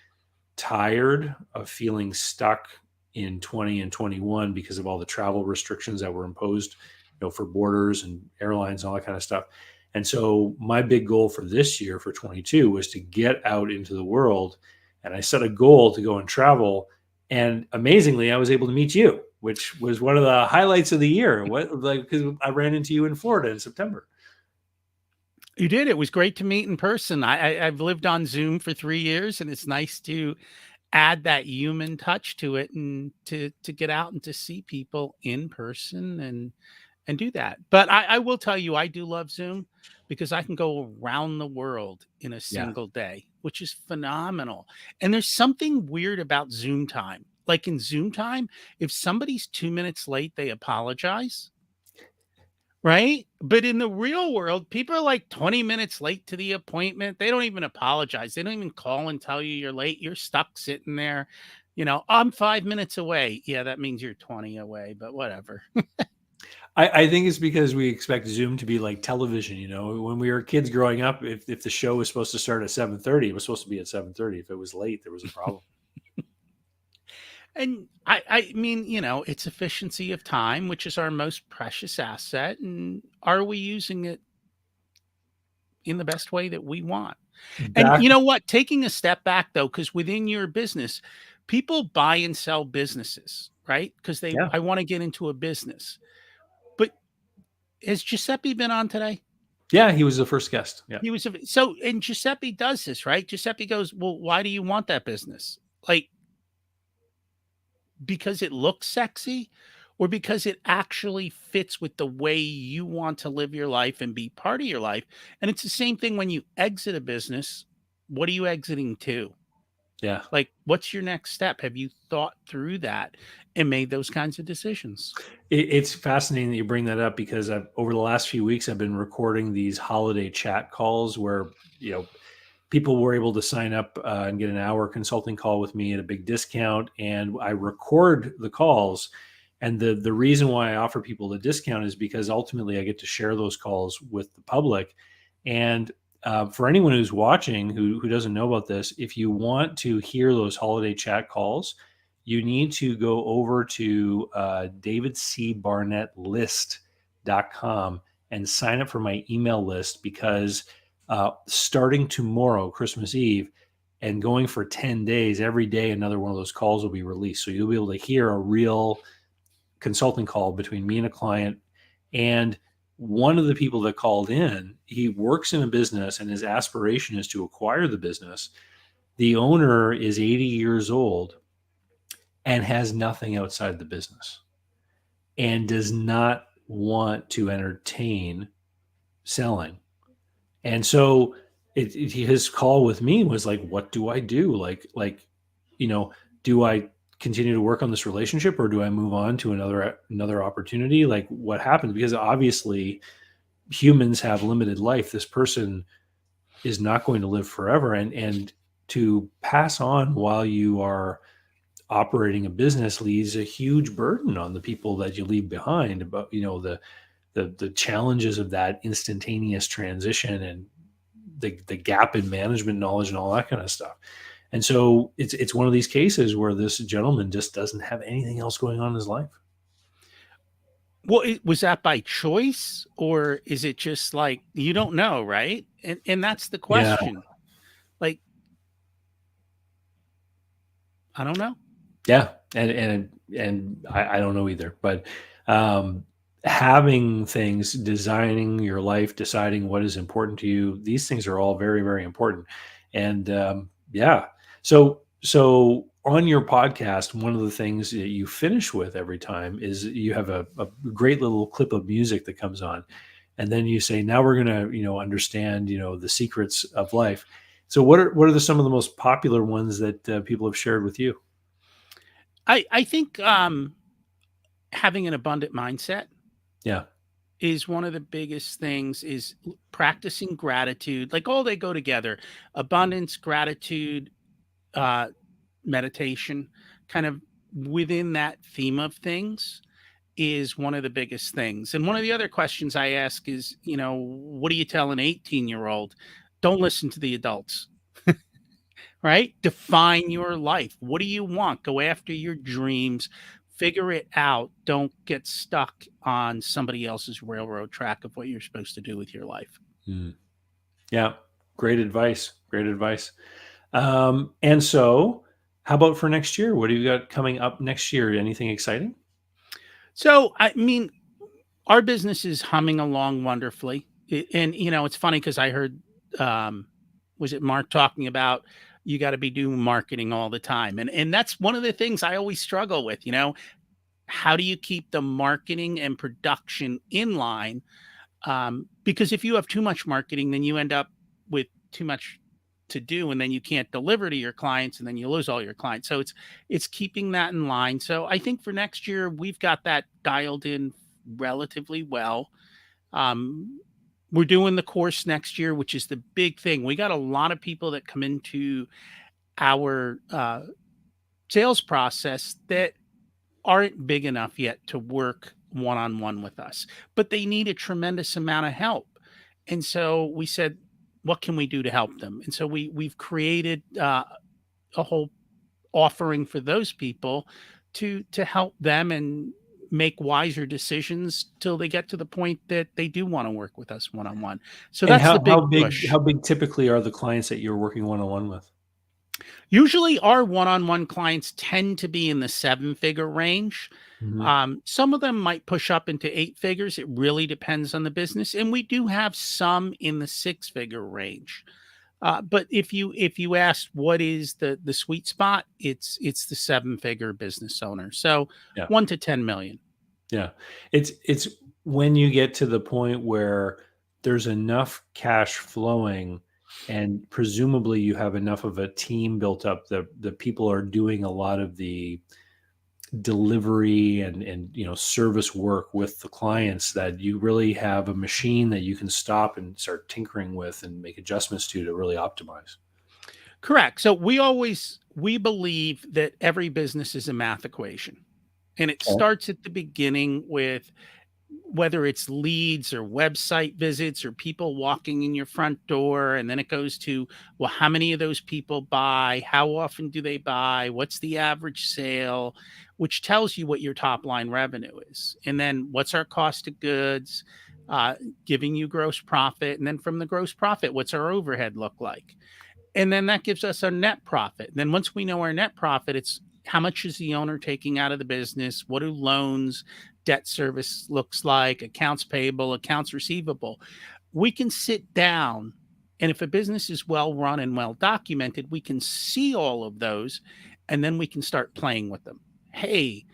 tired of feeling stuck in 20 and 21 because of all the travel restrictions that were imposed, for borders and airlines and all that kind of stuff. And so my big goal for this year, for 22, was to get out into the world. And I set a goal to go and travel. And amazingly, I was able to meet you, which was one of the highlights of the year. Because I ran into you in Florida in September. You did. It was great to meet in person. I've lived on Zoom for 3 years, and it's nice to add that human touch to it and to get out and to see people in person and do that. But I will tell you, I do love Zoom because I can go around the world in a single day, which is phenomenal. And there's something weird about Zoom time. Like in Zoom time, if somebody's 2 minutes late, they apologize. Right? But in the real world, people are like 20 minutes late to the appointment. They don't even apologize. They don't even call and tell you you're late. You're stuck sitting there. I'm 5 minutes away. Yeah, that means you're 20 away, but whatever. I think it's because we expect Zoom to be like television. When we were kids growing up, if the show was supposed to start at 7:30, it was supposed to be at 7:30. If it was late, there was a problem. And I mean, it's efficiency of time, which is our most precious asset. And are we using it in the best way that we want. And Back, you know what? Taking a step back though, because within your business, people buy and sell businesses, right? Because yeah, I want to get into a business. But has Giuseppe been on today? yeah, he was the first guest. Yeah, He was so, and Giuseppe does this, right? Giuseppe goes, well, why do you want that business? Like, because it looks sexy, or because it actually fits with the way you want to live your life and be part of your life. And it's the same thing when you exit a business. What are you exiting to? yeah. Like, what's your next step? Have you thought through that and made those kinds of decisions? It's fascinating that you bring that up because over the last few weeks, I've been recording these holiday chat calls where, people were able to sign up and get an hour consulting call with me at a big discount. And I record the calls. And the reason why I offer people the discount is because ultimately I get to share those calls with the public. And for anyone who's watching who doesn't know about this, if you want to hear those holiday chat calls, you need to go over to davidcbarnettlist.com and sign up for my email list because starting tomorrow, Christmas Eve, and going for 10 days, every day, another one of those calls will be released. So you'll be able to hear a real consulting call between me and a client. And one of the people that called in, he works in a business and his aspiration is to acquire the business. The owner is 80 years old and has nothing outside the business and does not want to entertain selling. And so his call with me was like, what do I do? Do I continue to work on this relationship or do I move on to another opportunity? Like what happens? Because obviously humans have limited life. This person is not going to live forever. And to pass on while you are operating a business leaves a huge burden on the people that you leave behind about, the challenges of that instantaneous transition and the gap in management knowledge and all that kind of stuff. And so it's one of these cases where this gentleman just doesn't have anything else going on in his life. Well, was that by choice or is it just like, you don't know, right? And that's the Yeah. question. Like, I don't know. Yeah. And I don't know either, but having things, designing your life, deciding what is important to you, these things are all very, very important. And yeah. So on your podcast, one of the things that you finish with every time is you have a great little clip of music that comes on. And then you say, now we're going to, understand, the secrets of life. So what are some of the most popular ones that people have shared with you? I think having an abundant mindset Yeah. is one of the biggest things, is practicing gratitude. Like, all they go together: abundance, gratitude, meditation, kind of within that theme of things is one of the biggest things. And one of the other questions I ask is, what do you tell an 18-year-old? Don't listen to the adults. Right? Define your life. What do you want? Go after your dreams. Figure it out. Don't get stuck on somebody else's railroad track of what you're supposed to do with your life. Mm. Yeah. Great advice. Great advice. And so how about for next year? What do you got coming up next year? Anything exciting? So, I mean, our business is humming along wonderfully. And, it's funny because I heard, was it Mark talking about, you got to be doing marketing all the time. And that's one of the things I always struggle with, how do you keep the marketing and production in line? Because if you have too much marketing, then you end up with too much to do, and then you can't deliver to your clients, and then you lose all your clients. So it's keeping that in line. So I think for next year, we've got that dialed in relatively well. We're doing the course next year, which is the big thing. We got a lot of people that come into our sales process that aren't big enough yet to work one-on-one with us, but they need a tremendous amount of help. And so we said, what can we do to help them? And so we've created a whole offering for those people to help them and make wiser decisions till they get to the point that they do want to work with us one-on-one. So And that's the big push. how big typically are the clients that you're working one-on-one with? Usually our one-on-one clients tend to be in the 7-figure range. Some of them might push up into 8 figures. It really depends on the business. And we do have some in the 6-figure range. But if you asked what is the sweet spot, it's the 7-figure business owner. So Yeah. 1 to 10 million. Yeah. It's when you get to the point where there's enough cash flowing and presumably you have enough of a team built up that the people are doing a lot of the delivery and service work with the clients, that you really have a machine that you can stop and start tinkering with and make adjustments to really optimize. Correct. So we believe that every business is a math equation. And it starts at the beginning with whether it's leads or website visits or people walking in your front door. And then it goes to, well, how many of those people buy? How often do they buy? What's the average sale? Which tells you what your top line revenue is. And then what's our cost of goods, giving you gross profit. And then from the gross profit, what's our overhead look like? And then that gives us our net profit. And then once we know our net profit, it's how much is the owner taking out of the business? What do loans, debt service looks like, accounts payable, accounts receivable? We can sit down, and if a business is well run and well documented, we can see all of those, and then we can start playing with them. Hey,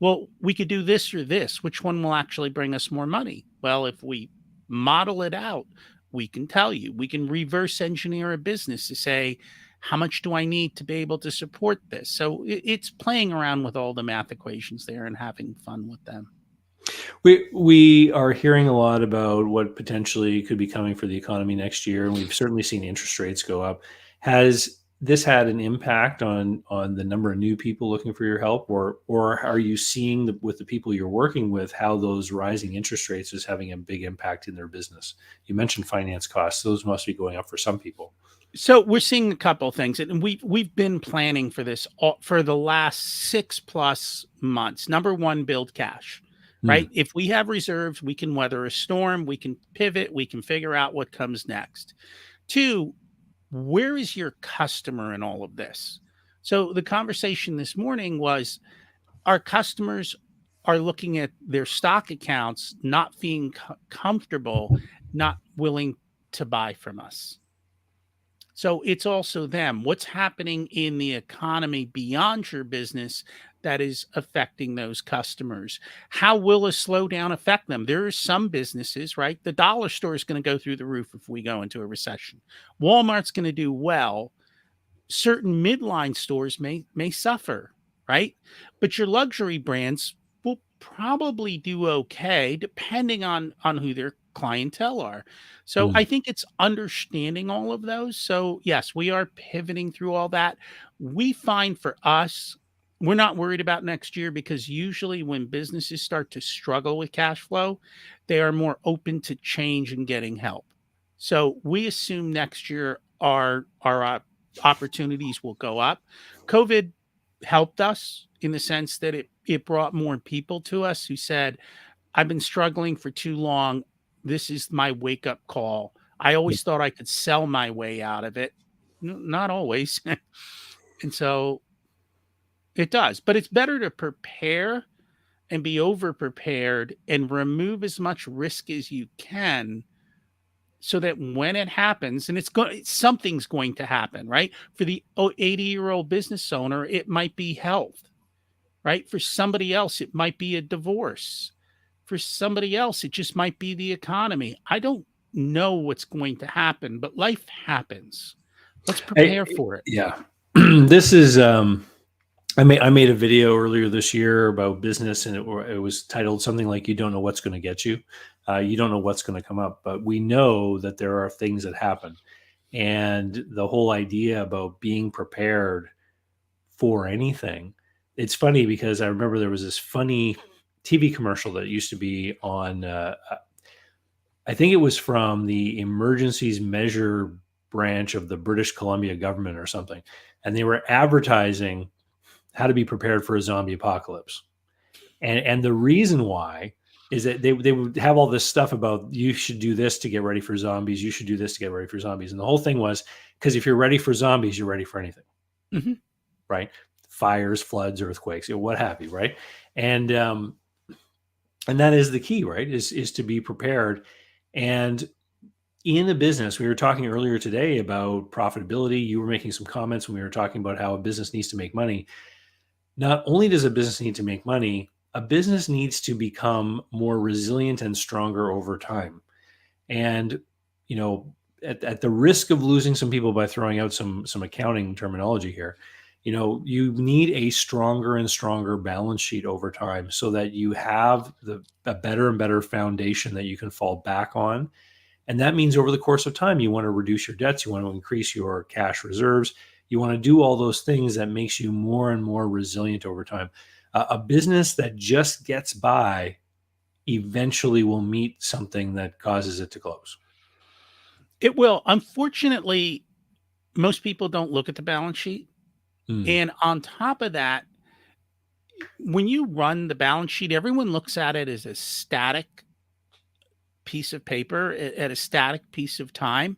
well, we could do this or this. Which one will actually bring us more money? Well, if we model it out, we can tell you. We can reverse engineer a business to say, how much do I need to be able to support this? So it's playing around with all the math equations there and having fun with them. We are hearing a lot about what potentially could be coming for the economy next year, and we've certainly seen interest rates go up. Has this had an impact on the number of new people looking for your help, or are you seeing with the people you're working with how those rising interest rates is having a big impact in their business? You mentioned finance costs; those must be going up for some people. So we're seeing a couple of things, and we've been planning for this for the last 6+ months. Number one, build cash, right? If we have reserves, we can weather a storm, we can pivot, we can figure out what comes next. 2, where is your customer in all of this? So the conversation this morning was our customers are looking at their stock accounts, not being comfortable, not willing to buy from us. So it's also them. What's happening in the economy beyond your business that is affecting those customers? How will a slowdown affect them? There are some businesses, right? The dollar store is going to go through the roof if we go into a recession. Walmart's going to do well. Certain midline stores may suffer, right? But your luxury brands will probably do okay depending on who their clientele are. So I think it's understanding all of those. So yes, we are pivoting through all that. We find for us, we're not worried about next year because usually when businesses start to struggle with cash flow, they are more open to change and getting help. So we assume next year our opportunities will go up. COVID helped us in the sense that it brought more people to us who said, I've been struggling for too long. This is my wake-up call. I always thought I could sell my way out of it. Not always. And so it does. But it's better to prepare and be over-prepared and remove as much risk as you can so that when it happens, and something's going to happen, right? For the 80-year-old business owner, it might be health, right? For somebody else, it might be a divorce. For somebody else, it just might be the economy. I don't know what's going to happen, but life happens. Let's prepare for it. Yeah. This is, I made a video earlier this year about business, and it was titled something like, you don't know what's going to get you. You don't know what's going to come up, but we know that there are things that happen. And the whole idea about being prepared for anything, it's funny because I remember there was this funny TV commercial that used to be on, I think it was from the emergencies measure branch of the British Columbia government or something. And they were advertising how to be prepared for a zombie apocalypse. And the reason why is that they would have all this stuff about you should do this to get ready for zombies. You should do this to get ready for zombies. And the whole thing was because if you're ready for zombies, you're ready for anything, right? Fires, floods, earthquakes, what have you, right? And that is the key, right? Is to be prepared. And in a business, we were talking earlier today about profitability. You were making some comments when we were talking about how a business needs to make money. Not only does a business need to make money, a business needs to become more resilient and stronger over time. And, at the risk of losing some people by throwing out some accounting terminology here, you need a stronger and stronger balance sheet over time so that you have a better and better foundation that you can fall back on. And that means over the course of time, you want to reduce your debts, you want to increase your cash reserves, you want to do all those things that makes you more and more resilient over time. A business that just gets by eventually will meet something that causes it to close. It will. Unfortunately, most people don't look at the balance sheet. And on top of that, when you run the balance sheet, everyone looks at it as a static piece of paper at a static piece of time.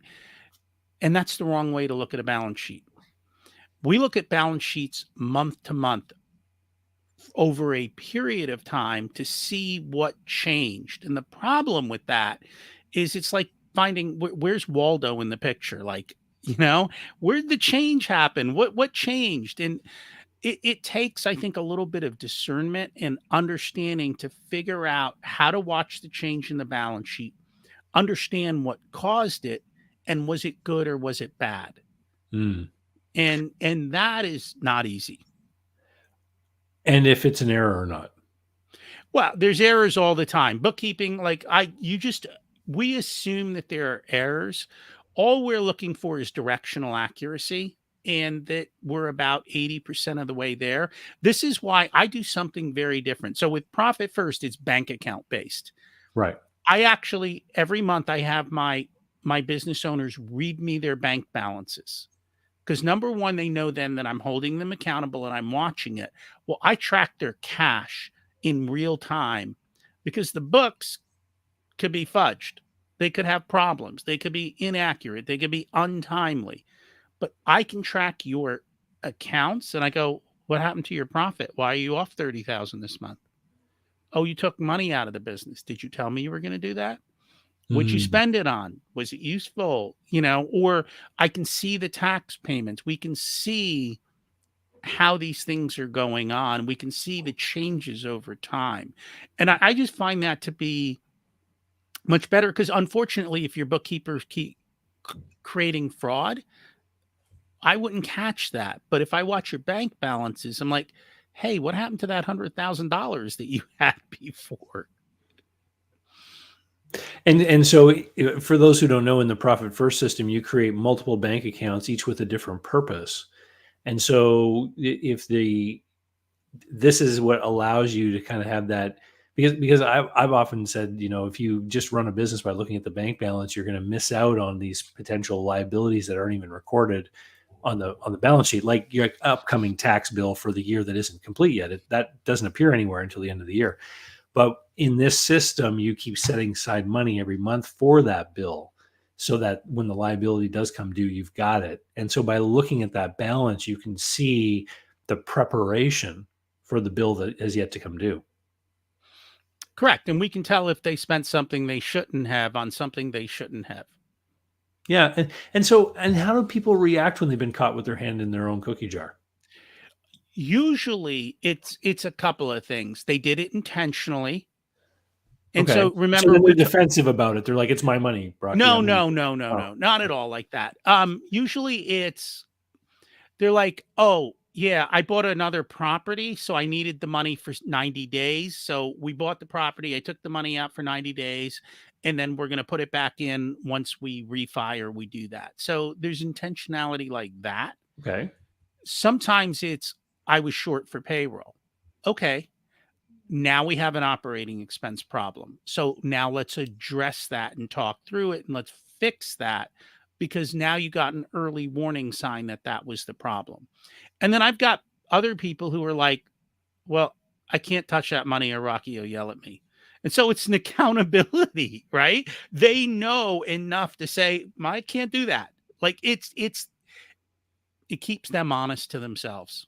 And that's the wrong way to look at a balance sheet. We look at balance sheets month to month over a period of time to see what changed. And the problem with that is it's like finding where's Waldo in the picture? Like, where'd the change happen? What changed? And it takes, I think, a little bit of discernment and understanding to figure out how to watch the change in the balance sheet, understand what caused it, and was it good or was it bad? And that is not easy. And if it's an error or not. Well, there's errors all the time. Bookkeeping, we assume that there are errors. All we're looking for is directional accuracy, and that we're about 80% of the way there. This is why I do something very different. So with Profit First, it's bank account based. Right. I actually, every month I have my business owners read me their bank balances. Because number one, they know then that I'm holding them accountable and I'm watching it. Well, I track their cash in real time because the books could be fudged. They could have problems. They could be inaccurate. They could be untimely. But I can track your accounts and I go, what happened to your profit? Why are you off $30,000 this month? Oh, you took money out of the business. Did you tell me you were going to do that? What'd you spend it on? Was it useful? Or I can see the tax payments. We can see how these things are going on. We can see the changes over time. And I just find that to be much better because unfortunately, if your bookkeepers keep creating fraud, I wouldn't catch that. But if I watch your bank balances, I'm like, hey, what happened to that $100,000 that you had before? And so for those who don't know, in the Profit First system, you create multiple bank accounts, each with a different purpose. And so this is what allows you to kind of have that, because I've often said, if you just run a business by looking at the bank balance, you're going to miss out on these potential liabilities that aren't even recorded on the balance sheet, like your upcoming tax bill for the year that isn't complete yet. That doesn't appear anywhere until the end of the year. But in this system, you keep setting aside money every month for that bill so that when the liability does come due, you've got it. And so by looking at that balance, you can see the preparation for the bill that has yet to come due. Correct. And we can tell if they spent something they shouldn't have on something they shouldn't have. Yeah. And how do people react when they've been caught with their hand in their own cookie jar? Usually it's a couple of things. They did it intentionally. And okay. so remember, they're defensive about it. They're like, it's my money, Brock. No, not at all like that. Usually they're like, oh yeah, I bought another property, so I needed the money for 90 days. So we bought the property. I took the money out for 90 days, and then we're going to put it back in once we refi or we do that. So there's intentionality like that. Okay. Sometimes it's, I was short for payroll. Okay. Now we have an operating expense problem. So now let's address that and talk through it and let's fix that, because now you got an early warning sign that was the problem. And then I've got other people who are like, well, I can't touch that money or Rocky will yell at me. And so it's an accountability, right? They know enough to say, I can't do that. Like it keeps them honest to themselves.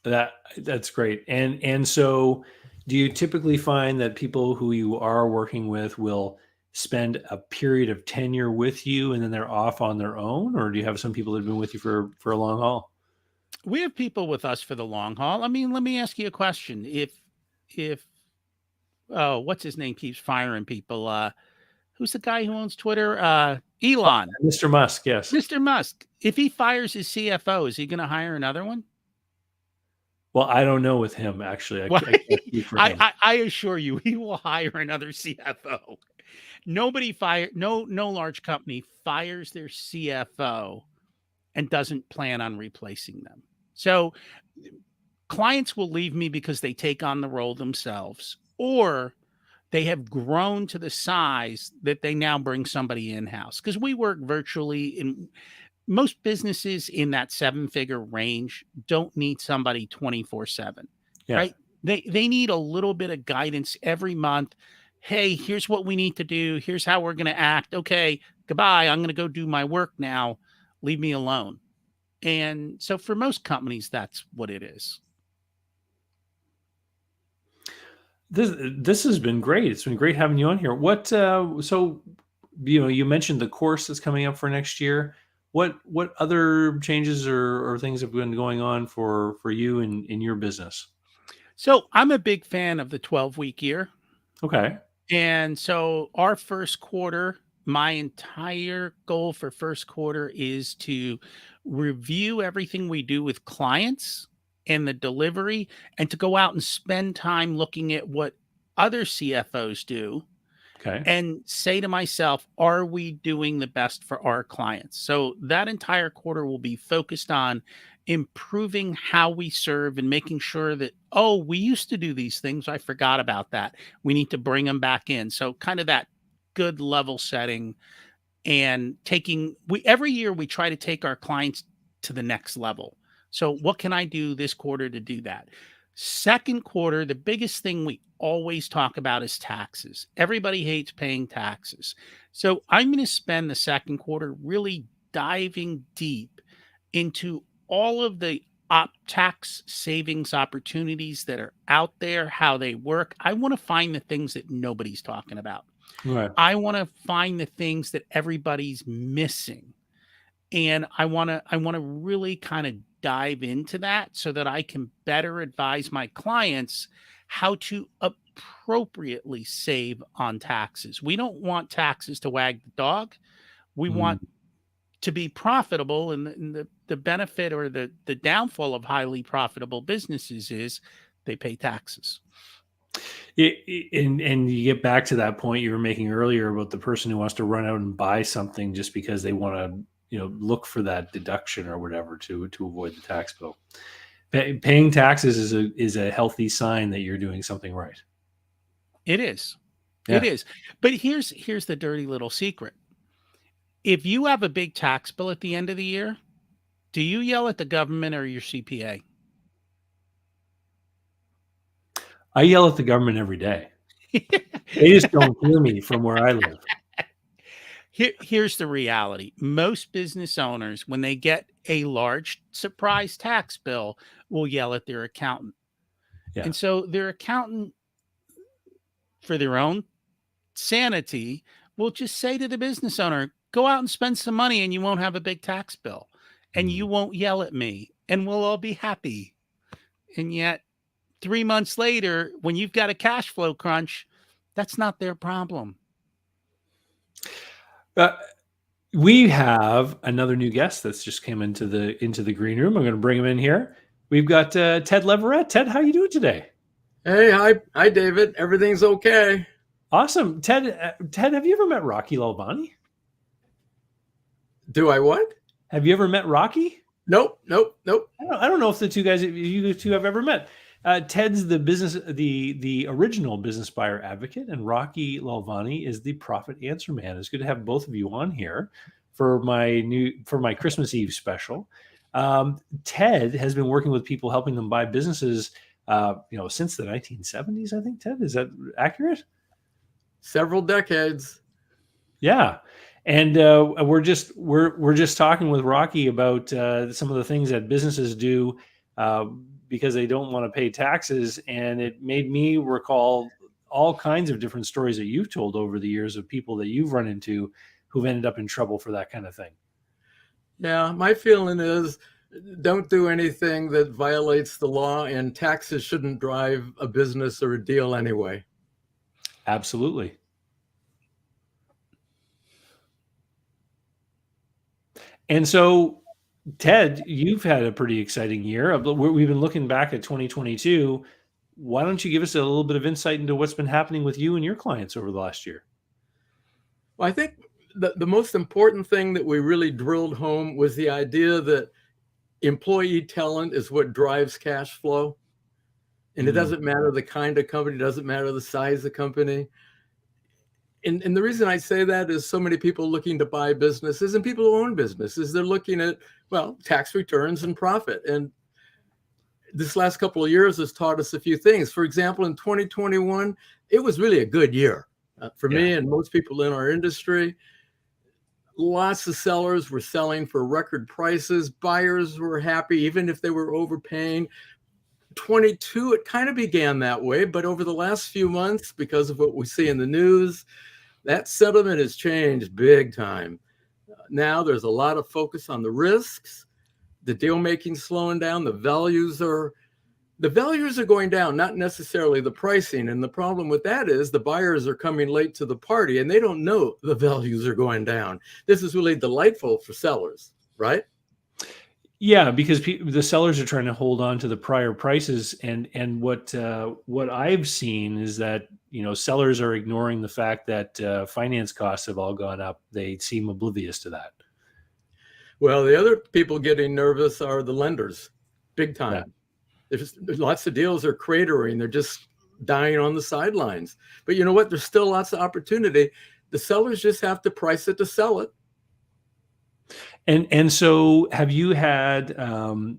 That's great. And so do you typically find that people who you are working with will spend a period of tenure with you and then they're off on their own, or do you have some people that have been with you for a long haul? We have people with us for the long haul. I mean, let me ask you a question. If oh, what's his name keeps firing people? Who's the guy who owns Twitter? Elon. Mr. Musk, yes. Mr. Musk. If he fires his CFO, is he going to hire another one? Well, I don't know with him, actually. Well, I can't speak for him. I assure you, he will hire another CFO. No large company fires their CFO and doesn't plan on replacing them. So clients will leave me because they take on the role themselves, or they have grown to the size that they now bring somebody in-house. Because we work virtually in most businesses in that 7-figure range don't need somebody 24/7, Yeah. right? They need a little bit of guidance every month. Hey, here's what we need to do. Here's how we're going to act. Okay, goodbye. I'm going to go do my work now. Leave me alone. And so for most companies, that's what it is. This has been great. It's been great having you on here. So you mentioned the course that's coming up for next year. What other changes or things have been going on for you in your business? So I'm a big fan of the 12-week year. Okay. And so our first quarter, my entire goal for first quarter is to review everything we do with clients and the delivery, and to go out and spend time looking at what other CFOs do. Okay. And say to myself, are we doing the best for our clients? So that entire quarter will be focused on improving how we serve and making sure that, oh, we used to do these things. I forgot about that. We need to bring them back in. So kind of that good level setting, and every year we try to take our clients to the next level. So what can I do this quarter to do that? Second quarter, the biggest thing we always talk about is taxes. Everybody hates paying taxes. So I'm going to spend the second quarter really diving deep into all of the tax savings opportunities that are out there, how they work. I want to find the things that nobody's talking about. Right. I want to find the things that everybody's missing. And I want to really kind of dive into that so that I can better advise my clients how to appropriately save on taxes. We don't want taxes to wag the dog. We want to be profitable. And the benefit or the downfall of highly profitable businesses is they pay taxes. And you get back to that point you were making earlier about the person who wants to run out and buy something just because they want to look for that deduction or whatever to avoid the tax bill. Paying taxes is a healthy sign that you're doing something right. It is. Yeah. It is. But here's the dirty little secret. If you have a big tax bill at the end of the year, do you yell at the government or your CPA? I yell at the government every day. They just don't hear me from where I live. Here's the reality. Most business owners, when they get a large surprise tax bill, will yell at their accountant. Yeah. And so their accountant, for their own sanity, will just say to the business owner, go out and spend some money and you won't have a big tax bill. And you won't yell at me and we'll all be happy. And yet 3 months later, when you've got a cash flow crunch, that's not their problem. We have another new guest that's just came into the green room. I'm going to bring him in here. We've got Ted Leverett. Ted, how you doing today? Hey, hi, David. Everything's okay. Awesome. Ted, have you ever met Rocky Lalvani? Do I what? Have you ever met Rocky? Nope. I don't know if you two have ever met. Ted's the original business buyer advocate, and Rocky Lalvani is the profit answer man. It's good to have both of you on here for my Christmas Eve special. Ted has been working with people, helping them buy businesses, since the 1970s, I think. Ted, is that accurate? Several decades. Yeah. And we're just talking with Rocky about some of the things that businesses do because they don't want to pay taxes, and it made me recall all kinds of different stories that you've told over the years of people that you've run into who've ended up in trouble for that kind of thing. Yeah, my feeling is don't do anything that violates the law, and taxes shouldn't drive a business or a deal anyway. Absolutely. And so, Ted, you've had a pretty exciting year. We've been looking back at 2022. Why don't you give us a little bit of insight into what's been happening with you and your clients over the last year? Well, I think the most important thing that we really drilled home was the idea that employee talent is what drives cash flow. And it doesn't matter the kind of company, it doesn't matter the size of the company. And the reason I say that is so many people looking to buy businesses and people who own businesses, they're looking at, well, tax returns and profit. And this last couple of years has taught us a few things. For example, in 2021, it was really a good year for me and most people in our industry. Lots of sellers were selling for record prices. Buyers were happy, even if they were overpaying. 22, it kind of began that way, but over the last few months, because of what we see in the news, that sentiment has changed big time. Now there's a lot of focus on the risks, the deal making slowing down, the values are going down, not necessarily the pricing. And the problem with that is the buyers are coming late to the party and they don't know the values are going down. This is really delightful for sellers, right? Yeah, because the sellers are trying to hold on to the prior prices, and what I've seen is that sellers are ignoring the fact that finance costs have all gone up. They seem oblivious to that. Well, the other people getting nervous are the lenders, big time. Yeah. There's lots of deals are cratering. They're just dying on the sidelines. But you know what? There's still lots of opportunity. The sellers just have to price it to sell it. And so have you had,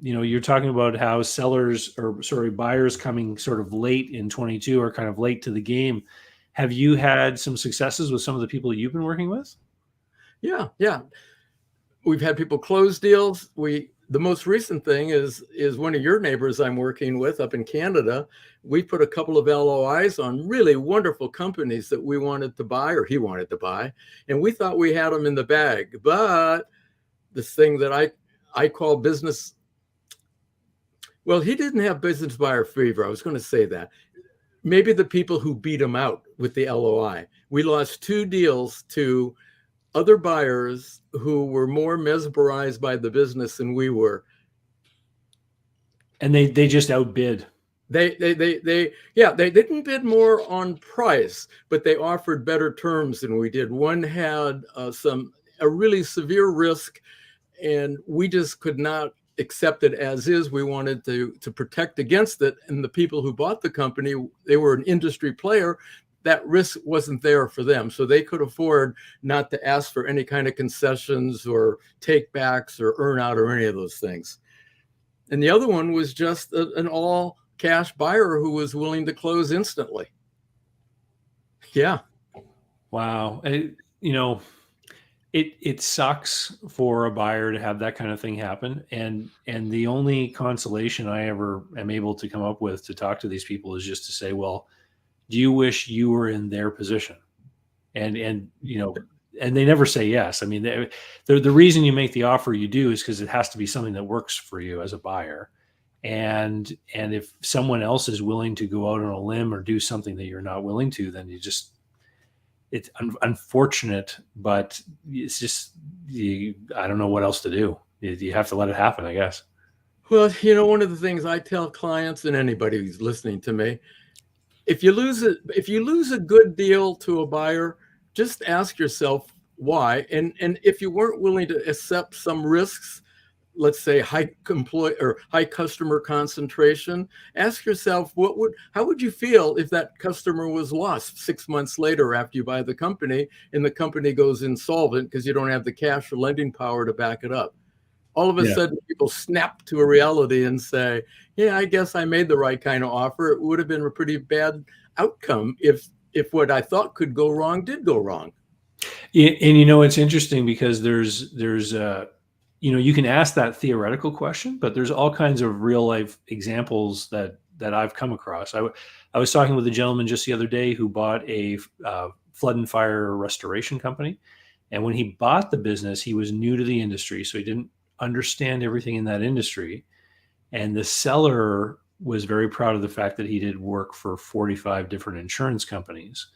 you're talking about how buyers coming sort of late in 22 or kind of late to the game. Have you had some successes with some of the people you've been working with? Yeah. We've had people close deals. The most recent thing is one of your neighbors I'm working with up in Canada. We put a couple of LOIs on really wonderful companies that we wanted to buy, or he wanted to buy. And we thought we had them in the bag, but this thing that I call business. Well, he didn't have business buyer fever. I was going to say that. Maybe the people who beat him out with the LOI. We lost 2 deals to other buyers who were more mesmerized by the business than we were. And they just outbid. They didn't bid more on price, but they offered better terms than we did. One had a really severe risk, and we just could not accept it as is. We wanted to protect against it. And the people who bought the company, they were an industry player. That risk wasn't there for them. So they could afford not to ask for any kind of concessions or take backs or earn out or any of those things. And the other one was just an all cash buyer who was willing to close instantly. Yeah. Wow. It sucks for a buyer to have that kind of thing happen. And the only consolation I ever am able to come up with to talk to these people is just to say, well, do you wish you were in their position? And they never say yes. I mean, the reason you make the offer you do is because it has to be something that works for you as a buyer. And if someone else is willing to go out on a limb or do something that you're not willing to, then it's unfortunate, but it's just, I don't know what else to do. You have to let it happen, I guess. Well, one of the things I tell clients and anybody who's listening to me, if you lose a good deal to a buyer, just ask yourself why. And if you weren't willing to accept some risks, let's say high customer concentration, ask yourself, how would you feel if that customer was lost 6 months later after you buy the company and the company goes insolvent because you don't have the cash or lending power to back it up? all of a Yeah. sudden people snap to a reality and say, yeah, I guess I made the right kind of offer. It would have been a pretty bad outcome if what I thought could go wrong did go wrong. And you know, it's interesting because there's you can ask that theoretical question, but there's all kinds of real life examples that I've come across. I was talking with a gentleman just the other day who bought a flood and fire restoration company, and when he bought the business, he was new to the industry, so he didn't understand everything in that industry. And the seller was very proud of the fact that he did work for 45 different insurance companies.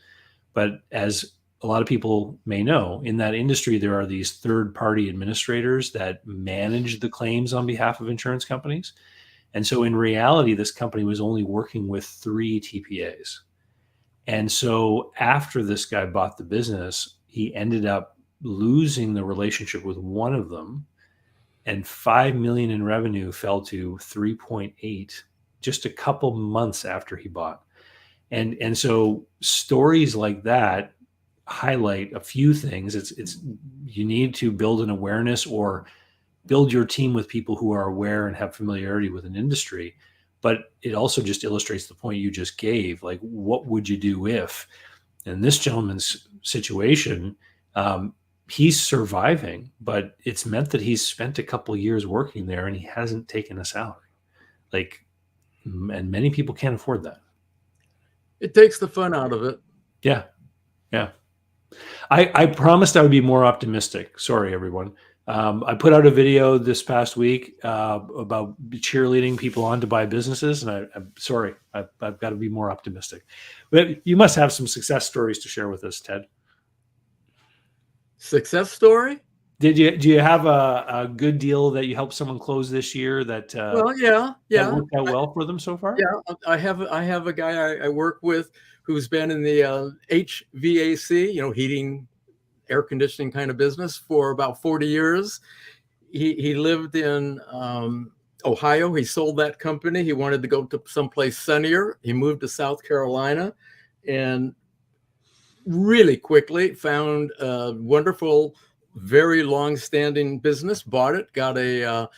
But as a lot of people may know, in that industry, there are these third-party administrators that manage the claims on behalf of insurance companies. And so in reality, this company was only working with 3 TPAs. And so after this guy bought the business, he ended up losing the relationship with one of them, and 5 million in revenue fell to 3.8 just a couple months after he bought. And so stories like that highlight a few things. It's you need to build an awareness or build your team with people who are aware and have familiarity with an industry. But it also just illustrates the point you just gave. Like, what would you do if, in this gentleman's situation, he's surviving, but it's meant that he's spent a couple of years working there and he hasn't taken a salary. Like, and many people can't afford that. It takes the fun out of it. Yeah. Yeah. I promised I would be more optimistic. Sorry, everyone. I put out a video this past week about cheerleading people on to buy businesses, and I'm sorry. I've got to be more optimistic. But you must have some success stories to share with us, Ted. Success story? Do you have a good deal that you helped someone close this year that Well, yeah. that worked out well for them so far? Yeah, I have a guy I work with who's been in the HVAC, heating, air conditioning kind of business for about 40 years. He lived in Ohio. He sold that company. He wanted to go to someplace sunnier. He moved to South Carolina and really quickly found a wonderful, very long-standing business, bought it, got a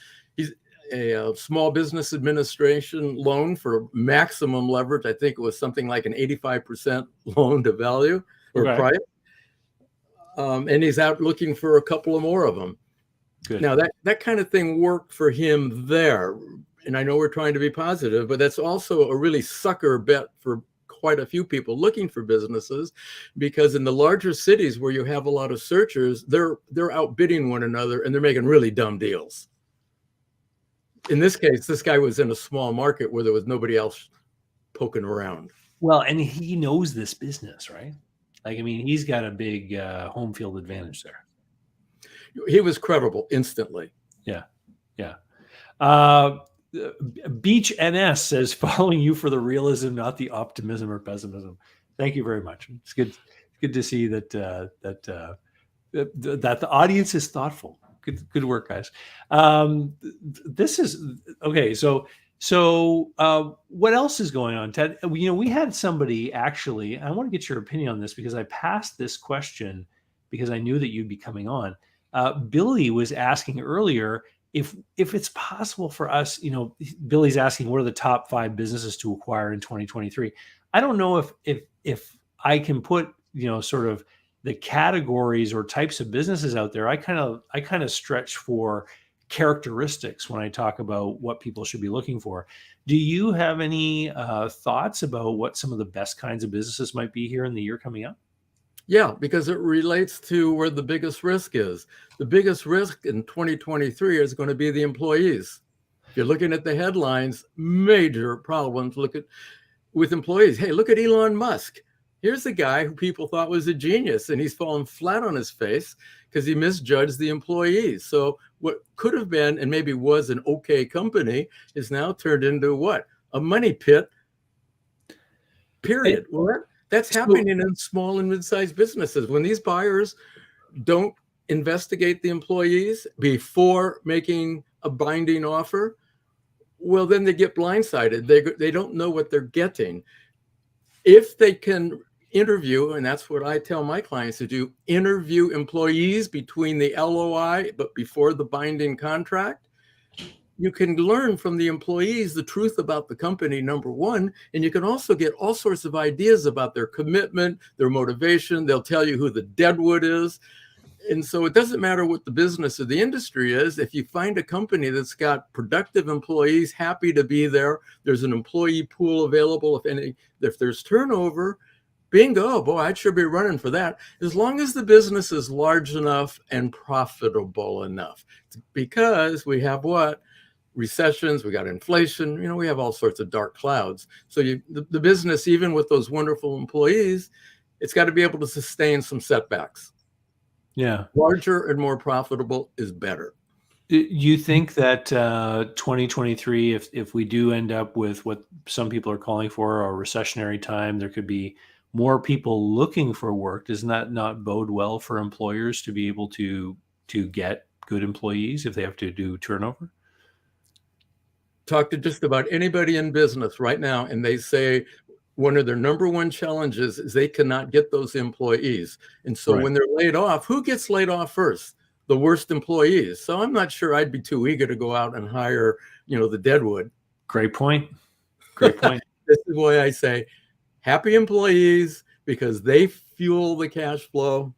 small business administration loan for maximum leverage. I think it was something like an 85% loan to value or price. And he's out looking for a couple of more of them. Good. Now that kind of thing worked for him there. And I know we're trying to be positive, but that's also a really sucker bet for quite a few people looking for businesses, because in the larger cities where you have a lot of searchers, they're outbidding one another and they're making really dumb deals. In this case, this guy was in a small market where there was nobody else poking around. Well, and he knows this business, right? Like, I mean, he's got a big home field advantage there. He was credible instantly. Yeah. Yeah. Beach NS says, following you for the realism, not the optimism or pessimism. Thank you very much. It's good to see that the audience is thoughtful. Good work, guys. This is okay. So what else is going on, Ted? We had somebody actually. I want to get your opinion on this because I passed this question because I knew that you'd be coming on. Billy was asking earlier if it's possible for us. Billy's asking what are the top 5 businesses to acquire in 2023. I don't know if I can put sort of the categories or types of businesses out there. I kind of stretch for characteristics when I talk about what people should be looking for. Do you have any thoughts about what some of the best kinds of businesses might be here in the year coming up? Yeah, because it relates to where the biggest risk is. The biggest risk in 2023 is going to be the employees. If you're looking at the headlines, major problems with employees. Hey, look at Elon Musk. Here's a guy who people thought was a genius, and he's fallen flat on his face because he misjudged the employees. So what could have been and maybe was an okay company is now turned into what? A money pit, period. Well, that's happening in small and mid-sized businesses. When these buyers don't investigate the employees before making a binding offer, well, then they get blindsided. They don't know what they're getting. If they can interview, and that's what I tell my clients to do, interview employees between the LOI, but before the binding contract. You can learn from the employees the truth about the company, number one, and you can also get all sorts of ideas about their commitment, their motivation. They'll tell you who the deadwood is. And so it doesn't matter what the business or the industry is. If you find a company that's got productive employees, happy to be there, there's an employee pool available. If there's turnover, bingo, boy, I should be running for that. As long as the business is large enough and profitable enough, because we have what? Recessions, we got inflation, we have all sorts of dark clouds. So the business, even with those wonderful employees, it's got to be able to sustain some setbacks. Yeah. Larger and more profitable is better. You think that 2023, if we do end up with what some people are calling for a recessionary time, there could be more people looking for work. Doesn't that not bode well for employers to be able to get good employees if they have to do turnover? Talk to just about anybody in business right now, and they say one of their number one challenges is they cannot get those employees. And so when they're laid off, who gets laid off first? The worst employees. So I'm not sure I'd be too eager to go out and hire, the deadwood. Great point. Great point. This is why I say happy employees, because they fuel the cash flow.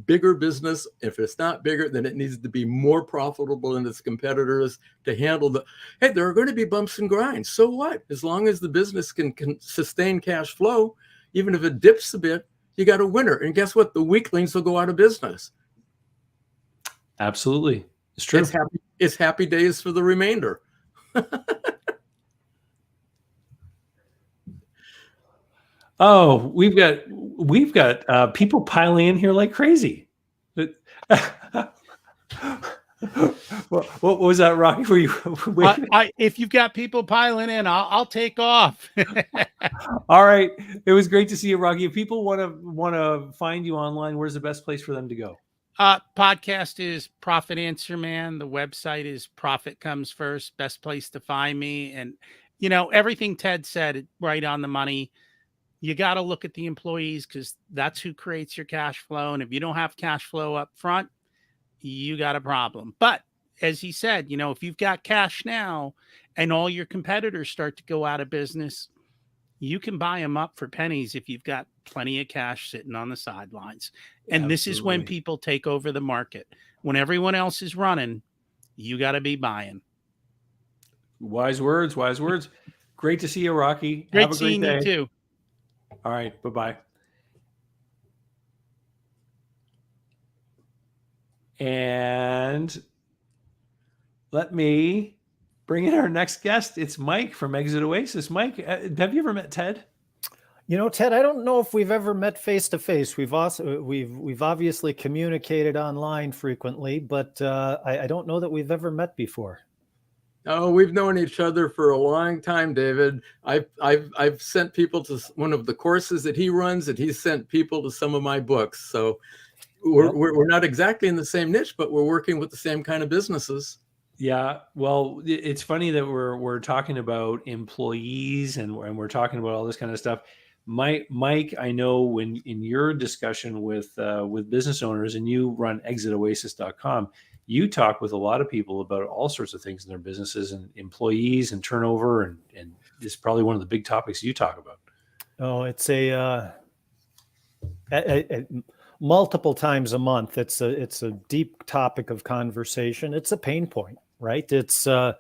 Bigger business, if it's not bigger, then it needs to be more profitable than its competitors to handle hey, there are going to be bumps and grinds. So what? As long as the business can sustain cash flow, even if it dips a bit, you got a winner. And guess what? The weaklings will go out of business. Absolutely. It's true. It's happy days for the remainder. Oh, we've got people piling in here like crazy. What was that, Rocky? Were you? If you've got people piling in, I'll take off. All right. It was great to see you, Rocky. If people want to find you online, where's the best place for them to go? Podcast is Profit Answer Man. The website is Profit Comes First. Best place to find me. And everything Ted said right on the money. You got to look at the employees because that's who creates your cash flow. And if you don't have cash flow up front, you got a problem. But as he said, if you've got cash now and all your competitors start to go out of business, you can buy them up for pennies if you've got plenty of cash sitting on the sidelines. And Absolutely. This is when people take over the market. When everyone else is running, you got to be buying. Wise words, wise words. Great to see you, Rocky. Great Have a seeing great day. You too. All right. Bye-bye. And let me bring in our next guest. It's Mike from Exit Oasis. Mike, have you ever met Ted? Ted, I don't know if we've ever met face to face. We've obviously communicated online frequently, but I don't know that we've ever met before. Oh, we've known each other for a long time, David. I've sent people to one of the courses that he runs, and he's sent people to some of my books. So we're not exactly in the same niche, but we're working with the same kind of businesses. Yeah, well, it's funny that we're talking about employees and we're talking about all this kind of stuff. Mike, I know when in your discussion with business owners, and you run exitoasis.com, you talk with a lot of people about all sorts of things in their businesses and employees and turnover, and it's probably one of the big topics you talk about. Oh, it's multiple times a month. It's a deep topic of conversation. It's a pain point, right? It's a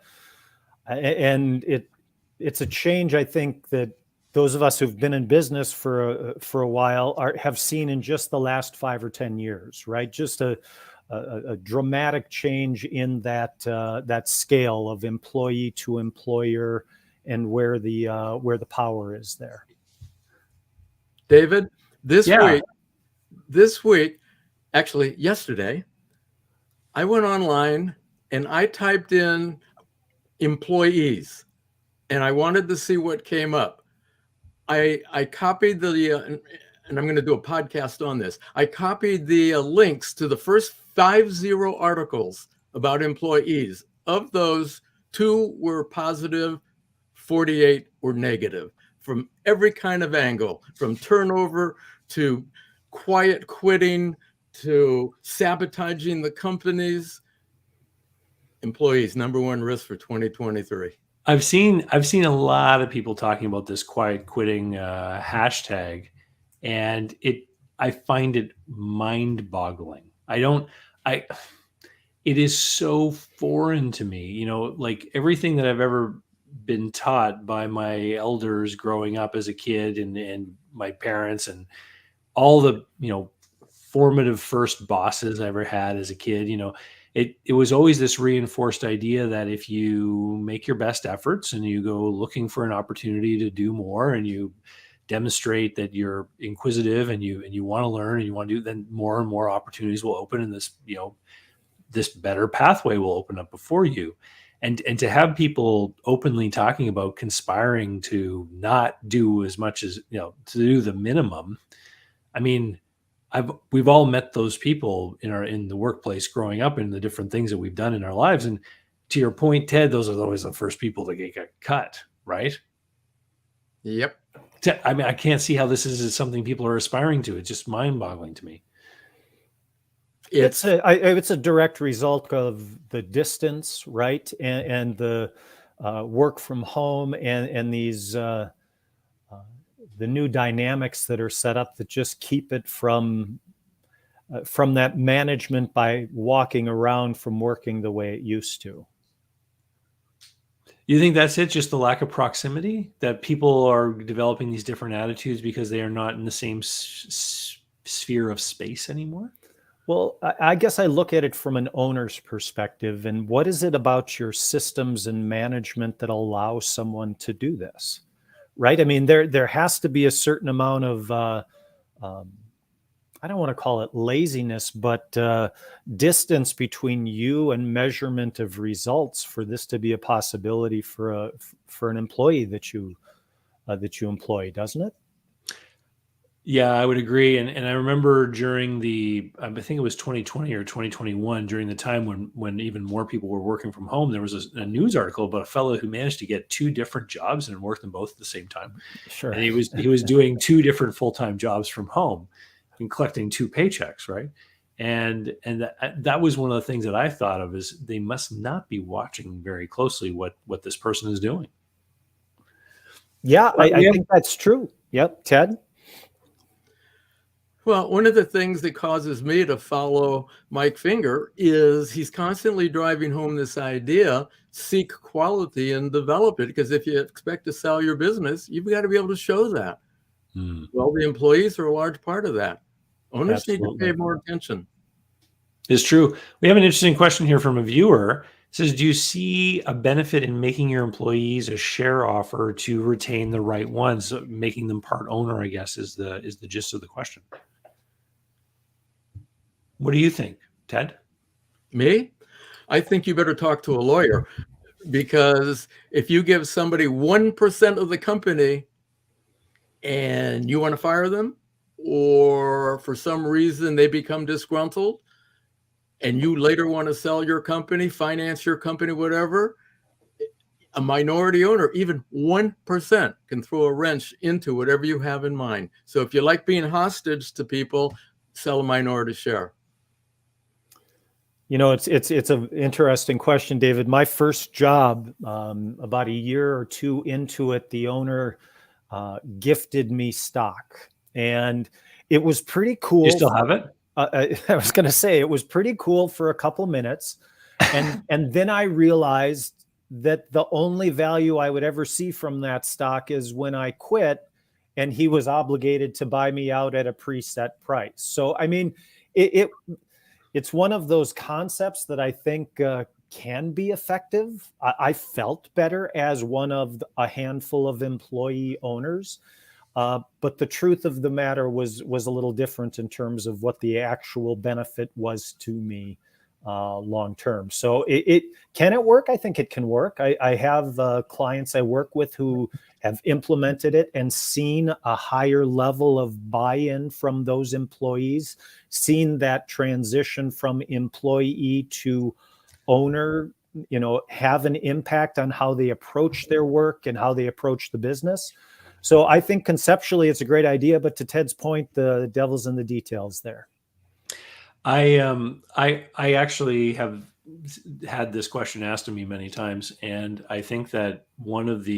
change, I think, that those of us who've been in business for a while have seen in just the last 5 or 10 years, right? Just a dramatic change in that scale of employee to employer and where the power is there. David, this week, actually yesterday, I went online and I typed in employees, and I wanted to see what came up. I copied and I'm going to do a podcast on this. I copied the links to the first 50 articles about employees. Of those, 2 were positive, 48 were negative. from every kind of angle, from turnover to quiet quitting to sabotaging the companies. Employees, number one risk for 2023. I've seen a lot of people talking about this quiet quitting hashtag, and I find it mind-boggling. It is so foreign to me, you know, like everything that I've ever been taught by my elders growing up as a kid, and my parents, and all the, you know, formative first bosses I ever had as a kid. You know, it was always this reinforced idea that if you make your best efforts and you go looking for an opportunity to do more, and you demonstrate that you're inquisitive, and you want to learn, and you want to do, then more and more opportunities will open, and this, you know, this better pathway will open up before you. And to have people openly talking about conspiring to not do as much as, you know, to do the minimum. I mean, we've all met those people in the workplace growing up, in the different things that we've done in our lives. And to your point, Ted, those are always the first people that get cut, right? Yep. I mean, I can't see how this is something people are aspiring to. It's just mind-boggling to me. It's a direct result of the distance, right? And the work from home, and these the new dynamics that are set up that just keep it from that management by walking around from working the way it used to. You think that's it? Just the lack of proximity, that people are developing these different attitudes because they are not in the same sphere of space anymore? Well, I guess I look at it from an owner's perspective, and what is it about your systems and management that allows someone to do this, right? I mean, there has to be a certain amount of, I don't want to call it laziness, but distance between you and measurement of results for this to be a possibility for an employee that you employ, doesn't it? Yeah, I would agree. And I remember during I think it was 2020 or 2021, during the time when even more people were working from home, there was a news article about a fellow who managed to get 2 different jobs and worked them both at the same time. Sure. And he was doing 2 different full-time jobs from home and collecting 2 paychecks, right? And that was one of the things that I thought of, is they must not be watching very closely what this person is doing. Yeah, I think that's true. Yep. Ted? Well, one of the things that causes me to follow Mike Finger is he's constantly driving home this idea: seek quality and develop it. Because if you expect to sell your business, you've got to be able to show that. Well, the employees are a large part of that. Owners need to pay more attention. It's true. We have an interesting question here from a viewer. It says, do you see a benefit in making your employees a share offer to retain the right ones? So making them part owner, I guess, is the gist of the question. What do you think, Ted? Me? I think you better talk to a lawyer, because if you give somebody 1% of the company and you want to fire them, or for some reason they become disgruntled, and you later want to sell your company, finance your company, whatever, a minority owner, even 1%, can throw a wrench into whatever you have in mind. So if you like being hostage to people, sell a minority share. You know, it's an interesting question, David. My first job, about a year or 2 into it, the owner gifted me stock, and it was pretty cool. You still have it? I was going to say it was pretty cool for a couple minutes, and then I realized that the only value I would ever see from that stock is when I quit, and he was obligated to buy me out at a preset price. So, I mean, it's one of those concepts that I think can be effective. I felt better as one of a handful of employee owners, but the truth of the matter was a little different in terms of what the actual benefit was to me long term. So can it work? I think it can work. I have clients I work with who have implemented it and seen a higher level of buy-in from those employees, seen that transition from employee to owner, you know, have an impact on how they approach their work and how they approach the business. So I think conceptually it's a great idea, but to Ted's point, the devil's in the details there. I actually have had this question asked of me many times, and I think that one of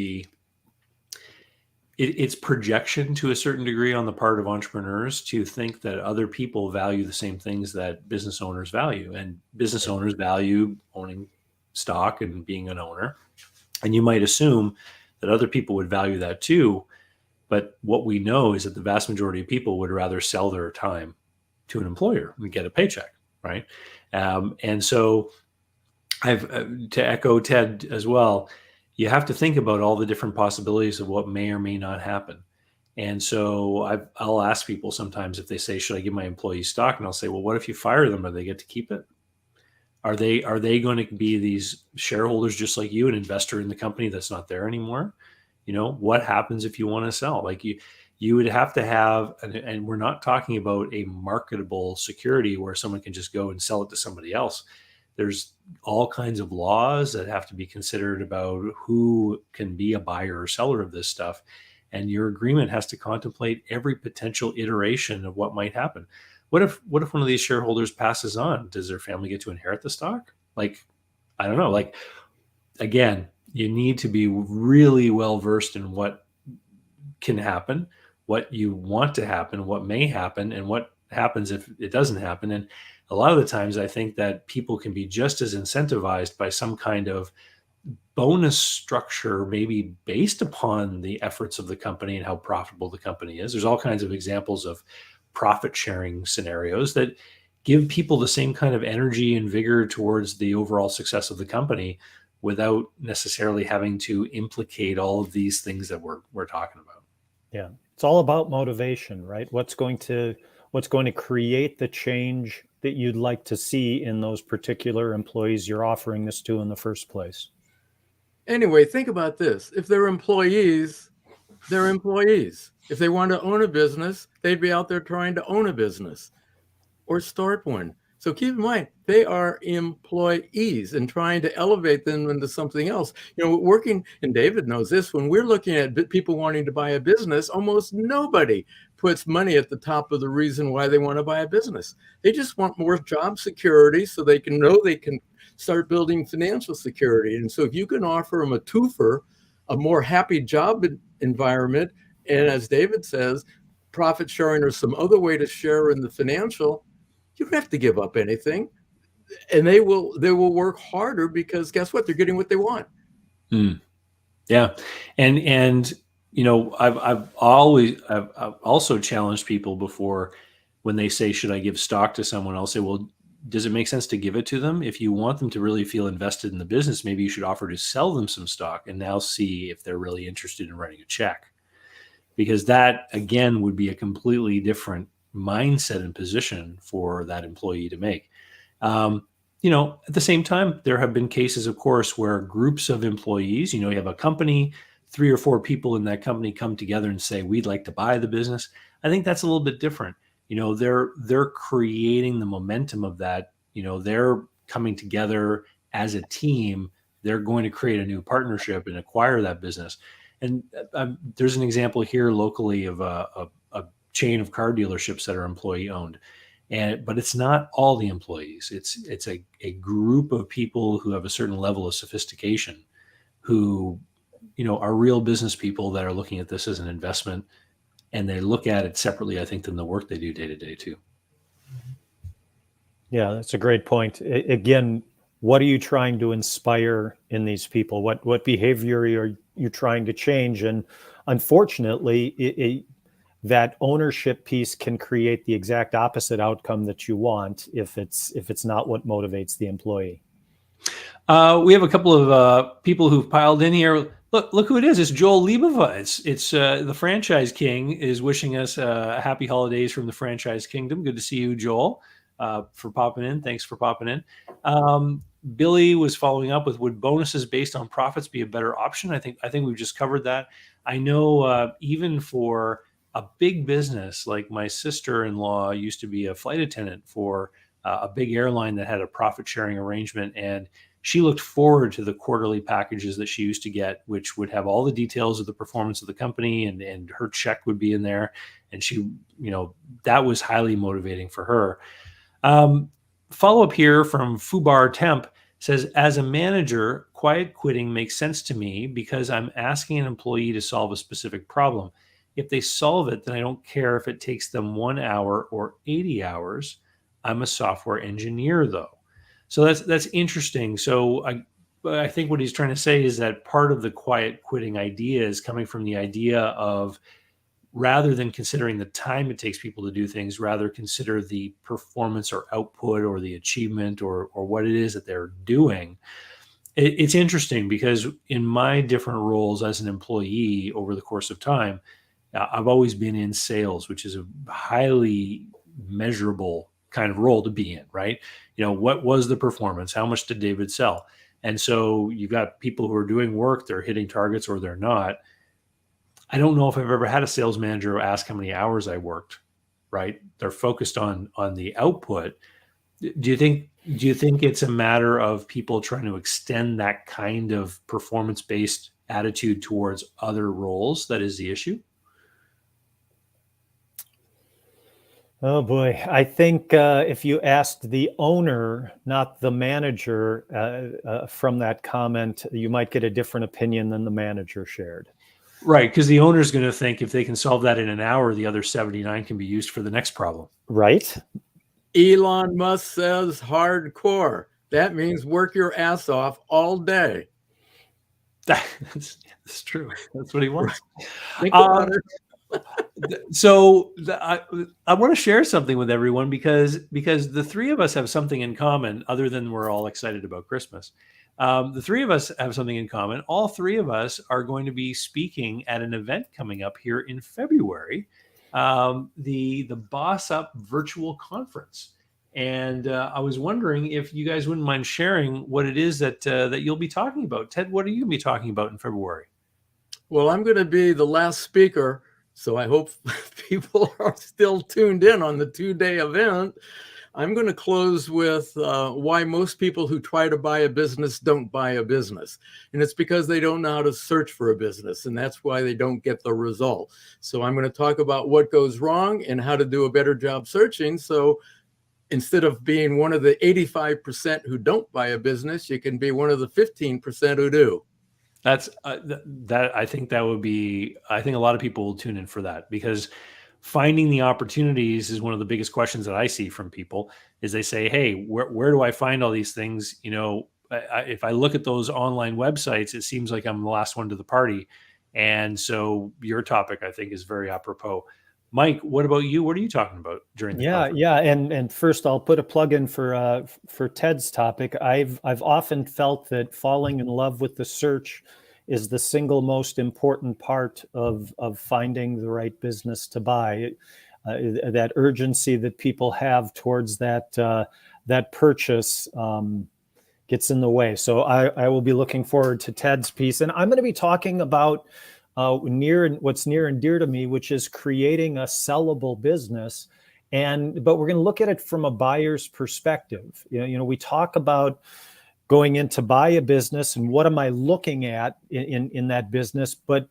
it's projection to a certain degree on the part of entrepreneurs to think that other people value the same things that business owners value, and business owners value owning stock and being an owner, and you might assume that other people would value that too. But what we know is that the vast majority of people would rather sell their time to an employer and get a paycheck, right? And so I've to echo Ted as well, you have to think about all the different possibilities of what may or may not happen. And so I'll ask people sometimes if they say, should I give my employees stock? And I'll say, well, what if you fire them? Do they get to keep it? Are they going to be these shareholders just like you, an investor in the company that's not there anymore? What happens if you want to sell? Like you would have to have, and we're not talking about a marketable security where someone can just go and sell it to somebody else. There's all kinds of laws that have to be considered about who can be a buyer or seller of this stuff. And your agreement has to contemplate every potential iteration of what might happen. What if one of these shareholders passes on? Does their family get to inherit the stock? Like, I don't know. Like, again, you need to be really well versed in what can happen, what you want to happen, what may happen, and what happens if it doesn't happen. And a lot of the times I think that people can be just as incentivized by some kind of bonus structure, maybe based upon the efforts of the company and how profitable the company is. There's all kinds of examples of profit sharing scenarios that give people the same kind of energy and vigor towards the overall success of the company without necessarily having to implicate all of these things that we're talking about. Yeah. It's all about motivation, right? What's going to create the change that you'd like to see in those particular employees you're offering this to in the first place? Anyway, think about this. If they're employees, they're employees. If they want to own a business, they'd be out there trying to own a business or start one. So keep in mind, they are employees and trying to elevate them into something else. Working, and David knows this, when we're looking at people wanting to buy a business, almost nobody puts money at the top of the reason why they want to buy a business. They just want more job security so they can know they can start building financial security. And so if you can offer them a twofer, a more happy job environment, and as David says, profit sharing or some other way to share in the financial, you don't have to give up anything. And they will work harder because guess what? They're getting what they want. Yeah. And I've also challenged people before when they say, should I give stock to someone? I'll say, well, does it make sense to give it to them? If you want them to really feel invested in the business, maybe you should offer to sell them some stock and now see if they're really interested in writing a check. Because that, again, would be a completely different mindset and position for that employee to make. At the same time, there have been cases, of course, where groups of employees, you have a company, 3 or 4 people in that company come together and say, we'd like to buy the business. I think that's a little bit different. They're creating the momentum of that. They're coming together as a team. They're going to create a new partnership and acquire that business. And there's an example here locally of a chain of car dealerships that are employee owned. But it's not all the employees. It's a group of people who have a certain level of sophistication who, are real business people that are looking at this as an investment, and they look at it separately, I think, than the work they do day to day too. Yeah, that's a great point. Again, what are you trying to inspire in these people? What behavior are you trying to change? And unfortunately, that ownership piece can create the exact opposite outcome that you want if it's not what motivates the employee. We have a couple of people who've piled in here. Look who it is. It's Joel Liebova. It's the franchise king is wishing us happy holidays from the franchise kingdom. Good to see you, Joel, for popping in. Thanks for popping in. Billy was following up with, would bonuses based on profits be a better option? I think we've just covered that. I know even for a big business, like my sister-in-law used to be a flight attendant for a big airline that had a profit sharing arrangement, and she looked forward to the quarterly packages that she used to get, which would have all the details of the performance of the company, and her check would be in there. And she, that was highly motivating for her. Follow up here from Fubar Temp says, as a manager, quiet quitting makes sense to me because I'm asking an employee to solve a specific problem. If they solve it, then I don't care if it takes them 1 hour or 80 hours. I'm a software engineer, though. So that's interesting. So I think what he's trying to say is that part of the quiet quitting idea is coming from the idea of, rather than considering the time it takes people to do things, rather consider the performance or output or the achievement or what it is that they're doing. It's interesting because in my different roles as an employee over the course of time, I've always been in sales, which is a highly measurable kind of role to be in, right? What was the performance? How much did David sell? And so you've got people who are doing work, they're hitting targets or they're not. I don't know if I've ever had a sales manager ask how many hours I worked, right? They're focused on the output. Do you think it's a matter of people trying to extend that kind of performance-based attitude towards other roles that is the issue? Oh boy, I think if you asked the owner, not the manager, from that comment, you might get a different opinion than the manager shared. Right, because the owner's going to think if they can solve that in an hour, the other 79 can be used for the next problem. Right. Elon Musk says hardcore. That means work your ass off all day. That's true. That's what he wants. Think about it. So I want to share something with everyone because the three of us have something in common other than we're all excited about Christmas. The three of us have something in common. All three of us are going to be speaking at an event coming up here in February, the Boss Up Virtual Conference. And I was wondering if you guys wouldn't mind sharing what it is that you'll be talking about. Ted, what are you going to be talking about in February? Well, I'm going to be the last speaker, so I hope people are still tuned in on the 2-day event. I'm going to close with why most people who try to buy a business don't buy a business. And it's because they don't know how to search for a business, and that's why they don't get the result. So I'm going to talk about what goes wrong and how to do a better job searching. So instead of being one of the 85% who don't buy a business, you can be one of the 15% who do. That's that. I think that would be. I think a lot of people will tune in for that because finding the opportunities is one of the biggest questions that I see from people. Is they say, "Hey, where do I find all these things?" If I look at those online websites, it seems like I'm the last one to the party. And so your topic, I think, is very apropos. Mike, what about you? What are you talking about during the conference? Yeah. And first, I'll put a plug in for Ted's topic. I've often felt that falling in love with the search is the single most important part of finding the right business to buy. That urgency that people have towards that purchase gets in the way. So I will be looking forward to Ted's piece, and I'm going to be talking about what's near and dear to me, which is creating a sellable business. But we're going to look at it from a buyer's perspective. We talk about going in to buy a business and what am I looking at in that business, but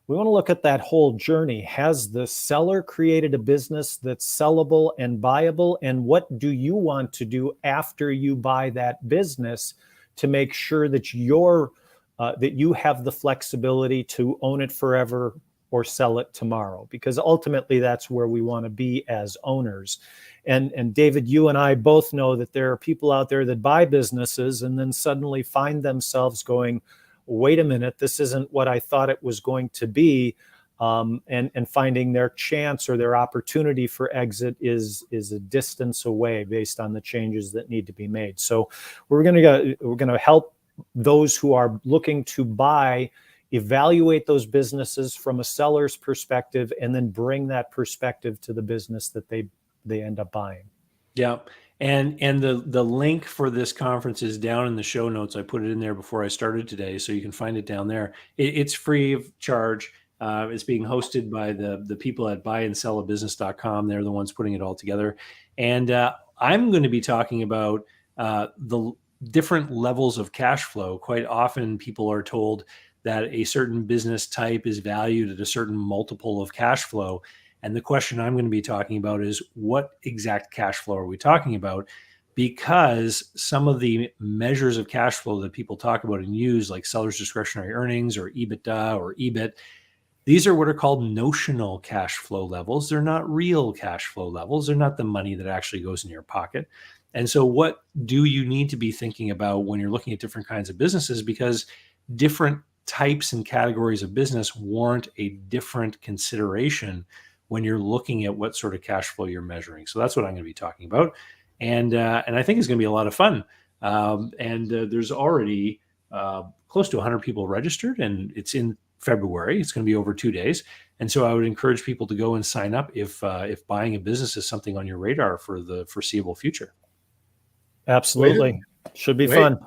we want to look at that whole journey. Has the seller created a business that's sellable and buyable? And what do you want to do after you buy that business to make sure that that you have the flexibility to own it forever or sell it tomorrow? Because ultimately that's where we want to be as owners. And David, you and I both know that there are people out there that buy businesses and then suddenly find themselves going, wait a minute, this isn't what I thought it was going to be. And finding their chance or their opportunity for exit is a distance away based on the changes that need to be made. So we're going to help those who are looking to buy evaluate those businesses from a seller's perspective and then bring that perspective to the business that they end up buying. Yeah. And the link for this conference is down in the show notes. I put it in there before I started today, so you can find it down there. It's free of charge. It's being hosted by the people at buyandsellabusiness.com. They're the ones putting it all together. And I'm going to be talking about different levels of cash flow. Quite often people are told that a certain business type is valued at a certain multiple of cash flow. And the question I'm going to be talking about is, what exact cash flow are we talking about? Because some of the measures of cash flow that people talk about and use, like seller's discretionary earnings or EBITDA or EBIT, these are what are called notional cash flow levels. They're not real cash flow levels. They're not the money that actually goes in your pocket. And so what do you need to be thinking about when you're looking at different kinds of businesses? Because different types and categories of business warrant a different consideration when you're looking at what sort of cash flow you're measuring. So that's what I'm going to be talking about. And I think it's going to be a lot of fun. There's already close to 100 people registered, and it's in February. It's going to be over 2 days. And so I would encourage people to go and sign up if buying a business is something on your radar for the foreseeable future. Absolutely. Should be fun.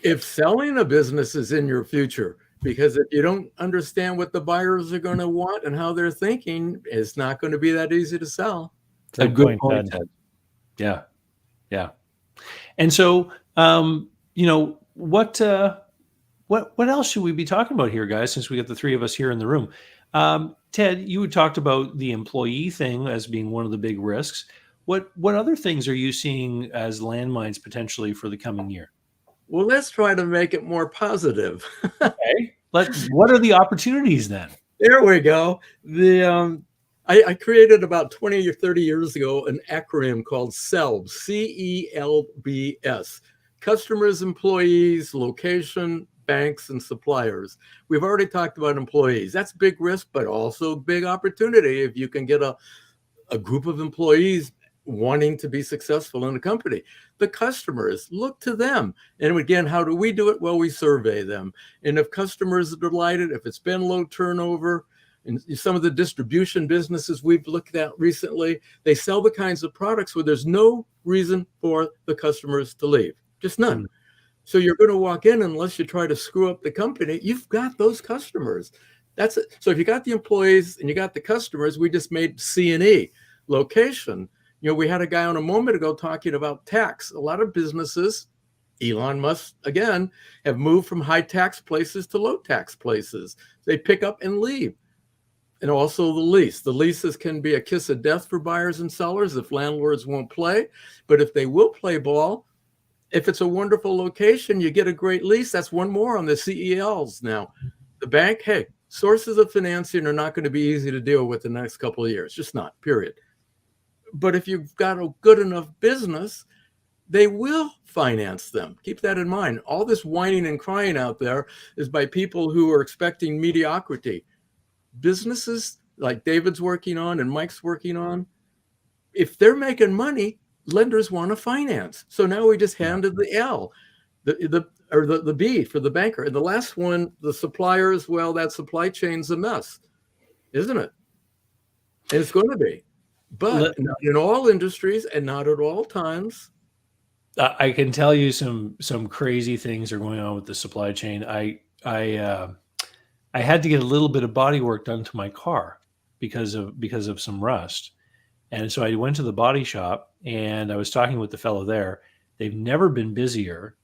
If selling a business is in your future, because if you don't understand what the buyers are going to want and how they're thinking, it's not going to be that easy to sell. A good point, Ted. Yeah. Yeah. And so, what else should we be talking about here, guys, since we got the three of us here in the room? Ted, you had talked about the employee thing as being one of the big risks. What other things are you seeing as landmines potentially for the coming year? Well, let's try to make it more positive. Okay. What are the opportunities then? There we go. I created about 20 or 30 years ago an acronym called CELBS, CELBS, customers, employees, location, banks, and suppliers. We've already talked about employees. That's big risk, but also big opportunity if you can get a group of employees wanting to be successful in a company. The customers, look to them. And again, how do we do it? Well, we survey them. And if customers are delighted, if it's been low turnover, and some of the distribution businesses we've looked at recently, they sell the kinds of products where there's no reason for the customers to leave, just none. Mm-hmm. So you're going to walk in, unless you try to screw up the company, you've got those customers. That's it. So if you got the employees and you got the customers, we just made C&E, location. We had a guy on a moment ago talking about tax. A lot of businesses, Elon Musk, again, have moved from high tax places to low tax places. They pick up and leave. And also the lease. The leases can be a kiss of death for buyers and sellers if landlords won't play. But if they will play ball, if it's a wonderful location, you get a great lease. That's one more on the CELs now. The bank, hey, sources of financing are not going to be easy to deal with in the next couple of years. Just not, period. But if you've got a good enough business, they will finance them. Keep that in mind. All this whining and crying out there is by people who are expecting mediocrity. Businesses like David's working on and Mike's working on, if they're making money, lenders want to finance. So now we just handed the L, the B for the banker. And the last one, the suppliers, well, that supply chain's a mess, isn't it? And it's going to be. But not in all industries and not at all times. I can tell you some crazy things are going on with the supply chain. I had to get a little bit of body work done to my car because of some rust. And so I went to the body shop and I was talking with the fellow there. They've never been busier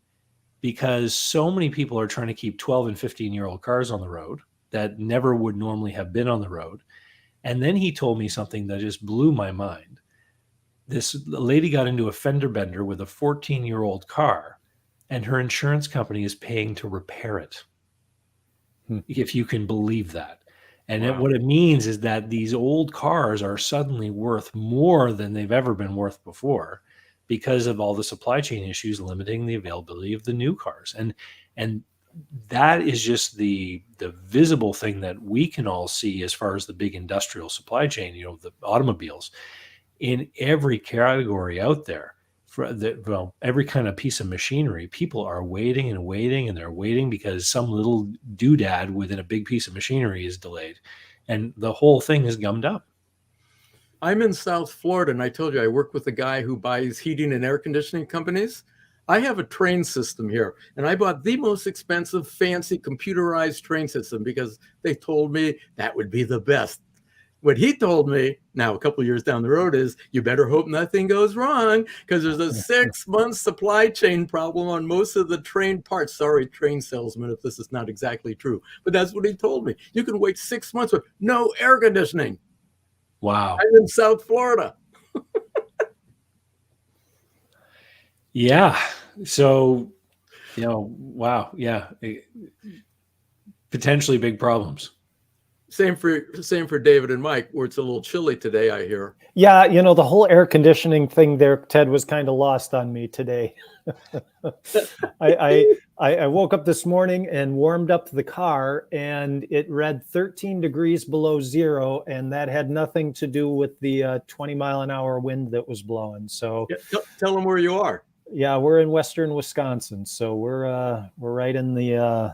because so many people are trying to keep 12 and 15-year-old cars on the road that never would normally have been on the road. And then he told me something that just blew my mind. This lady got into a fender bender with a 14-year-old car, and her insurance company is paying to repair it. If you can believe that. And what it means is that these old cars are suddenly worth more than they've ever been worth before because of all the supply chain issues limiting the availability of the new cars. And that is just the visible thing that we can all see as far as the big industrial supply chain, the automobiles. In every category out there, every kind of piece of machinery, people are waiting and waiting, and they're waiting because some little doodad within a big piece of machinery is delayed. And the whole thing is gummed up. I'm in South Florida, and I told you I work with a guy who buys heating and air conditioning companies. I have a train system here, and I bought the most expensive, fancy, computerized train system because they told me that would be the best. What he told me now a couple of years down the road is you better hope nothing goes wrong because there's a 6-month supply chain problem on most of the train parts. Sorry, train salesman, if this is not exactly true, but that's what he told me. You can wait 6 months with no air conditioning. Wow. I'm in South Florida. Yeah. So, wow. Yeah. Potentially big problems. Same for David and Mike, where it's a little chilly today, I hear. Yeah, the whole air conditioning thing there, Ted, was kind of lost on me today. I woke up this morning and warmed up the car, and it read 13 degrees below zero, and that had nothing to do with the 20-mile-an-hour wind that was blowing. So, tell them where you are. Yeah, we're in western Wisconsin, so we're right in the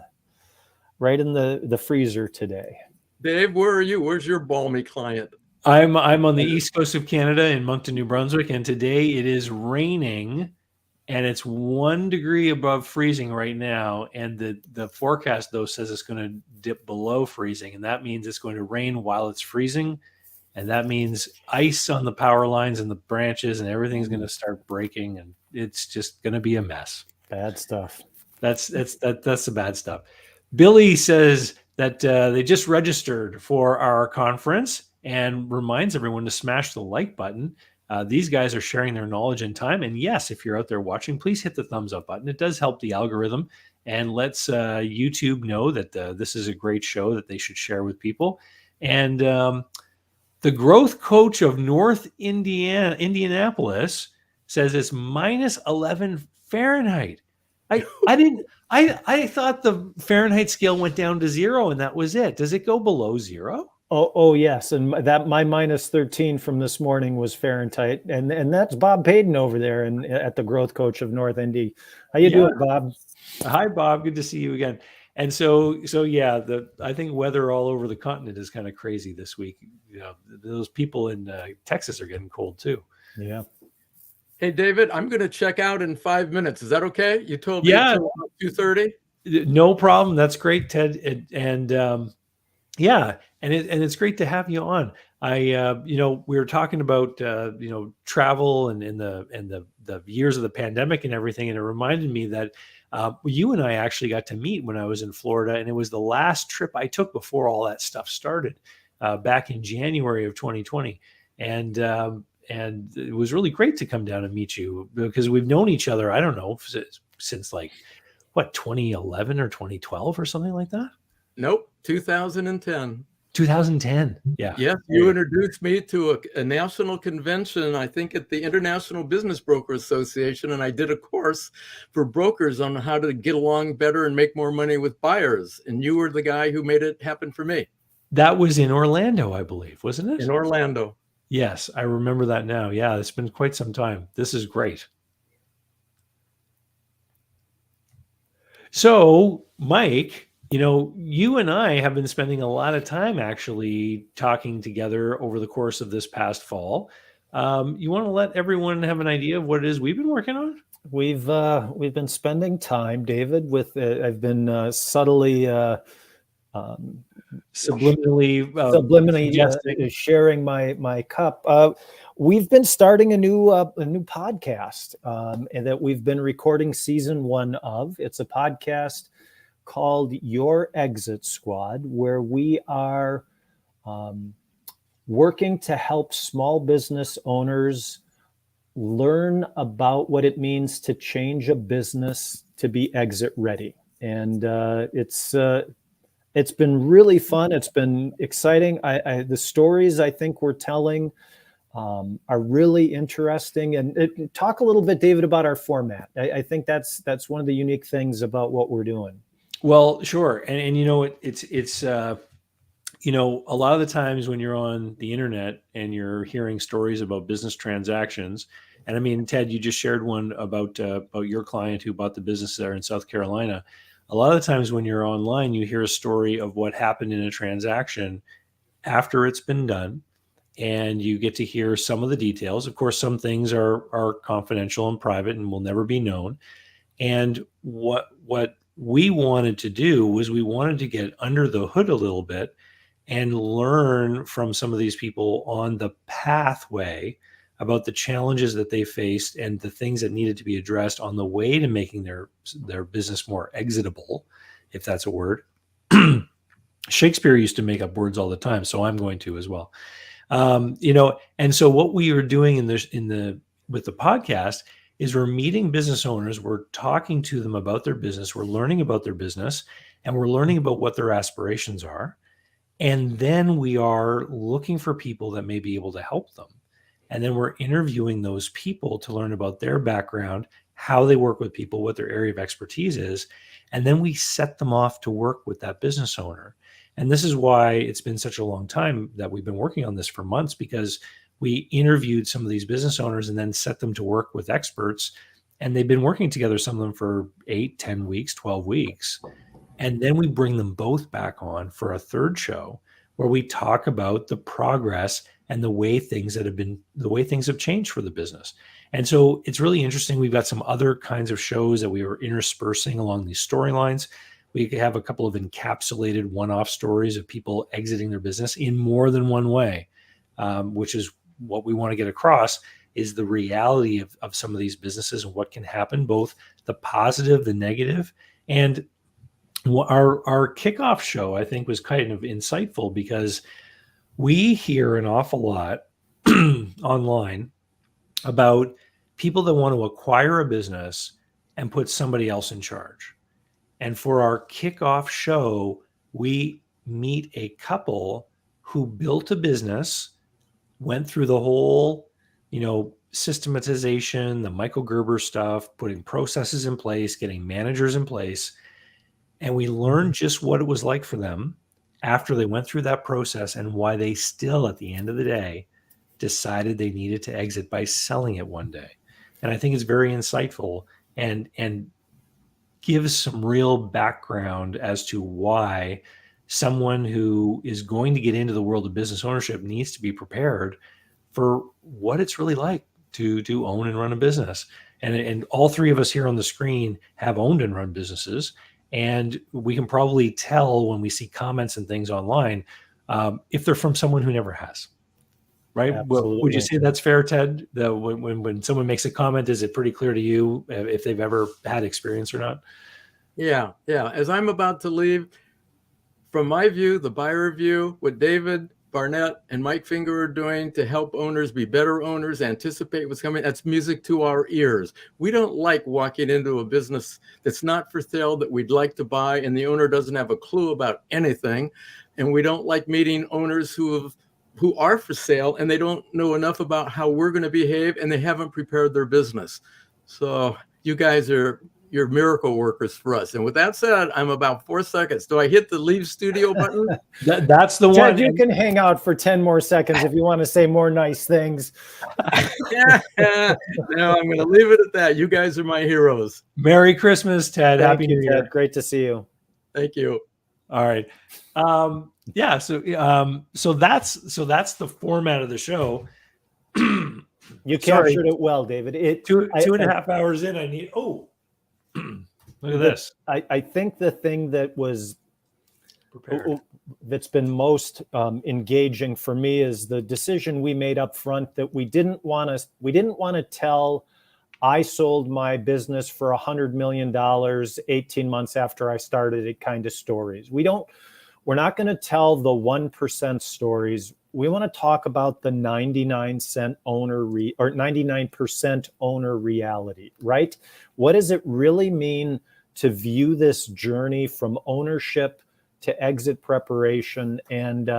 freezer today. Dave, where are you? Where's your balmy client? I'm on the east coast of Canada in Moncton, New Brunswick, and today it is raining, and it's 1 degree above freezing right now. And the forecast though says it's going to dip below freezing, and that means it's going to rain while it's freezing, and that means ice on the power lines and the branches, and everything's going to start breaking, and it's just going to be a mess. Bad stuff. That's the bad stuff. Billy says that they just registered for our conference and reminds everyone to smash the like button. These guys are sharing their knowledge and time. And yes, if you're out there watching, please hit the thumbs up button. It does help the algorithm and lets YouTube know that this is a great show that they should share with people. And the growth coach of North Indianapolis says it's minus 11 Fahrenheit. I thought the Fahrenheit scale went down to 0 and that was it. Does it go below 0? Oh yes, and that my minus 13 from this morning was Fahrenheit, and that's Bob Payton over there and at the growth coach of North Indy. How you doing, Bob? Hi, Bob. Good to see you again. And so yeah, I think weather all over the continent is kind of crazy this week. Those people in Texas are getting cold too. Yeah. Hey, David, I'm going to check out in 5 minutes. Is that okay? You told me until 2:30. No problem. That's great, Ted. And it's great to have you on. We were talking about travel and the years of the pandemic and everything, and it reminded me that you and I actually got to meet when I was in Florida, and it was the last trip I took before all that stuff started back in January of 2020, and it was really great to come down and meet you because we've known each other, I don't know, since like 2011 or 2012 or something like that. Nope, 2010. 2010. Yeah. Yes, you introduced me to a national convention, I think at the International Business Broker Association, and I did a course for brokers on how to get along better and make more money with buyers. And you were the guy who made it happen for me. That was in Orlando, I believe, wasn't it? In Orlando. Yes, I remember that now. Yeah, it's been quite some time. This is great. So, Mike, you and I have been spending a lot of time actually talking together over the course of this past fall. You want to let everyone have an idea of what it is we've been working on? We've been spending time, David, with I've been subtly subliminally sharing my cup. We've been starting a new podcast and that we've been recording season 1 of. It's a podcast called Your Exit Squad, where we are working to help small business owners learn about what it means to change a business to be exit ready. And it's been really fun. It's been exciting. The stories I think we're telling are really interesting. And talk a little bit, David, about our format. I think that's one of the unique things about what we're doing. Well, sure. And it's a lot of the times when you're on the internet and you're hearing stories about business transactions, and I mean, Ted, you just shared one about your client who bought the business there in South Carolina. A lot of the times when you're online, you hear a story of what happened in a transaction after it's been done, and you get to hear some of the details. Of course, some things are confidential and private and will never be known. And what we wanted to do was we wanted to get under the hood a little bit and learn from some of these people on the pathway about the challenges that they faced and the things that needed to be addressed on the way to making their business more exitable, if that's a word. Shakespeare used to make up words all the time, so I'm going to as well. And so what we are doing with the podcast is we're meeting business owners, we're talking to them about their business, we're learning about their business, and we're learning about what their aspirations are. And then we are looking for people that may be able to help them. And then we're interviewing those people to learn about their background, how they work with people, what their area of expertise is. And then we set them off to work with that business owner. And this is why it's been such a long time that we've been working on this for months, because we interviewed some of these business owners and then set them to work with experts. And they've been working together, some of them for 8, 10 weeks, 12 weeks. And then we bring them both back on for a third show where we talk about the progress and the way things have changed for the business. And so it's really interesting. We've got some other kinds of shows that we were interspersing along these storylines. We have a couple of encapsulated one-off stories of people exiting their business in more than one way, which is what we want to get across, is the reality of some of these businesses and what can happen, both the positive, the negative. And our kickoff show, I think, was kind of insightful because we hear an awful lot online about people that want to acquire a business and put somebody else in charge. And for our kickoff show, we meet a couple who built a business, went through the whole, systematization, the Michael Gerber stuff, putting processes in place, getting managers in place. And we learned just what it was like for them after they went through that process and why they still, at the end of the day, decided they needed to exit by selling it one day. And I think it's very insightful and gives some real background as to why someone who is going to get into the world of business ownership needs to be prepared for what it's really like to own and run a business. And all three of us here on the screen have owned and run businesses. And we can probably tell when we see comments and things online, if they're from someone who never has, right? Absolutely. Would you say that's fair, Ted? That when someone makes a comment, is it pretty clear to you if they've ever had experience or not? Yeah. As I'm about to leave, from my view, the buyer view, what David Barnett and Mike Finger are doing to help owners be better owners, anticipate what's coming, that's music to our ears. We don't like walking into a business that's not for sale that we'd like to buy and the owner doesn't have a clue about anything. And we don't like meeting owners who are for sale and they don't know enough about how we're going to behave and they haven't prepared their business. So you guys are your miracle workers for us. And with that said, I'm about 4 seconds. Do I hit the leave studio button? That's the Ted, one. you can hang out for 10 more seconds if you want to say more nice things. No, I'm going to leave it at that. You guys are my heroes. Merry Christmas, Ted. Thank Happy you, New Year. Ted. Great to see you. Thank you. All right. So that's the format of the show. You Sorry. captured it well, David. Two and a half hours in, I need. Look at this. I think the thing that was Prepared. that's been most engaging for me is the decision we made up front that we didn't want to tell I sold my business for $100 million 18 months after I started it kind of stories. We're not going to tell the 1% stories. We want to talk about the 99% owner reality, right? What does it really mean to view this journey from ownership to exit preparation? And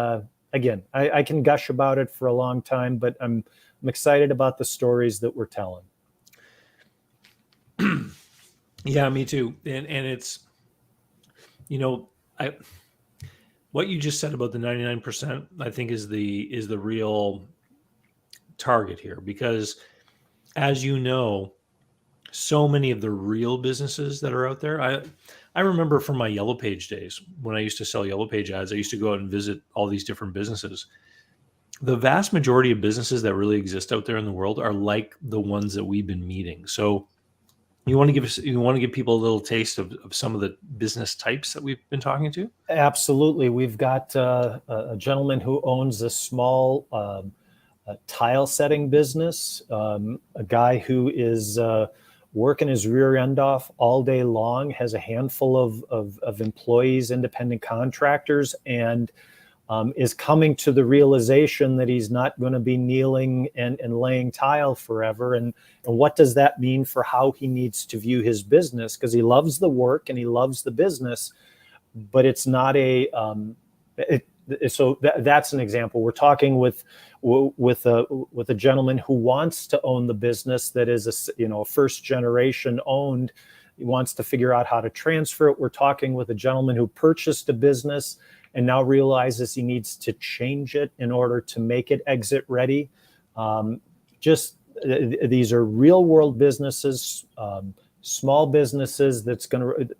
again, I can gush about it for a long time, but I'm excited about the stories that we're telling. Yeah, me too. And it's, what you just said about the 99%, I think is the real target here, because as you know, so many of the real businesses that are out there, I remember from my Yellow Page days when I used to sell Yellow Page ads, I used to go out and visit all these different businesses. The vast majority of businesses that really exist out there in the world are like the ones that we've been meeting. So You want to give people a little taste of some of the business types that we've been talking to? Absolutely. We've got a gentleman who owns a small tile setting business, a guy who is working his rear end off all day long, has a handful of employees, independent contractors, and is coming to the realization that he's not going to be kneeling and laying tile forever. And what does that mean for how he needs to view his business? Because he loves the work and he loves the business, but it's not that's an example. We're talking with a gentleman who wants to own the business that is a first generation owned. He wants to figure out how to transfer it. We're talking with a gentleman who purchased a business and now realizes he needs to change it in order to make it exit ready. These are real world businesses, small businesses that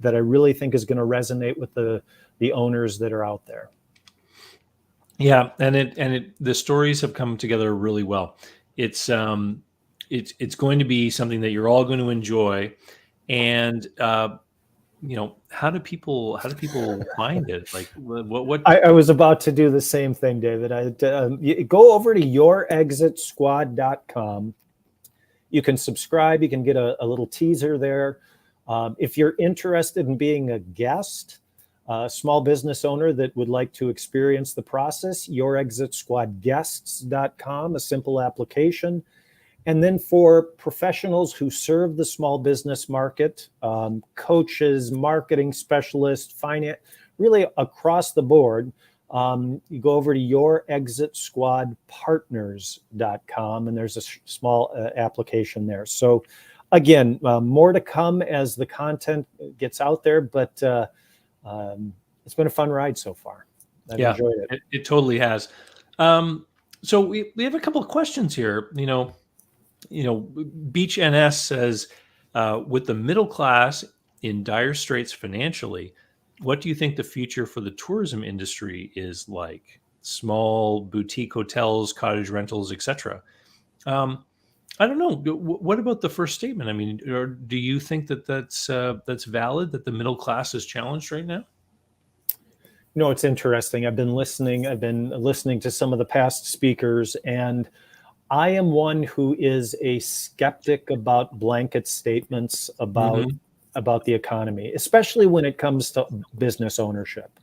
I really think is going to resonate with the owners that are out there. Yeah, and the stories have come together really well. It's going to be something that you're all going to enjoy, and how do people find it? Like what? I was about to do the same thing, David. You go over to yourexitsquad.com. You can subscribe. You can get a little teaser there. If you're interested in being a guest, a small business owner that would like to experience the process, yourexitsquadguests.com, a simple application. And then for professionals who serve the small business market, coaches, marketing specialists, finance, really across the board, you go over to yourexitsquadpartners.com, and there's a small application there. So again, more to come as the content gets out there, but it's been a fun ride so far. I've enjoyed it. It totally has. So we have a couple of questions here. Beach NS says, with the middle class in dire straits financially, what do you think the future for the tourism industry is like? Small boutique hotels, cottage rentals, etc. I don't know. What about the first statement? I mean, or do you think that's valid, that the middle class is challenged right now? It's interesting. I've been listening to some of the past speakers, and I am one who is a skeptic about blanket statements about the economy, especially when it comes to business ownership.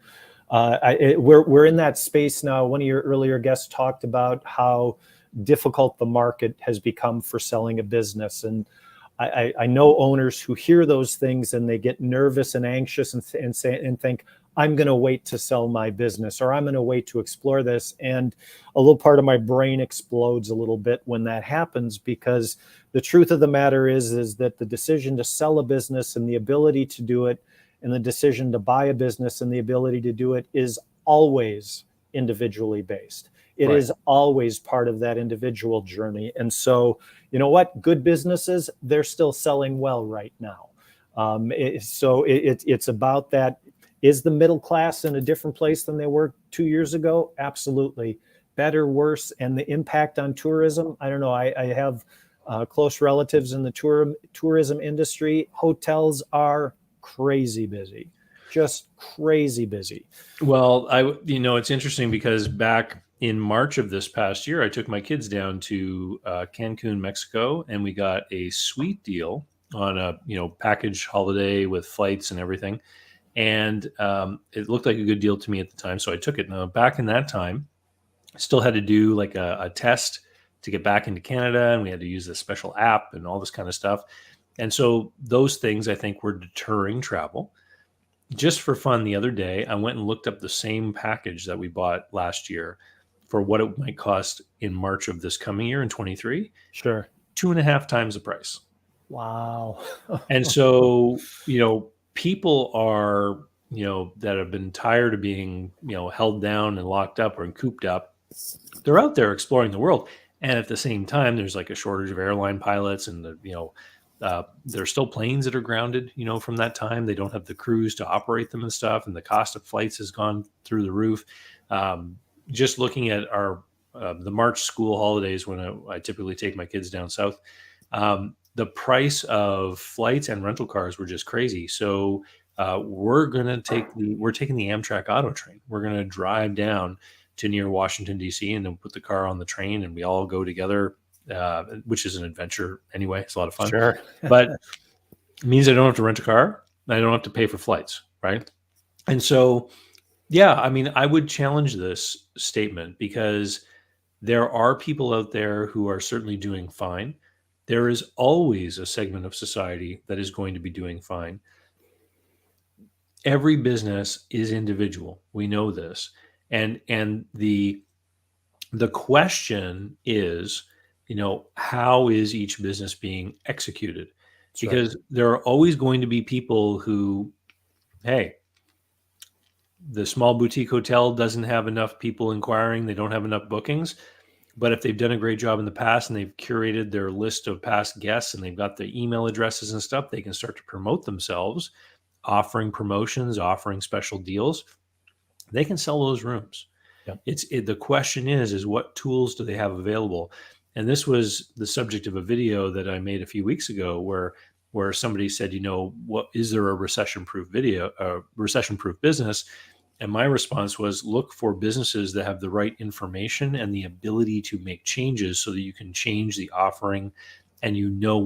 We're in that space now. One of your earlier guests talked about how difficult the market has become for selling a business, and I know owners who hear those things and they get nervous and anxious and think, I'm going to wait to sell my business, or I'm going to wait to explore this. And a little part of my brain explodes a little bit when that happens, because the truth of the matter is that the decision to sell a business and the ability to do it, and the decision to buy a business and the ability to do it, is always individually based. It is always part of that individual journey. And so, you know what? Good businesses, they're still selling well right now. It's about that. Is the middle class in a different place than they were 2 years ago? Absolutely. Better, worse, and the impact on tourism? I don't know. I have close relatives in the tourism industry. Hotels are crazy busy, just crazy busy. Well, it's interesting because back in March of this past year, I took my kids down to Cancun, Mexico, and we got a sweet deal on a package holiday with flights and everything. And it looked like a good deal to me at the time, so I took it. Now, back in that time, I still had to do like a test to get back into Canada, and we had to use this special app and all this kind of stuff. And so those things, I think, were deterring travel. Just for fun, the other day, I went and looked up the same package that we bought last year for what it might cost in March of this coming year in 23. Sure. 2.5 times the price. Wow. And so, people are, that have been tired of being, held down and locked up or cooped up, they're out there exploring the world. And at the same time, there's like a shortage of airline pilots, and there's still planes that are grounded, from that time. They don't have the crews to operate them and stuff. And the cost of flights has gone through the roof. Just looking at the March school holidays when I typically take my kids down south, the price of flights and rental cars were just crazy. So we're taking the Amtrak auto train. We're going to drive down to near Washington, D.C., and then put the car on the train, and we all go together, which is an adventure anyway. It's a lot of fun. Sure. But it means I don't have to rent a car. I don't have to pay for flights, right? And so, yeah, I mean, I would challenge this statement because there are people out there who are certainly doing fine. There is always a segment of society that is going to be doing fine. Every business is individual. We know this. And the question is, how is each business being executed? That's Because there are always going to be people who, hey, the small boutique hotel doesn't have enough people inquiring. They don't have enough bookings. But if they've done a great job in the past and they've curated their list of past guests and they've got the email addresses and stuff, they can start to promote themselves, offering promotions, offering special deals. They can sell those rooms. Yep. The question is what tools do they have available? And this was the subject of a video that I made a few weeks ago where somebody said, what is there a recession-proof business? And my response was, look for businesses that have the right information and the ability to make changes so that you can change the offering and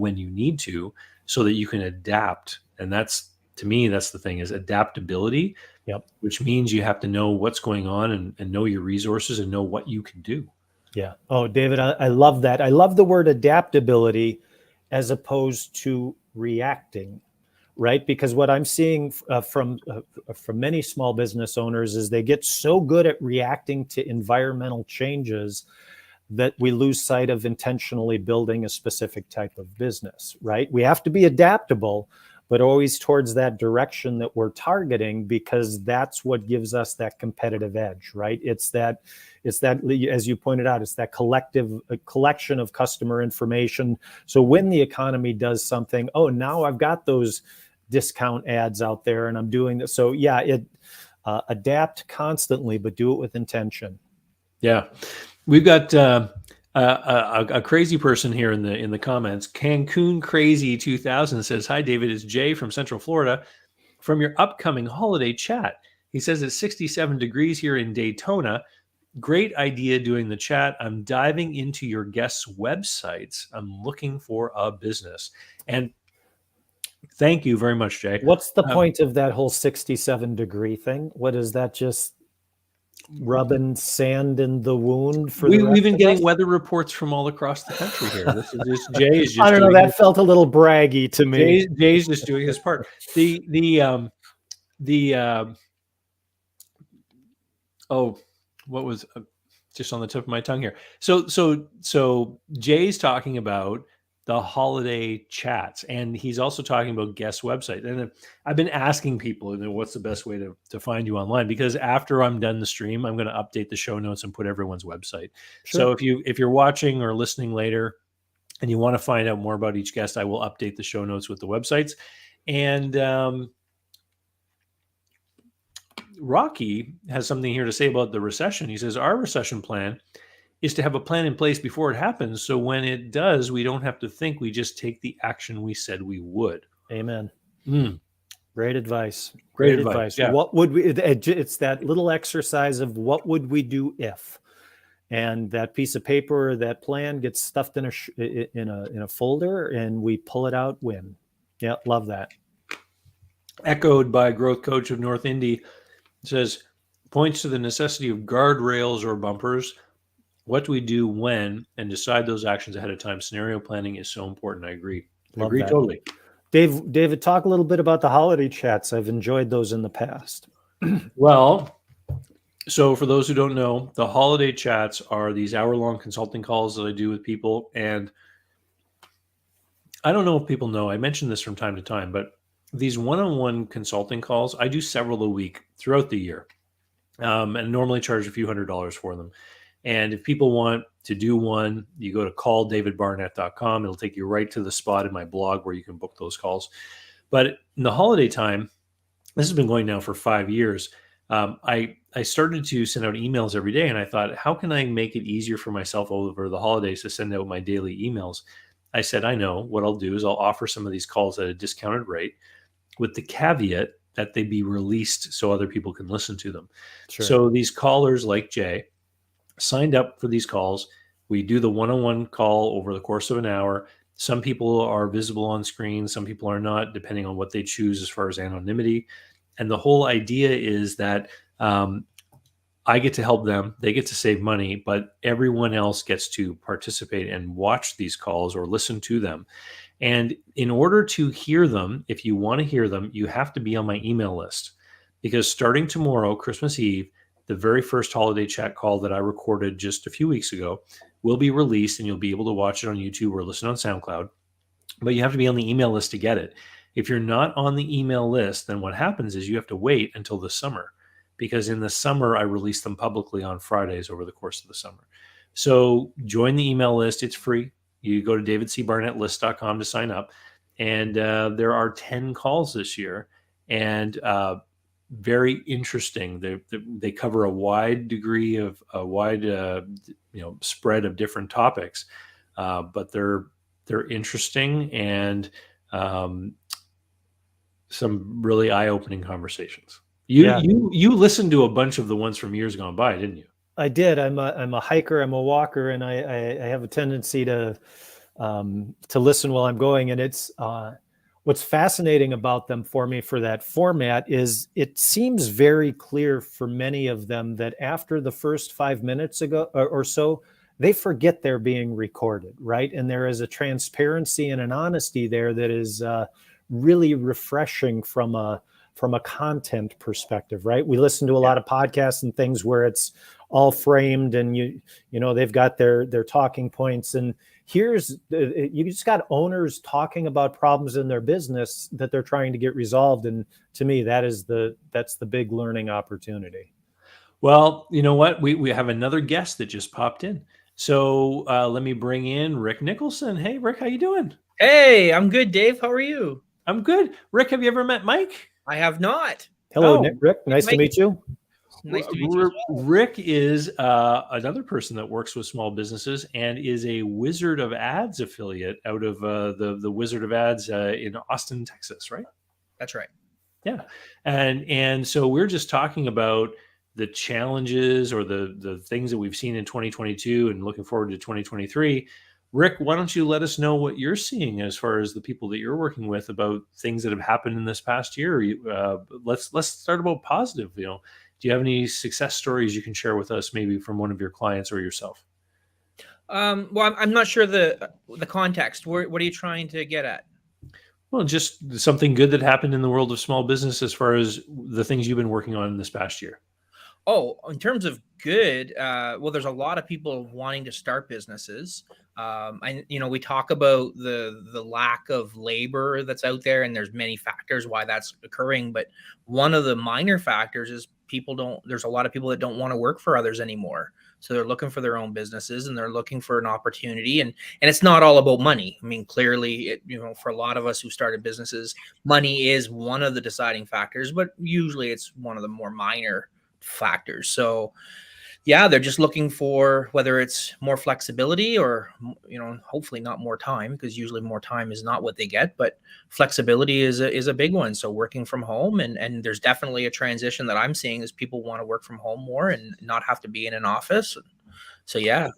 when you need to, so that you can adapt. And that's, to me, that's the thing, is adaptability, which means you have to know what's going on and know your resources and know what you can do. Yeah. Oh, David, I love that. I love the word adaptability as opposed to reacting. Right? Because what I'm seeing from many small business owners is they get so good at reacting to environmental changes that we lose sight of intentionally building a specific type of business, right? We have to be adaptable, but always towards that direction that we're targeting, because that's what gives us that competitive edge, right? It's that, as you pointed out, it's that collection of customer information. So when the economy does something, oh, now I've got those discount ads out there and I'm doing this. So yeah, adapt constantly, but do it with intention. Yeah. We've got a crazy person here in the comments. Cancun Crazy 2000 says, "Hi, David. It's Jay from Central Florida. From your upcoming holiday chat." He says it's 67 degrees here in Daytona. Great idea doing the chat. I'm diving into your guests' websites. I'm looking for a business. And thank you very much, Jay. What's the point of that whole 67-degree thing? What is that, just rubbing sand in the wound for we've been getting weather reports from all across the country here. This is just Jay is just I don't know, that felt a little braggy to me. Jay's just doing his part. What was just on the tip of my tongue here? So Jay's talking about the holiday chats, and he's also talking about guest website. And I've been asking people, what's the best way to find you online? Because after I'm done the stream, I'm going to update the show notes and put everyone's website. Sure. So if you're watching or listening later and you want to find out more about each guest, I will update the show notes with the websites. And Rocky has something here to say about the recession. He says, our recession plan is to have a plan in place before it happens. So when it does, we don't have to think, we just take the action we said we would. Amen. Great advice. Great advice. Yeah. What would we, it's that little exercise of what would we do if, and that piece of paper, that plan gets stuffed in a folder and we pull it out when. Yeah. Love that. Echoed by Growth Coach of North Indy. It says, points to the necessity of guardrails or bumpers. What do we do when, and decide those actions ahead of time? Scenario planning is so important. I agree. Love that. Totally. David, talk a little bit about the holiday chats. I've enjoyed those in the past. Well, so for those who don't know, the holiday chats are these hour-long consulting calls that I do with people. And I don't know if people know, I mention this from time to time, but these one-on-one consulting calls, I do several a week throughout the year, and normally charge a few $100s for them. And if people want to do one, you go to calldavidbarnett.com. It'll take you right to the spot in my blog where you can book those calls. But in the holiday time, this has been going now for 5 years. I started to send out emails every day, and I thought, how can I make it easier for myself over the holidays to send out my daily emails? I said, I know what I'll do is I'll offer some of these calls at a discounted rate with the caveat that they be released so other people can listen to them. Sure. So these callers like Jay signed up for these calls. We do the one-on-one call over the course of an hour. Some people are visible on screen, some people are not, depending on what they choose as far as anonymity. And the whole idea is that I get to help them, they get to save money, but everyone else gets to participate and watch these calls or listen to them. And in order to hear them, if you want to hear them, you have to be on my email list, because starting tomorrow, Christmas Eve, the very first holiday chat call that I recorded just a few weeks ago will be released, and you'll be able to watch it on YouTube or listen on SoundCloud. But you have to be on the email list to get it. If you're not on the email list, then what happens is you have to wait until the summer, because in the summer, I release them publicly on Fridays over the course of the summer. So join the email list. It's free. You go to davidcbarnettlist.com to sign up. And there are 10 calls this year, and very interesting. They cover a wide degree of spread of different topics, but they're interesting and some really eye-opening conversations. You listened to a bunch of the ones from years gone by, didn't you? I did. I'm a hiker. I'm a walker, and I have a tendency to listen while I'm going. And it's what's fascinating about them for me for that format is it seems very clear for many of them that after the first 5 minutes ago or so, they forget they're being recorded, right? And there is a transparency and an honesty there that is really refreshing from a content perspective, right? We listen to a lot of podcasts and things where it's all framed and you know they've got their talking points, and you just got owners talking about problems in their business that they're trying to get resolved, and to me that's the big learning opportunity. Well, you know what, we have another guest that just popped in, so let me bring in Rick Nicholson. Hey Rick, how you doing? Hey, I'm good, Dave. How are you? I'm good. Rick, have you ever met Mike? I have not. Hello, Rick. Nice to meet you. Nice to meet you as well. Rick is another person that works with small businesses and is a Wizard of Ads affiliate out of the Wizard of Ads in Austin, Texas, right? That's right. Yeah. And so we're just talking about the challenges or the things that we've seen in 2022 and looking forward to 2023. Rick, why don't you let us know what you're seeing as far as the people that you're working with about things that have happened in this past year? Let's start about positive. Do you have any success stories you can share with us, maybe from one of your clients or yourself? Well, I'm not sure the context. What are you trying to get at? Well, just something good that happened in the world of small business as far as the things you've been working on in this past year. Oh, in terms of good, well, there's a lot of people wanting to start businesses. We talk about the lack of labor that's out there, and there's many factors why that's occurring. But one of the minor factors is there's a lot of people that don't want to work for others anymore. So they're looking for their own businesses and they're looking for an opportunity. And it's not all about money. I mean, clearly, for a lot of us who started businesses, money is one of the deciding factors, but usually it's one of the more minor factors. So yeah, they're just looking for whether it's more flexibility or, hopefully not more time, because usually more time is not what they get, but flexibility is a big one. So working from home, and there's definitely a transition that I'm seeing is people want to work from home more and not have to be in an office. So yeah.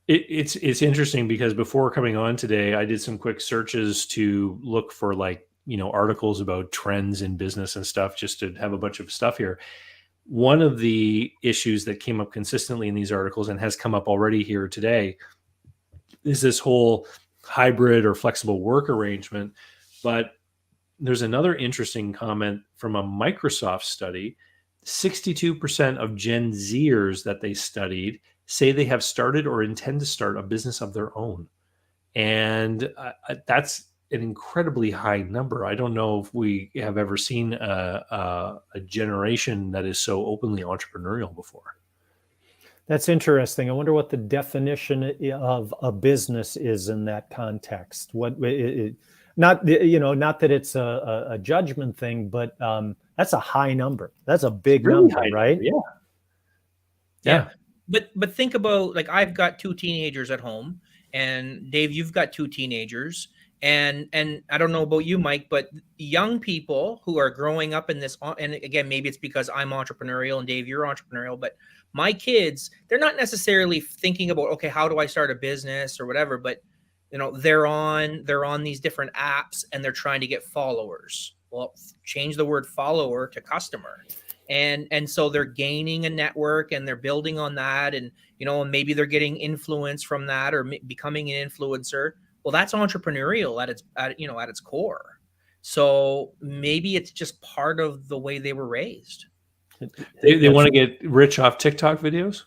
It's interesting because before coming on today, I did some quick searches to look for articles about trends in business and stuff, just to have a bunch of stuff here. One of the issues that came up consistently in these articles and has come up already here today is this whole hybrid or flexible work arrangement. But there's another interesting comment from a Microsoft study. 62% of Gen Zers that they studied say they have started or intend to start a business of their own. And that's an incredibly high number. I don't know if we have ever seen a generation that is so openly entrepreneurial before. That's interesting. I wonder what the definition of a business is in that context. Not that it's a judgment thing, but that's a high number. That's a big really number, right? Yeah. But think about, I've got 2 teenagers at home, And Dave, you've got 2 teenagers, and I don't know about you, Mike, but young people who are growing up in this, and again, maybe it's because I'm entrepreneurial and Dave, you're entrepreneurial, but my kids, they're not necessarily thinking about, okay, how do I start a business or whatever, but they're on these different apps and they're trying to get followers. Well, change the word follower to customer. And so they're gaining a network and they're building on that, and maybe they're getting influence from that or becoming an influencer. Well, that's entrepreneurial at its core. So maybe it's just part of the way they were raised. They want to get rich off TikTok videos.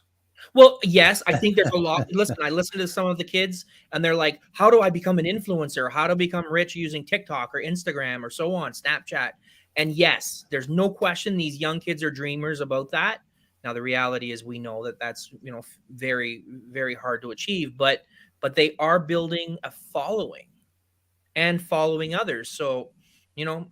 Well, yes, I think there's a lot. Listen, I listen to some of the kids and they're like, how do I become an influencer? How to become rich using TikTok or Instagram or so on, Snapchat. And yes, there's no question these young kids are dreamers about that. Now, the reality is we know that that's, very, very hard to achieve, but they are building a following and following others. So,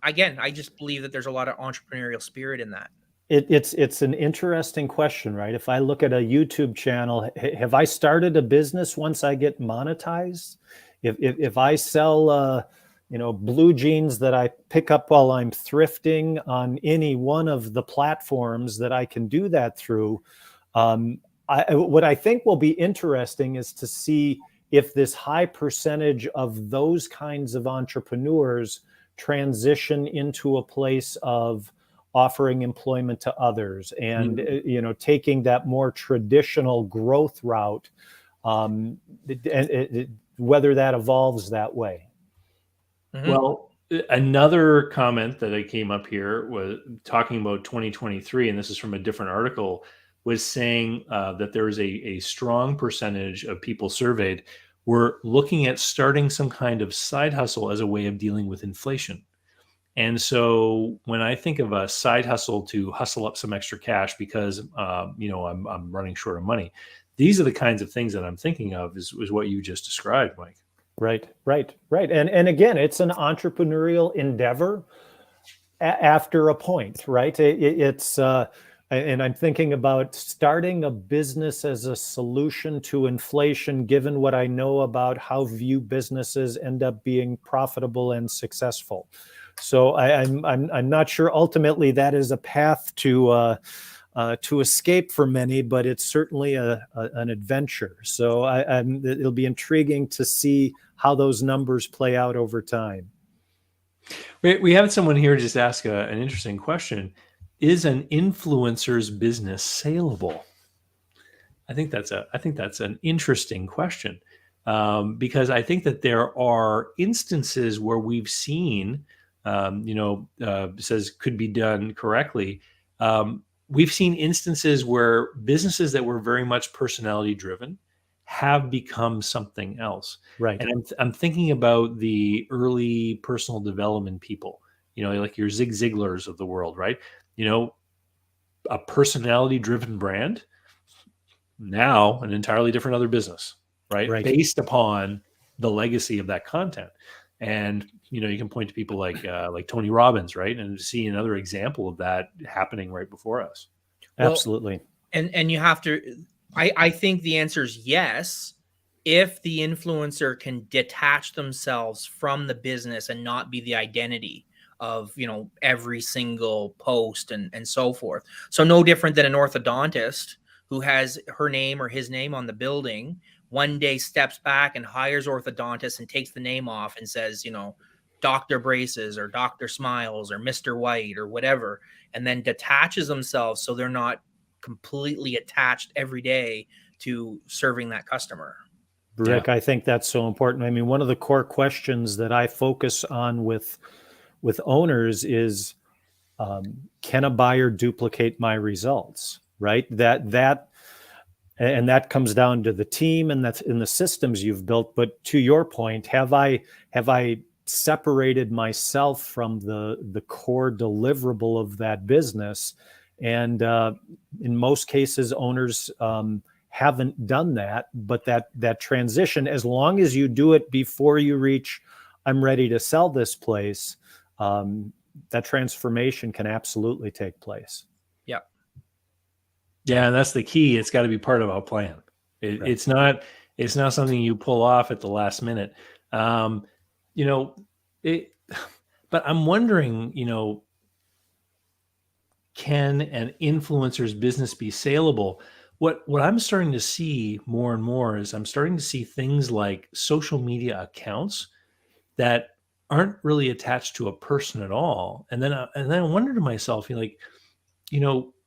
again, I just believe that there's a lot of entrepreneurial spirit in that. It's an interesting question, right? If I look at a YouTube channel, have I started a business once I get monetized? If I sell, blue jeans that I pick up while I'm thrifting on any one of the platforms that I can do that through, what I think will be interesting is to see if this high percentage of those kinds of entrepreneurs transition into a place of offering employment to others and taking that more traditional growth route, whether that evolves that way. Mm-hmm. Well, another comment that I came up here was talking about 2023, and this is from a different article, was saying that there is a strong percentage of people surveyed were looking at starting some kind of side hustle as a way of dealing with inflation. And so when I think of a side hustle to hustle up some extra cash because, I'm running short of money, these are the kinds of things that I'm thinking of is what you just described, Mike. Right. And again, it's an entrepreneurial endeavor after a point, right? It's and I'm thinking about starting a business as a solution to inflation, given what I know about how few businesses end up being profitable and successful. So I'm not sure ultimately that is a path to escape for many, but it's certainly an adventure. So it'll be intriguing to see how those numbers play out over time. We have someone here just ask an interesting question. Is an influencer's business saleable? I think that's an interesting question because I think that there are instances where we've seen, says could be done correctly. We've seen instances where businesses that were very much personality driven have become something else. Right. And I'm thinking about the early personal development people, like your Zig Ziglars of the world, right? A personality driven brand, now an entirely different other business, right? Based upon the legacy of that content. And, you can point to people like Tony Robbins, right? And see another example of that happening right before us. Absolutely. And you have to, I think the answer is yes, if the influencer can detach themselves from the business and not be the identity of, every single post and so forth. So no different than an orthodontist who has her name or his name on the building, one day steps back and hires orthodontists and takes the name off and says, Dr. Braces or Dr. Smiles or Mr. White or whatever, and then detaches themselves so they're not completely attached every day to serving that customer. Rick, I think that's so important. I mean, one of the core questions that I focus on with owners is, can a buyer duplicate my results? Right? That comes down to the team and that's in the systems you've built. But to your point, have I separated myself from the core deliverable of that business? And in most cases, owners haven't done that. But that transition, as long as you do it before you reach, I'm ready to sell this place, that transformation can absolutely take place. Yeah. Yeah, and that's the key. It's got to be part of our plan. It's not It's not something you pull off at the last minute. You know, but I'm wondering, can an influencer's business be saleable? What I'm starting to see more and more is I'm starting to see things like social media accounts that aren't really attached to a person at all. And then I wonder to myself,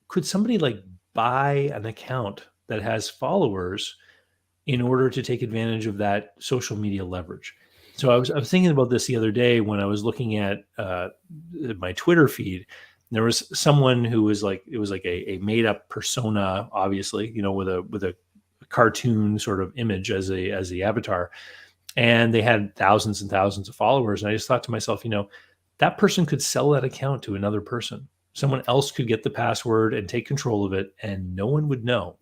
could somebody like buy an account that has followers in order to take advantage of that social media leverage? So I was thinking about this the other day when I was looking at my Twitter feed. There was someone who was like, it was like a made up persona, obviously, with a cartoon sort of image as the avatar, and they had thousands and thousands of followers. And I just thought to myself, that person could sell that account to another person. Someone else could get the password and take control of it, and no one would know.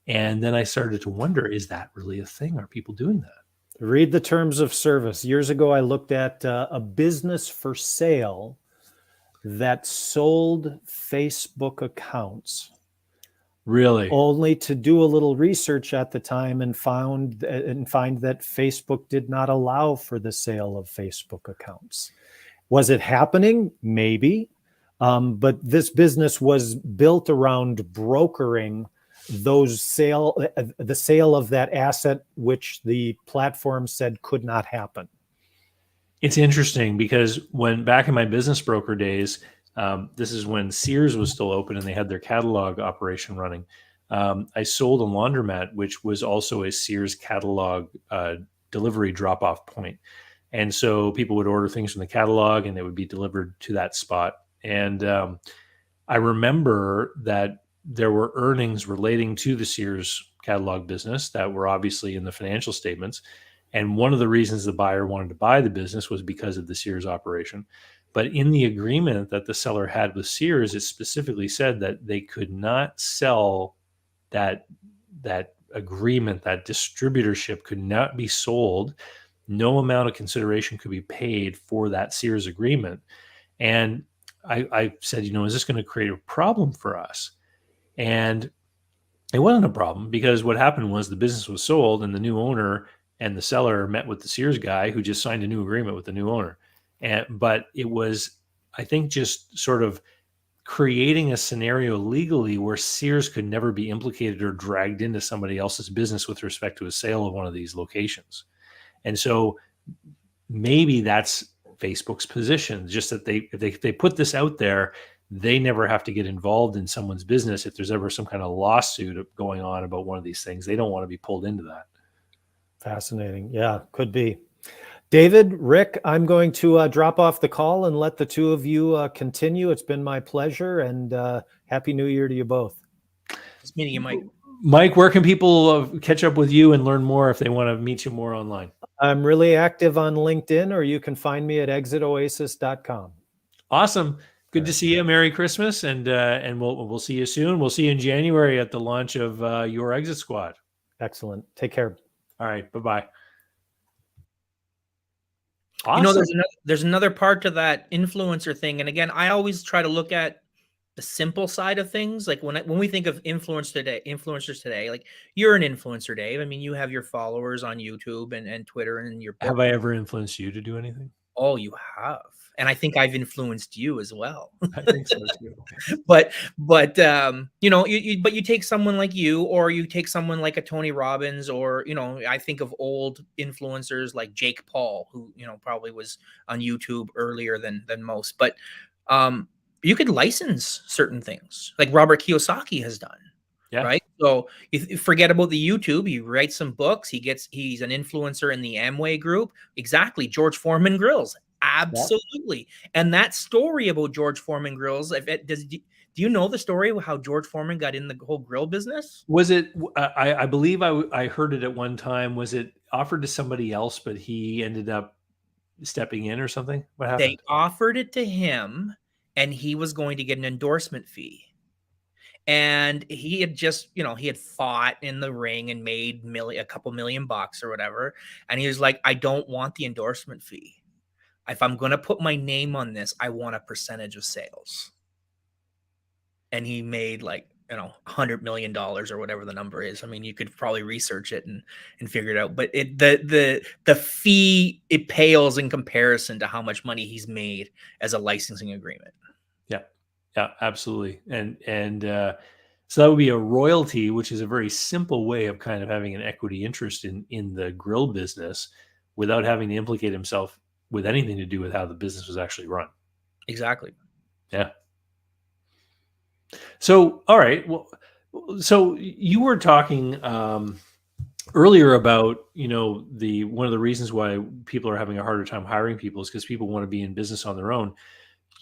And then I started to wonder, is that really a thing? Are people doing that? Read the terms of service. Years ago, I looked at a business for sale that sold Facebook accounts. Really? Only to do a little research at the time and find that Facebook did not allow for the sale of Facebook accounts. Was it happening? Maybe. But this business was built around brokering the sale of that asset, which the platform said could not happen. It's interesting because when back in my business broker days, this is when Sears was still open and they had their catalog operation running. I sold a laundromat, which was also a Sears catalog delivery drop-off point. And so people would order things from the catalog and they would be delivered to that spot. And I remember that there were earnings relating to the Sears catalog business that were obviously in the financial statements. And one of the reasons the buyer wanted to buy the business was because of the Sears operation. But in the agreement that the seller had with Sears, it specifically said that they could not sell that agreement, that distributorship could not be sold. No amount of consideration could be paid for that Sears agreement. And I said, is this going to create a problem for us? And it wasn't a problem, because what happened was the business was sold and the new owner and the seller met with the Sears guy who just signed a new agreement with the new owner. But it was, I think, just sort of creating a scenario legally where Sears could never be implicated or dragged into somebody else's business with respect to a sale of one of these locations. And so maybe that's Facebook's position, just that if they put this out there, they never have to get involved in someone's business. If there's ever some kind of lawsuit going on about one of these things, they don't want to be pulled into that. Fascinating. Yeah, could be. David, Rick, I'm going to drop off the call and let the two of you continue. It's been my pleasure, and Happy New Year to you both. Nice meeting you, Mike. Mike, where can people catch up with you and learn more if they want to meet you more online? I'm really active on LinkedIn, or you can find me at exitoasis.com. Awesome. Good to see you. Merry Christmas, and we'll see you soon. We'll see you in January at the launch of your Exit Squad. Excellent. Take care. All right. Bye-bye. Awesome. You know, there's another part to that influencer thing. And again, I always try to look at the simple side of things. Like when we think of influencers today, like you're an influencer, Dave. I mean, you have your followers on YouTube and Twitter and your. Have I ever influenced you to do anything? Oh, you have. And I think I've influenced you as well. I think so too. but you take someone like you, or you take someone like a Tony Robbins, or, I think of old influencers like Jake Paul, who, probably was on YouTube earlier than most, but, you could license certain things like Robert Kiyosaki has done. Yeah. Right. So you forget about the YouTube. He writes some books. He's an influencer in the Amway group. Exactly. George Foreman Grills. Absolutely. Yeah. And that story about George Foreman Grills, do you know the story of how George Foreman got in the whole grill business? Was it, I believe I heard it at one time. Was it offered to somebody else, but he ended up stepping in or something? What happened? They offered it to him and he was going to get an endorsement fee. And he had just, he had fought in the ring and made a couple $1 million or whatever. And he was like, I don't want the endorsement fee. If I'm going to put my name on this, I want a percentage of sales. And he made $100 million or whatever the number is. I mean, you could probably research it and figure it out, but the fee, it pales in comparison to how much money he's made as a licensing agreement. Yeah, absolutely. And so that would be a royalty, which is a very simple way of kind of having an equity interest in the grill business without having to implicate himself with anything to do with how the business was actually run. Exactly. Yeah. So, all right. Well, so you were talking earlier about, one of the reasons why people are having a harder time hiring people is because people want to be in business on their own.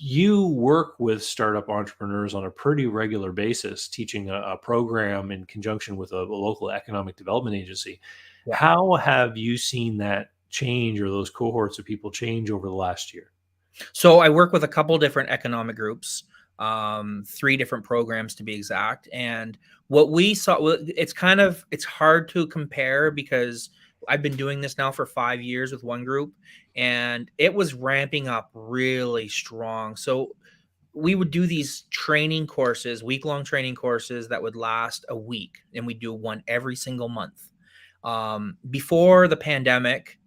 You work with startup entrepreneurs on a pretty regular basis, teaching a program in conjunction with a local economic development agency. Yeah. How have you seen that change, or those cohorts of people change over the last year? So I work with a couple different economic groups, 3 different programs to be exact. And what we saw, it's hard to compare because I've been doing this now for 5 years with one group, and it was ramping up really strong. So we would do these training courses, week-long training courses that would last a week, and we do one every single month. Before the pandemic,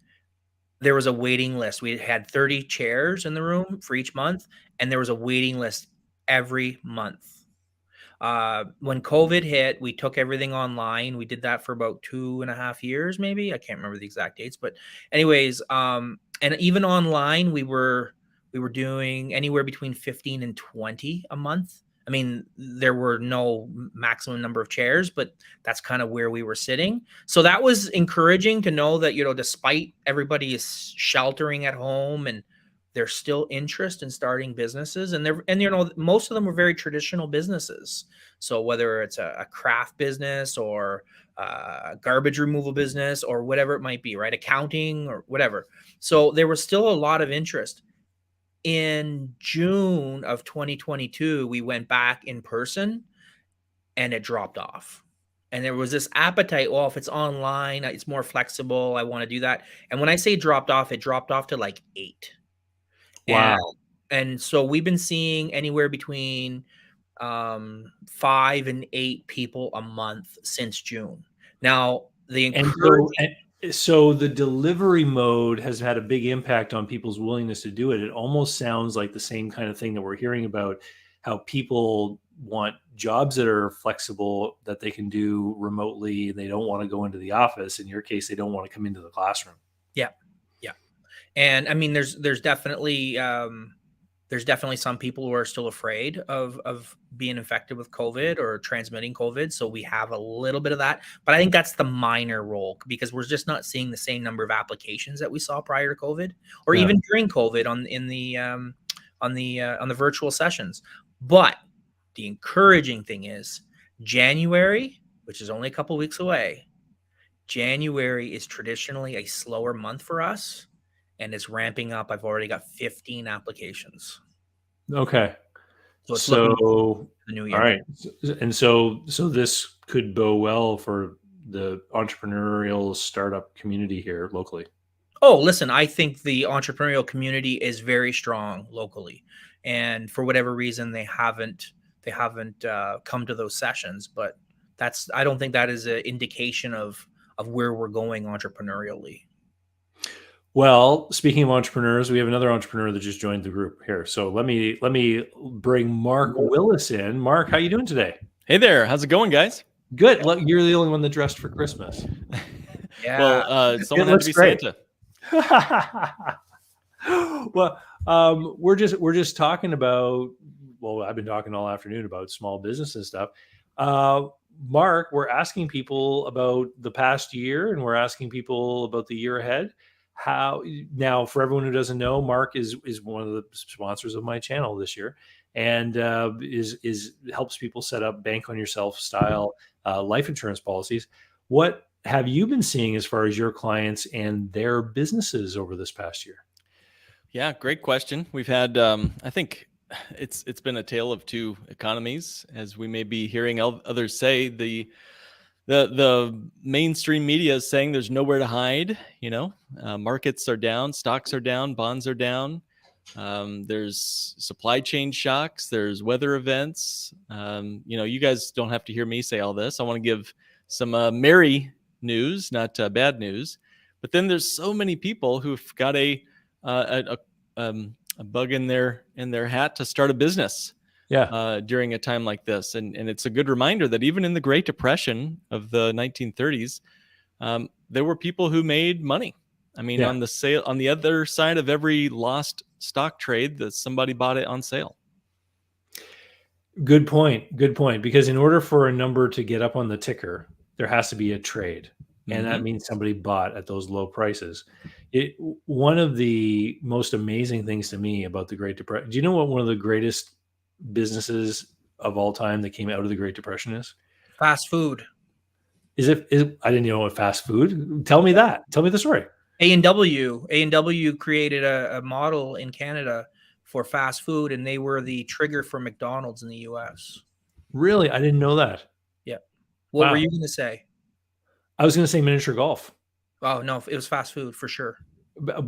there was a waiting list. We had 30 chairs in the room for each month, and there was a waiting list every month. When COVID hit, we took everything online. We did that for about 2.5 years, maybe. I can't remember the exact dates, but anyways, and even online, we were doing anywhere between 15 and 20 a month. I mean, there were no maximum number of chairs, but that's kind of where we were sitting. So that was encouraging to know that, despite everybody is sheltering at home, and there's still interest in starting businesses, and most of them were very traditional businesses. So whether it's a craft business or a garbage removal business or whatever it might be, right? Accounting or whatever. So there was still a lot of interest. In June of 2022, we went back in person, and it dropped off. And there was this appetite, well, if it's online, it's more flexible, I want to do that. And when I say dropped off, it dropped off to like 8. Wow. And so we've been seeing anywhere between 5 and 8 people a month since June. Now, so the delivery mode has had a big impact on people's willingness to do it. It almost sounds like the same kind of thing that we're hearing about, how people want jobs that are flexible, that they can do remotely. They don't want to go into the office. In your case, they don't want to come into the classroom. Yeah. And I mean, there's definitely some people who are still afraid of being infected with COVID or transmitting COVID. So we have a little bit of that, but I think that's the minor role, because we're just not seeing the same number of applications that we saw prior to COVID, or even during COVID on the virtual sessions. But the encouraging thing is January, which is only a couple weeks away. January is traditionally a slower month for us, and it's ramping up. I've already got 15 applications. Okay. So it's the new year. All right. And so this could bode well for the entrepreneurial startup community here locally. Oh, listen, I think the entrepreneurial community is very strong locally, and for whatever reason, they haven't come to those sessions. But I don't think that is an indication of where we're going entrepreneurially. Well, speaking of entrepreneurs, we have another entrepreneur that just joined the group here. So let me bring Mark Willis in. Mark, how you doing today? Hey there. How's it going, guys? Good. Look, you're the only one that dressed for Christmas. Yeah. Well, someone had to be great. Santa. Well, we're just talking about, well, I've been talking all afternoon about small business and stuff. Mark, we're asking people about the past year, and we're asking people about the year ahead. Now, for everyone who doesn't know, Mark is one of the sponsors of my channel this year, and is helps people set up bank on yourself style life insurance policies. What have you been seeing as far as your clients and their businesses over this past year? Yeah, great question. We've had, I think it's been a tale of two economies, as we may be hearing others say. The mainstream media is saying there's nowhere to hide. Markets are down, stocks are down, bonds are down. There's supply chain shocks. There's weather events. You guys don't have to hear me say all this. I want to give some merry news, not bad news. But then there's so many people who've got a bug in their hat to start a business. Yeah. During a time like this, and it's a good reminder that even in the Great Depression of the 1930s, there were people who made money. I mean, Yeah. on the other side of every lost stock trade, that somebody bought it on sale. Good point. Good point. Because in order for a number to get up on the ticker, there has to be a trade. And that means somebody bought at those low prices. One of the most amazing things to me about the Great Depression, do you know what one of the greatest businesses of all time that came out of the Great Depression is? Fast food. I didn't know what fast food. Tell me that. Tell me the story. A&W created a model in Canada for fast food, and they were the trigger for McDonald's in the US. Really? I didn't know that. Yeah. What Wow. were you going to say? I was going to say miniature golf. Oh, no, it was fast food for sure.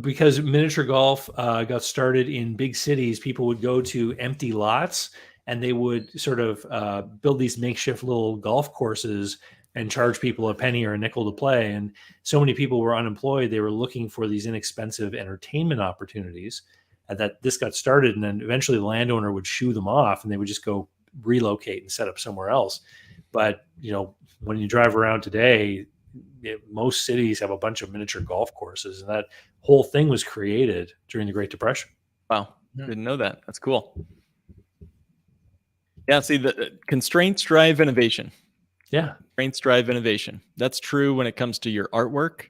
Because miniature golf got started in big cities, people would go to empty lots and they would sort of build these makeshift little golf courses and charge people a penny or a nickel to play. And so many people were unemployed. They were looking for these inexpensive entertainment opportunities. And that this got started, and then eventually the landowner would shoo them off and they would just go relocate and set up somewhere else. But, when you drive around today, most cities have a bunch of miniature golf courses, and that whole thing was created during the Great Depression. Wow. Didn't know that. That's cool. Yeah. See, the constraints drive innovation. Yeah. Constraints drive innovation. That's true when it comes to your artwork.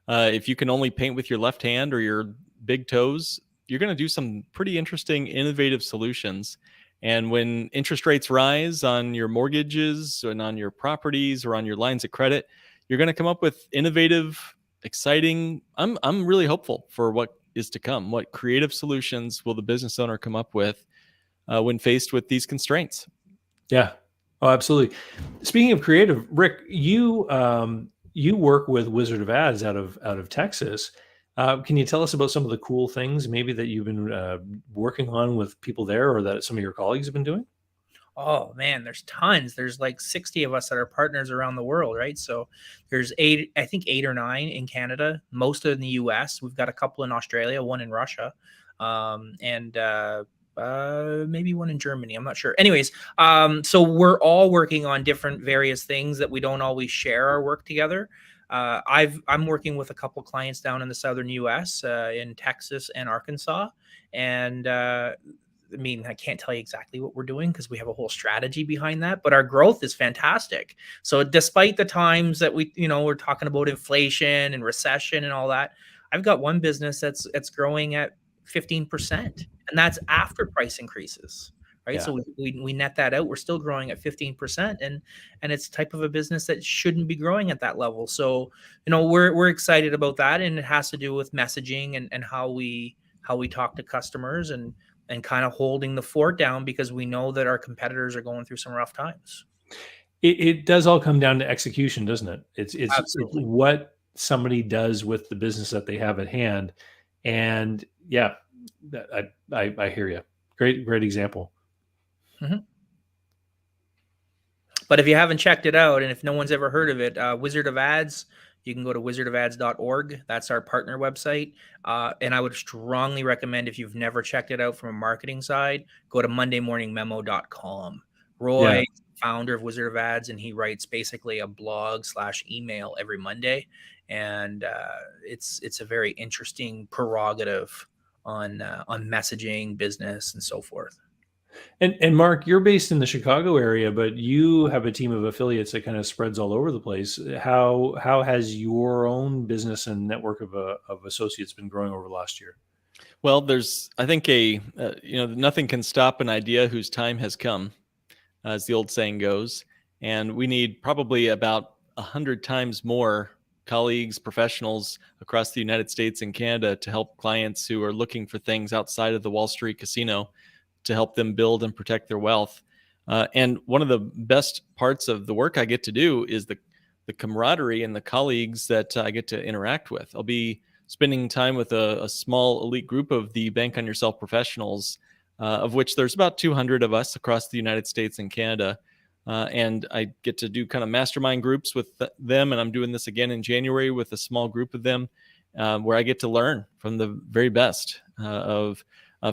If you can only paint with your left hand or your big toes, you're going to do some pretty interesting, innovative solutions. And when interest rates rise on your mortgages and on your properties or on your lines of credit, you're going to come up with innovative, exciting. I'm really hopeful for what is to come. What creative solutions will the business owner come up with when faced with these constraints? Yeah. Oh, absolutely. Speaking of creative, Rick, you work with Wizard of Ads out of Texas. Can you tell us about some of the cool things maybe that you've been working on with people there, or that some of your colleagues have been doing? Oh man, there's tons. There's like 60 of us that are partners around the world, right? So there's 8 or 9 in Canada, most in the US. We've got a couple in Australia, one in Russia, and maybe one in Germany. I'm not sure. Anyways, so we're all working on different various things that we don't always share our work together. I'm working with a couple clients down in the southern US, in Texas and Arkansas, and I can't tell you exactly what we're doing because we have a whole strategy behind that, but our growth is fantastic. So despite the times that we're talking about inflation and recession and all that, I've got one business that's growing at 15%, and that's after price increases. Right. Yeah. So we net that out. We're still growing at 15%, and it's type of a business that shouldn't be growing at that level. So, we're excited about that, and it has to do with messaging and how we talk to customers and kind of holding the fort down, because we know that our competitors are going through some rough times. It does all come down to execution, doesn't it? It's what somebody does with the business that they have at hand. And yeah, I hear you. Great example. Mm-hmm. But if you haven't checked it out, and if no one's ever heard of it, Wizard of Ads, you can go to wizardofads.org. That's our partner website. And I would strongly recommend, if you've never checked it out from a marketing side, go to mondaymorningmemo.com. Roy, founder of Wizard of Ads, and he writes basically a blog/email every Monday. And it's a very interesting prerogative on messaging, business, and so forth. And Mark, you're based in the Chicago area, but you have a team of affiliates that kind of spreads all over the place. How has your own business and network of associates been growing over the last year? Well, there's, I think, nothing can stop an idea whose time has come, as the old saying goes. And we need probably about 100 times more colleagues, professionals across the United States and Canada to help clients who are looking for things outside of the Wall Street casino, to help them build and protect their wealth. And one of the best parts of the work I get to do is the camaraderie and the colleagues that I get to interact with. I'll be spending time with a small elite group of the Bank on Yourself professionals, of which there's about 200 of us across the United States and Canada. And I get to do kind of mastermind groups with them. And I'm doing this again in January with a small group of them, where I get to learn from the very best of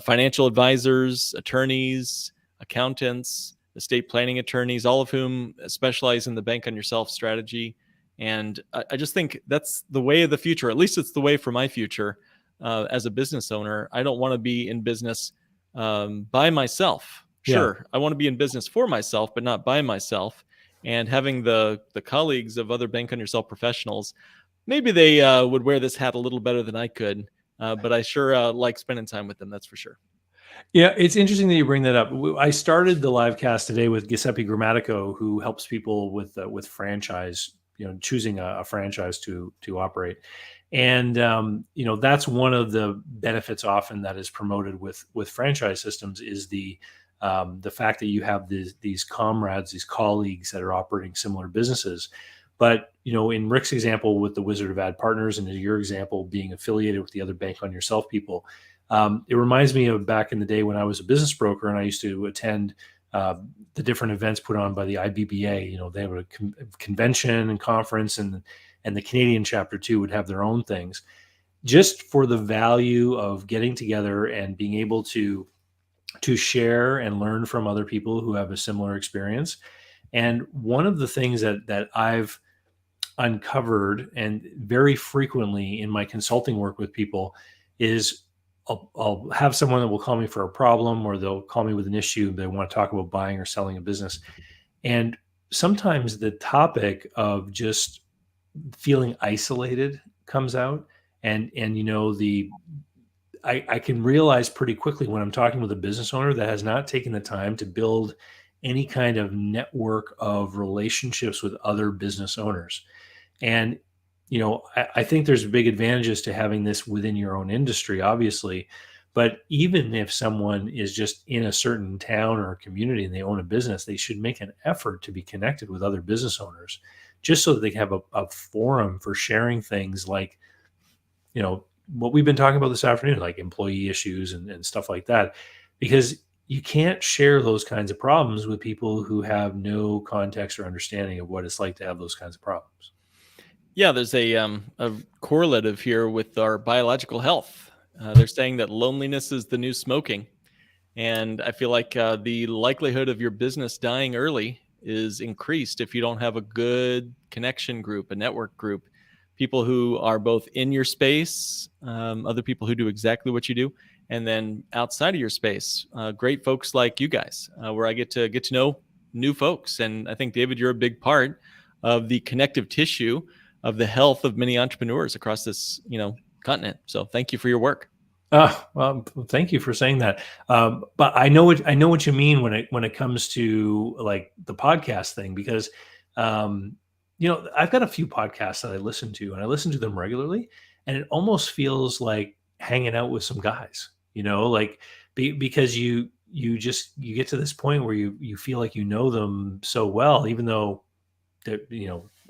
financial advisors, attorneys, accountants, estate planning attorneys, all of whom specialize in the Bank on Yourself strategy. And I just think that's the way of the future. At least it's the way for my future as a business owner. I don't want to be in business by myself. Sure, I want to be in business for myself, but not by myself. And having the colleagues of other Bank on Yourself professionals, maybe they would wear this hat a little better than I could. But I sure like spending time with them. That's for sure. Yeah, it's interesting that you bring that up. I started the live cast today with Giuseppe Grammatico, who helps people with franchise, choosing a franchise to operate. And that's one of the benefits often that is promoted with franchise systems is the fact that you have these comrades, these colleagues that are operating similar businesses. But in Rick's example with the Wizard of Ad Partners, and in your example being affiliated with the other Bank on Yourself people, it reminds me of back in the day when I was a business broker and I used to attend the different events put on by the IBBA. They have a convention and conference, and the Canadian chapter too would have their own things, just for the value of getting together and being able to share and learn from other people who have a similar experience. And one of the things that I've uncovered, and very frequently in my consulting work with people, is I'll have someone that will call me for a problem, or they'll call me with an issue. They want to talk about buying or selling a business. And sometimes the topic of just feeling isolated comes out. And I can realize pretty quickly when I'm talking with a business owner that has not taken the time to build any kind of network of relationships with other business owners. And, I think there's big advantages to having this within your own industry, obviously. But even if someone is just in a certain town or community and they own a business, they should make an effort to be connected with other business owners, just so that they can have a forum for sharing things like, what we've been talking about this afternoon, like employee issues and stuff like that, because you can't share those kinds of problems with people who have no context or understanding of what it's like to have those kinds of problems. Yeah, there's a correlative here with our biological health. They're saying that loneliness is the new smoking. And I feel like the likelihood of your business dying early is increased if you don't have a good connection group, a network group, people who are both in your space, other people who do exactly what you do, and then outside of your space, great folks like you guys, where I get to know new folks. And I think, David, you're a big part of the connective tissue of the health of many entrepreneurs across this, continent. So thank you for your work. Well, thank you for saying that. But I know what you mean when it comes to like the podcast thing, because I've got a few podcasts that I listen to, and I listen to them regularly, and it almost feels like hanging out with some guys, because you get to this point where you feel like you know them so well, even though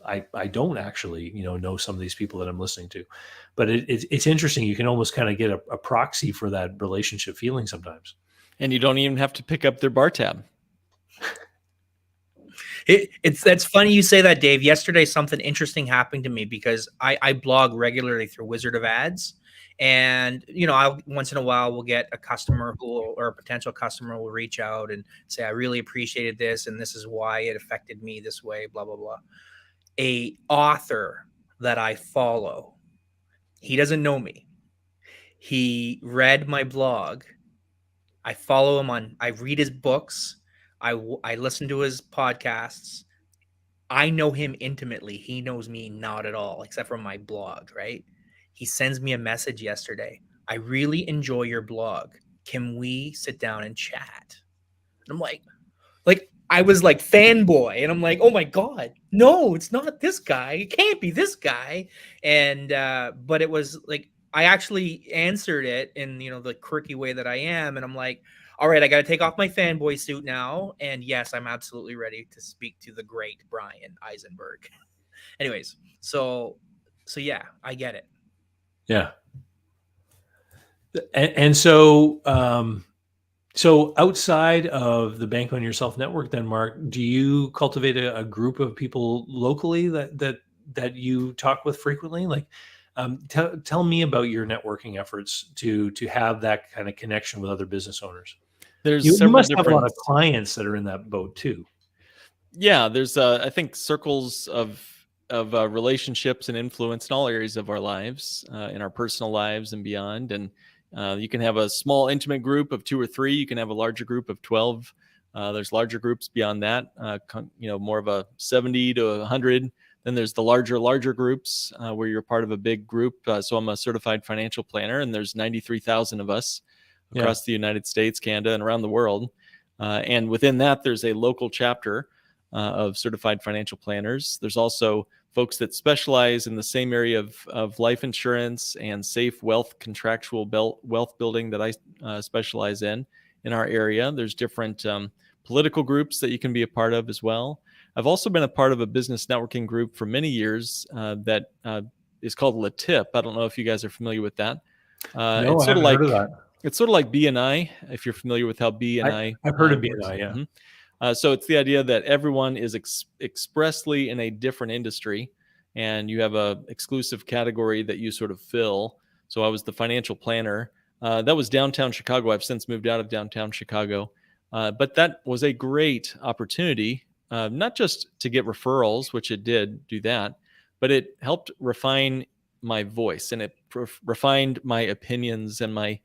I don't actually know some of these people that I'm listening to. But it's interesting. You can almost kind of get a proxy for that relationship feeling sometimes. And you don't even have to pick up their bar tab. That's funny you say that, Dave. Yesterday, something interesting happened to me because I blog regularly through Wizard of Ads. And, once in a while we'll get a customer or a potential customer will reach out and say, I really appreciated this, and this is why it affected me this way, blah, blah, blah. A author that I follow, he doesn't know me. He read my blog. I follow him I read his books. I listen to his podcasts. I know him intimately. He knows me not at all, except for my blog, right? He sends me a message yesterday. I really enjoy your blog. Can we sit down and chat? And I'm like I was like fanboy, and I'm like, oh my God, no, it's not this guy. It can't be this guy. And, but it was like, I actually answered it in, the quirky way that I am. And I'm like, all right, I got to take off my fanboy suit now. And yes, I'm absolutely ready to speak to the great Brian Eisenberg. Anyways, so yeah, I get it. Yeah. And so, so outside of the Bank on Yourself network, then Mark, do you cultivate a group of people locally that you talk with frequently? Like, tell me about your networking efforts to have that kind of connection with other business owners. There's You several must have a lot different. of clients that are in that boat too. Yeah, there's I think circles of relationships and influence in all areas of our lives, in our personal lives and beyond. And you can have a small intimate group of 2 or 3. You can have a larger group of 12. There's larger groups beyond that. More of a 70 to 100. Then there's the larger groups where you're part of a big group. So I'm a certified financial planner, and there's 93,000 of us across the United States, Canada, and around the world. And within that, there's a local chapter of certified financial planners. There's also folks that specialize in the same area of life insurance and safe wealth contractual wealth building that I specialize in our area. There's different political groups that you can be a part of as well. I've also been a part of a business networking group for many years that is called LaTip. I don't know if you guys are familiar with that. No, it's I sort haven't of like heard of that. it's sort of like BNI, if you're familiar with how BNI. I've heard of works. BNI, yeah. Mm-hmm. So it's the idea that everyone is expressly in a different industry, and you have a exclusive category that you sort of fill. So I was the financial planner. That was downtown Chicago. I've since moved out of downtown Chicago. But that was a great opportunity, not just to get referrals, which it did do that, but it helped refine my voice, and it refined my opinions and my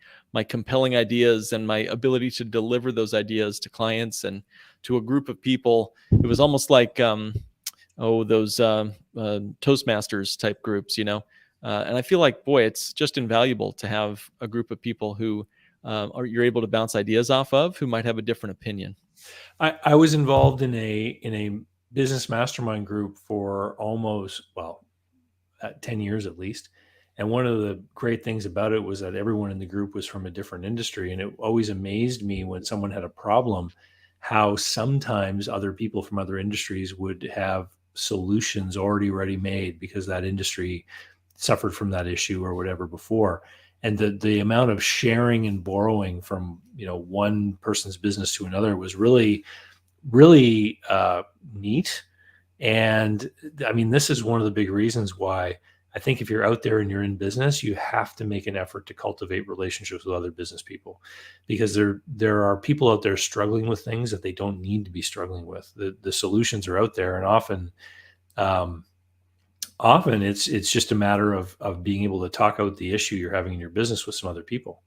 compelling ideas and my ability to deliver those ideas to clients and to a group of people. It was almost like those Toastmasters type groups, and I feel like, boy, it's just invaluable to have a group of people who you're able to bounce ideas off of, who might have a different opinion. I was involved in a business mastermind group for almost 10 years at least. And one of the great things about it was that everyone in the group was from a different industry. And it always amazed me when someone had a problem, how sometimes other people from other industries would have solutions already ready made because that industry suffered from that issue or whatever before. And the amount of sharing and borrowing from, one person's business to another was really, really neat. And I mean, this is one of the big reasons why I think if you're out there and you're in business, you have to make an effort to cultivate relationships with other business people, because there are people out there struggling with things that they don't need to be struggling with. The solutions are out there, and often it's just a matter of being able to talk out the issue you're having in your business with some other people.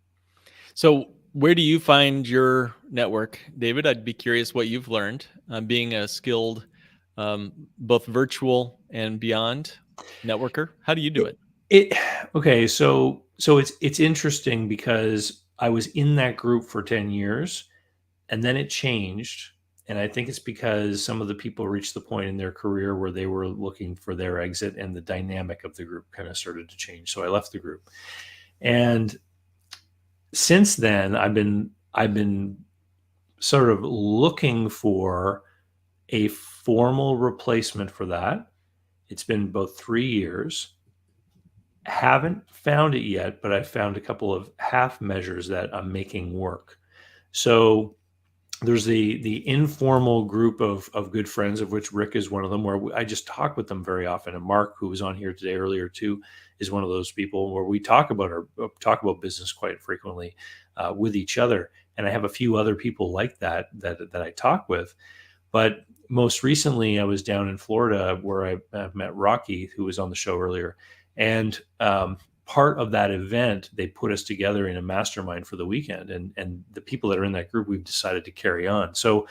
So where do you find your network, David? I'd be curious what you've learned being a skilled, both virtual and beyond networker. How do you do it? Okay. So it's interesting because I was in that group for 10 years and then it changed. And I think it's because some of the people reached the point in their career where they were looking for their exit, and the dynamic of the group kind of started to change. So I left the group. And since then, I've been sort of looking for a formal replacement for that. It's been about 3 years. Haven't found it yet, but I found a couple of half measures that I'm making work. So there's the informal group of good friends, of which Rick is one of them, where I just talk with them very often. And Mark, who was on here today earlier too, is one of those people where we talk about business quite frequently with each other. And I have a few other people like that I talk with. But most recently, I was down in Florida where I met Rocky, who was on the show earlier. And part of that event, they put us together in a mastermind for the weekend. And the people that are in that group, we've decided to carry on. So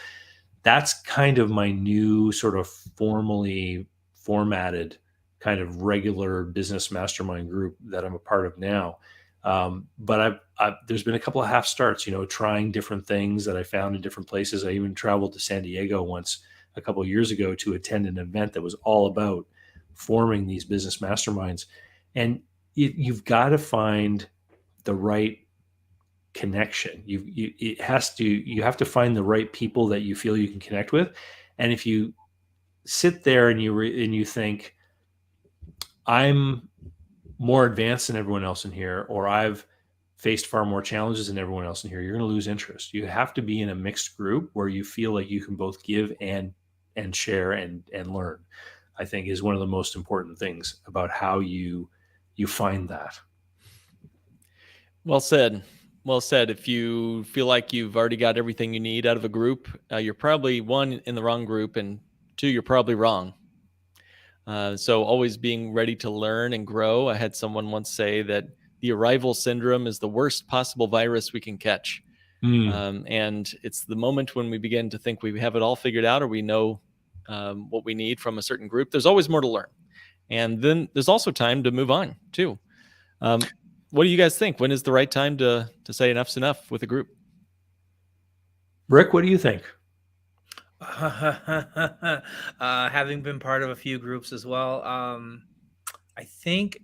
that's kind of my new sort of formally formatted kind of regular business mastermind group that I'm a part of now. But there's been a couple of half starts, trying different things that I found in different places. I even traveled to San Diego once a couple of years ago to attend an event that was all about forming these business masterminds. And you've got to find the right connection. You have to find the right people that you feel you can connect with. And if you sit there and you think, I'm more advanced than everyone else in here, or I've faced far more challenges than everyone else in here, you're going to lose interest. You have to be in a mixed group where you feel like you can both give and share and learn, I think is one of the most important things about how you find that. Well said. Well said. If you feel like you've already got everything you need out of a group, you're probably one, in the wrong group, and two, you're probably wrong. So always being ready to learn and grow. I had someone once say that the arrival syndrome is the worst possible virus we can catch. And it's the moment when we begin to think we have it all figured out, or we know what we need from a certain group. There's always more to learn. And then there's also time to move on too. What do you guys think? When is the right time to say enough's enough with a group? Rick, what do you think? Having been part of a few groups as well, I think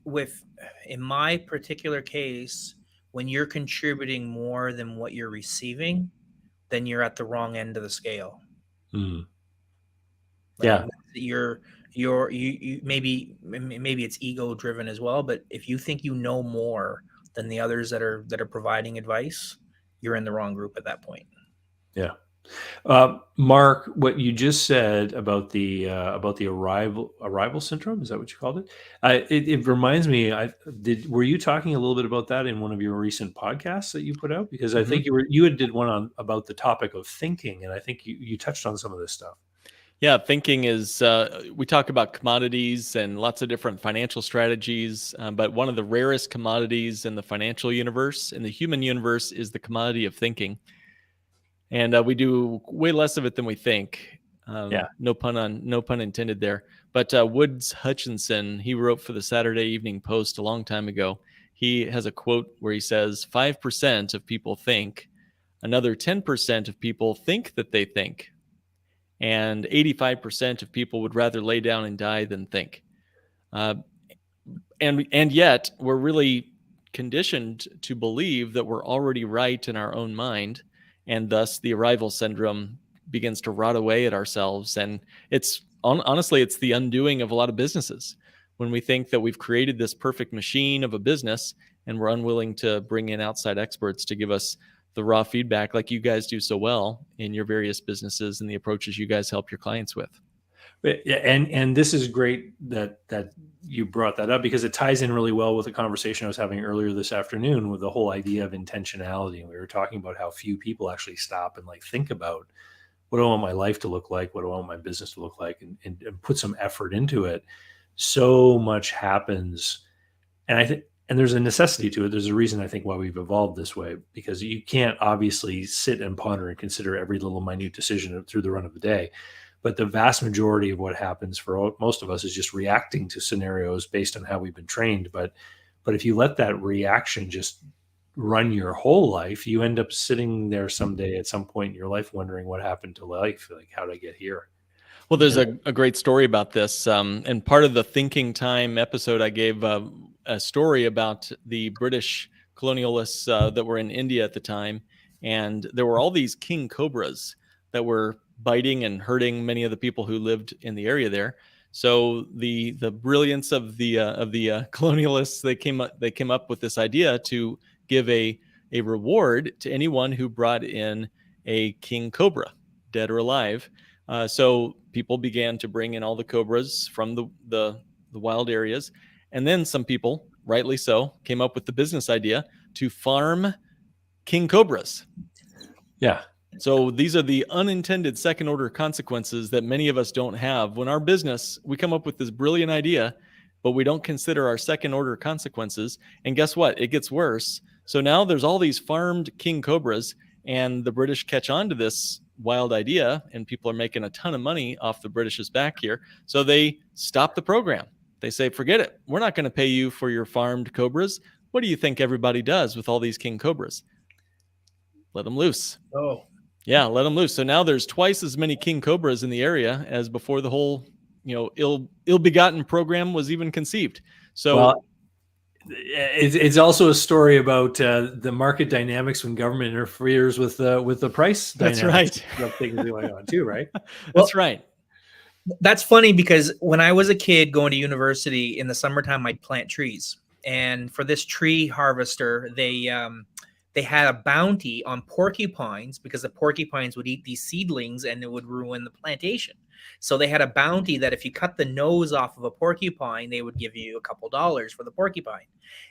in my particular case, when you're contributing more than what you're receiving, then you're at the wrong end of the scale. Yeah. You maybe it's ego driven as well, but if you think you know more than the others that are providing advice, you're in the wrong group at that point. Yeah. Mark, what you just said about the arrival syndrome, is that what you called it? It reminds me, were you talking a little bit about that in one of your recent podcasts that you put out? Because I think you did one about the topic of thinking, and I think you touched on some of this stuff. Yeah, thinking is, we talk about commodities and lots of different financial strategies, but one of the rarest commodities in the financial universe, in the human universe, is the commodity of thinking. And we do way less of it than we think. No pun intended there. But Woods Hutchinson, he wrote for the Saturday Evening Post a long time ago. He has a quote where he says, 5% of people think, another 10% of people think that they think, and 85% of people would rather lay down and die than think. And yet we're really conditioned to believe that we're already right in our own mind, and thus the arrival syndrome begins to rot away at ourselves. And honestly, it's the undoing of a lot of businesses when we think that we've created this perfect machine of a business and we're unwilling to bring in outside experts to give us the raw feedback like you guys do so well in your various businesses and the approaches you guys help your clients with. And this is great that you brought that up, because it ties in really well with the conversation I was having earlier this afternoon with the whole idea of intentionality. And we were talking about how few people actually stop and think about, what do I want my life to look like? What do I want my business to look like? And put some effort into it. So much happens. And I think, and there's a necessity to it. There's a reason, I think, why we've evolved this way, because you can't obviously sit and ponder and consider every little minute decision through the run of the day. But the vast majority of what happens for most of us is just reacting to scenarios based on how we've been trained. But if you let that reaction just run your whole life, you end up sitting there someday at some point in your life wondering what happened to life. Like, how did I get here? Well, there's a great story about this. And part of the Thinking Time episode, I gave a story about the British colonialists that were in India at the time. And there were all these king cobras that were biting and hurting many of the people who lived in the area there. So the brilliance of the colonialists, they came up with this idea to give a reward to anyone who brought in a king cobra, dead or alive. So people began to bring in all the cobras from the wild areas, and then some people, rightly so, came up with the business idea to farm king cobras. Yeah. So these are the unintended second order consequences that many of us don't have. When our business, we come up with this brilliant idea, but we don't consider our second order consequences. And guess what? It gets worse. So now there's all these farmed king cobras, and the British catch on to this wild idea, and people are making a ton of money off the British's back here. So they stop the program. They say, forget it. We're not going to pay you for your farmed cobras. What do you think everybody does with all these king cobras? Let them loose. Oh. Yeah, let them loose. So now there's twice as many king cobras in the area as before the whole, ill-begotten program was even conceived. So it's also a story about the market dynamics when government interferes with the price dynamics. That's right. Things going on too, right? That's right. That's funny, because when I was a kid going to university in the summertime, I'd plant trees. And for this tree harvester, they had a bounty on porcupines because the porcupines would eat these seedlings and it would ruin the plantation. So they had a bounty that if you cut the nose off of a porcupine, they would give you a couple dollars for the porcupine.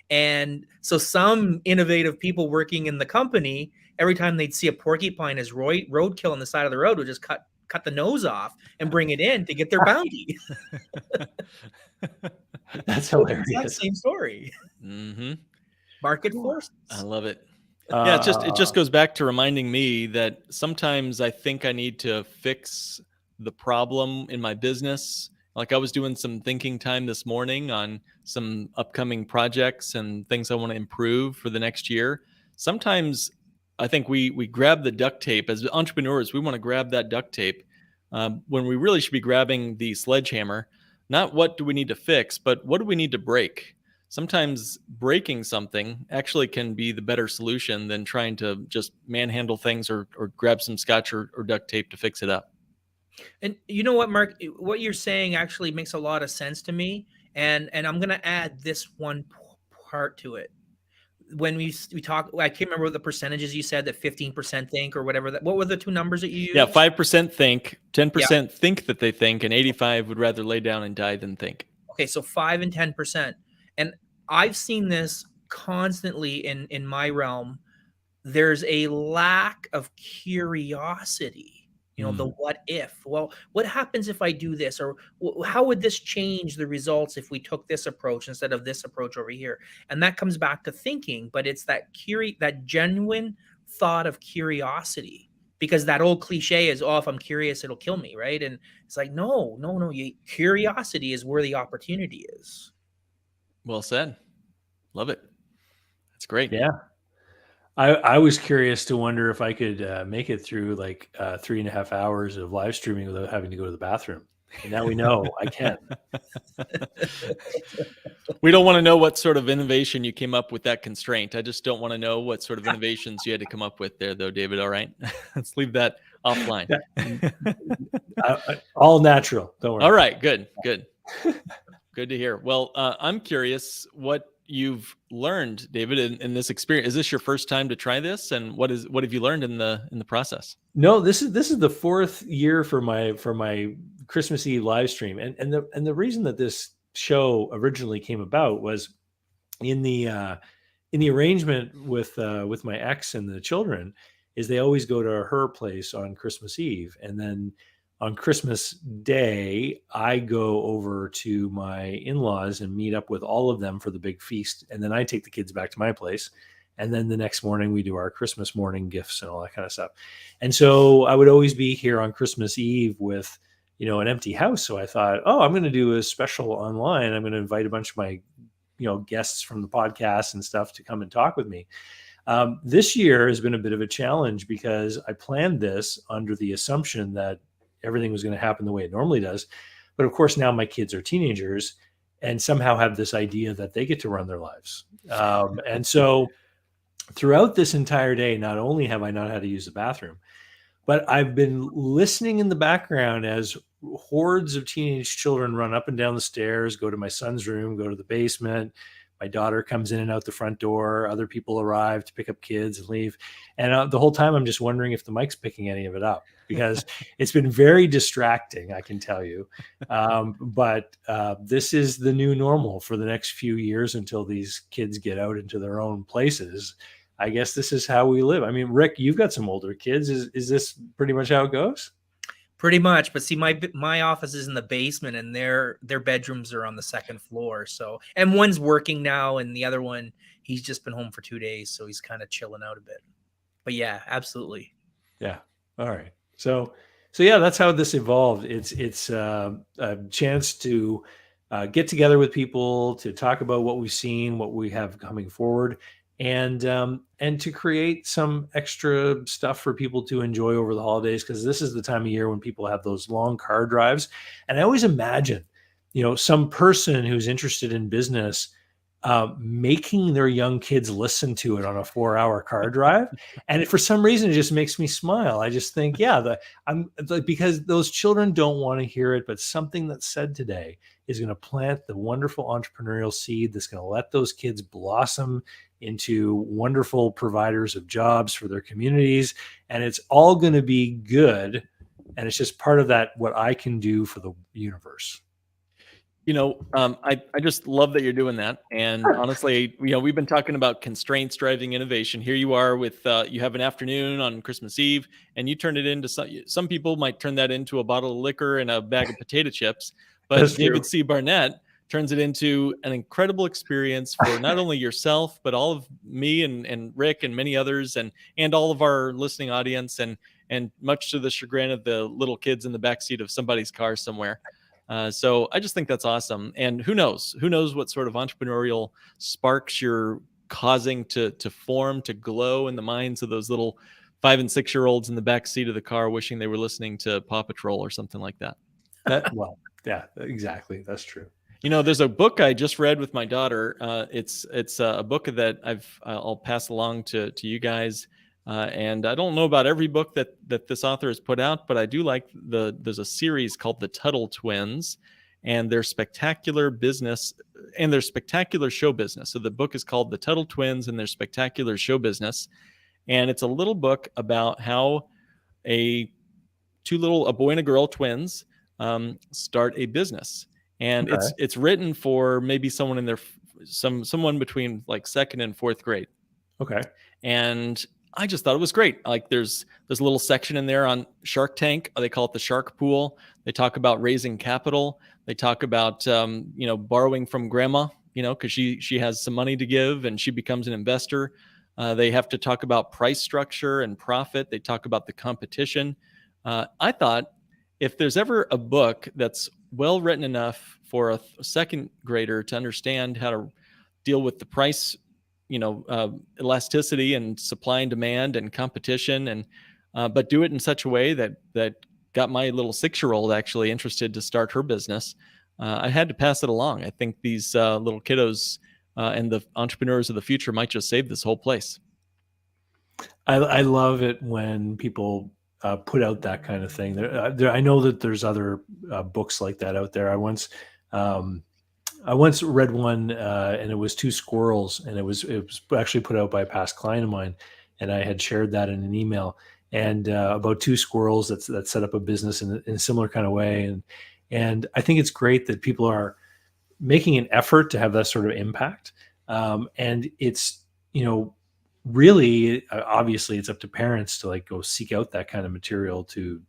And so some innovative people working in the company, every time they'd see a porcupine as roadkill on the side of the road, would just cut the nose off and bring it in to get their bounty. That's It's hilarious. that same story. Mm-hmm. Market forces. I love it. Yeah, it just goes back to reminding me that sometimes I think I need to fix the problem in my business. Like I was doing some thinking time this morning on some upcoming projects and things I want to improve for the next year. Sometimes I think we grab the duct tape. As entrepreneurs, we want to grab that duct tape when we really should be grabbing the sledgehammer. Not what do we need to fix, but what do we need to break? Sometimes breaking something actually can be the better solution than trying to just manhandle things or grab some scotch or duct tape to fix it up. And you know what, Mark, what you're saying actually makes a lot of sense to me. And I'm going to add this one part to it. When we talk, I can't remember what the percentages you said, that 15% think or whatever. What were the two numbers that you used? Yeah, 5% think, 10% think that they think, and 85 would rather lay down and die than think. Okay, so 5 and 10%. And I've seen this constantly in my realm. There's a lack of curiosity. You know, the what if. Well, what happens if I do this? Or how would this change the results if we took this approach instead of this approach over here? And that comes back to thinking, but it's that genuine thought of curiosity. Because that old cliche is, oh, if I'm curious, it'll kill me, right? And it's like, no. Curiosity is where the opportunity is. Well said. Love it. That's great. Yeah. I was curious to wonder if I could make it through like 3.5 hours of live streaming without having to go to the bathroom. And now we know I can. We don't want to know what sort of innovation you came up with that constraint. I just don't want to know what sort of innovations you had to come up with there, though, David. All right. Let's leave that offline. All natural. Don't worry. All right. Good. Good to hear. Well, I'm curious what you've learned, David, in this experience. Is this your first time to try this? And what have you learned in the process? No, this is the 4th year for my Christmas Eve live stream. And the reason that this show originally came about was in the arrangement with my ex and the children is they always go to her place on Christmas Eve. And then on Christmas Day, I go over to my in-laws and meet up with all of them for the big feast. And then I take the kids back to my place. And then the next morning we do our Christmas morning gifts and all that kind of stuff. And so I would always be here on Christmas Eve with, an empty house. So I thought, I'm going to do a special online. I'm going to invite a bunch of my, guests from the podcast and stuff to come and talk with me. This year has been a bit of a challenge because I planned this under the assumption that everything was going to happen the way it normally does. But of course, now my kids are teenagers and somehow have this idea that they get to run their lives. And so throughout this entire day, not only have I not had to use the bathroom, but I've been listening in the background as hordes of teenage children run up and down the stairs, go to my son's room, go to the basement. My daughter comes in and out the front door. Other people arrive to pick up kids and leave. And the whole time I'm just wondering if the mic's picking any of it up because it's been very distracting, I can tell you. But this is the new normal for the next few years until these kids get out into their own places. I guess this is how we live. I mean, Rick, you've got some older kids. Is this pretty much how it goes? Pretty much, but see, my office is in the basement, and their bedrooms are on the second floor. So, and one's working now, and the other one, he's just been home for 2 days, so he's kind of chilling out a bit. But yeah, absolutely. Yeah. All right. So yeah, that's how this evolved. It's a chance to get together with people to talk about what we've seen, what we have coming forward, and to create some extra stuff for people to enjoy over the holidays, because this is the time of year when people have those long car drives. And I always imagine, some person who's interested in business making their young kids listen to it on a 4-hour car drive. And for some reason, it just makes me smile. I just think, because those children don't want to hear it, but something that's said today is going to plant the wonderful entrepreneurial seed that's going to let those kids blossom into wonderful providers of jobs for their communities. And it's all going to be good. And it's just part of that, what I can do for the universe. I just love that you're doing that. And honestly, we've been talking about constraints driving innovation. Here you are with, you have an afternoon on Christmas Eve, and you turn it into some people might turn that into a bottle of liquor and a bag of potato chips. But That's David true. C. Barnett turns it into an incredible experience for not only yourself, but all of me and Rick and many others and all of our listening audience, and much to the chagrin of the little kids in the backseat of somebody's car somewhere. So I just think that's awesome. And who knows what sort of entrepreneurial sparks you're causing to form, to glow in the minds of those little 5 and 6 year olds in the back seat of the car, wishing they were listening to Paw Patrol or something like that. Yeah, exactly. That's true. There's a book I just read with my daughter. It's a book that I'll pass along to you guys. And I don't know about every book that this author has put out, but I do like there's a series called The Tuttle Twins and their spectacular business and their spectacular show business. So the book is called The Tuttle Twins and their spectacular show business. And it's a little book about how a boy and a girl twins start a business. And Okay. it's written for maybe someone in someone between like 2nd and 4th grade. Okay. And I just thought it was great. Like there's a little section in there on Shark Tank. They call it the Shark Pool. They talk about raising capital. They talk about, borrowing from grandma, because she has some money to give and she becomes an investor. They have to talk about price structure and profit. They talk about the competition. I thought if there's ever a book that's well written enough for a 2nd grader to understand how to deal with the price, elasticity and supply and demand and competition, and but do it in such a way that got my little 6-year-old actually interested to start her business. I had to pass it along. I think these little kiddos and the entrepreneurs of the future might just save this whole place. I love it when people put out that kind of thing. I know that there's other books like that out there. I once read one, and it was 2 squirrels, and it was actually put out by a past client of mine, and I had shared that in an email, and about 2 squirrels that set up a business in a similar kind of way, and I think it's great that people are making an effort to have that sort of impact, and it's really obviously it's up to parents to go seek out that kind of material to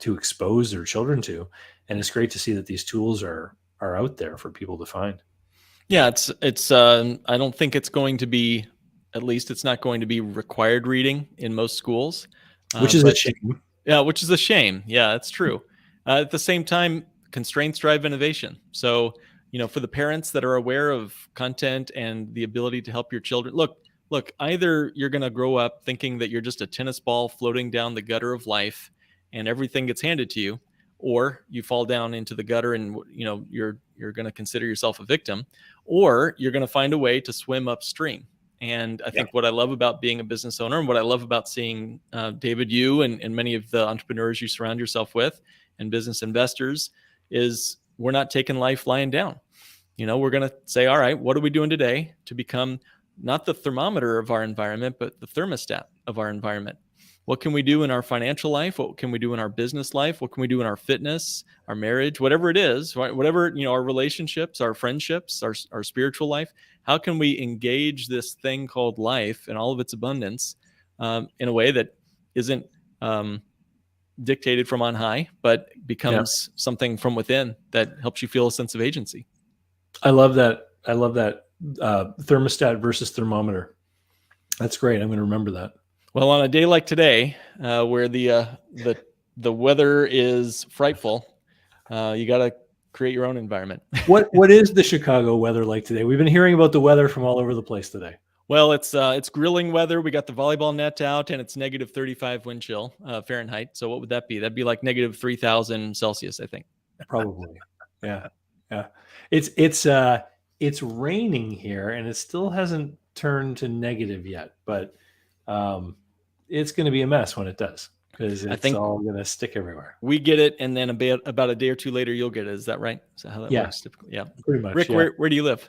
expose their children to, and it's great to see that these tools are out there for people to find. Yeah, it's I don't think it's going to be, at least it's not going to be required reading in most schools, which is a shame. Yeah, which is a shame. Yeah, that's true. At the same time, constraints drive innovation. So, for the parents that are aware of content and the ability to help your children, look, either you're going to grow up thinking that you're just a tennis ball floating down the gutter of life and everything gets handed to you, or you fall down into the gutter and you're going to consider yourself a victim, or you're going to find a way to swim upstream. And I think what I love about being a business owner, and what I love about seeing David, you and many of the entrepreneurs you surround yourself with and business investors, is we're not taking life lying down. We're going to say, all right, what are we doing today to become not the thermometer of our environment, but the thermostat of our environment? What can we do in our financial life? What can we do in our business life? What can we do in our fitness, our marriage, whatever it is, whatever, our relationships, our friendships, our spiritual life? How can we engage this thing called life in all of its abundance in a way that isn't dictated from on high, but becomes something from within that helps you feel a sense of agency? I love that. Thermostat versus thermometer. That's great. I'm going to remember that. Well, on a day like today, where the weather is frightful, you got to create your own environment. What is the Chicago weather like today? We've been hearing about the weather from all over the place today. Well, it's grilling weather. We got the volleyball net out, and it's negative 35 wind chill Fahrenheit. So what would that be? That'd be like negative 3,000 Celsius, I think. Probably. Yeah. It's it's raining here, and it still hasn't turned to negative yet, but it's going to be a mess when it does, because it's think all going to stick everywhere. We get it, and then about a day or two later, you'll get it. Is that right? Is that how that Yeah. works? Typically? Yeah. Pretty much. Rick, yeah. where do you live?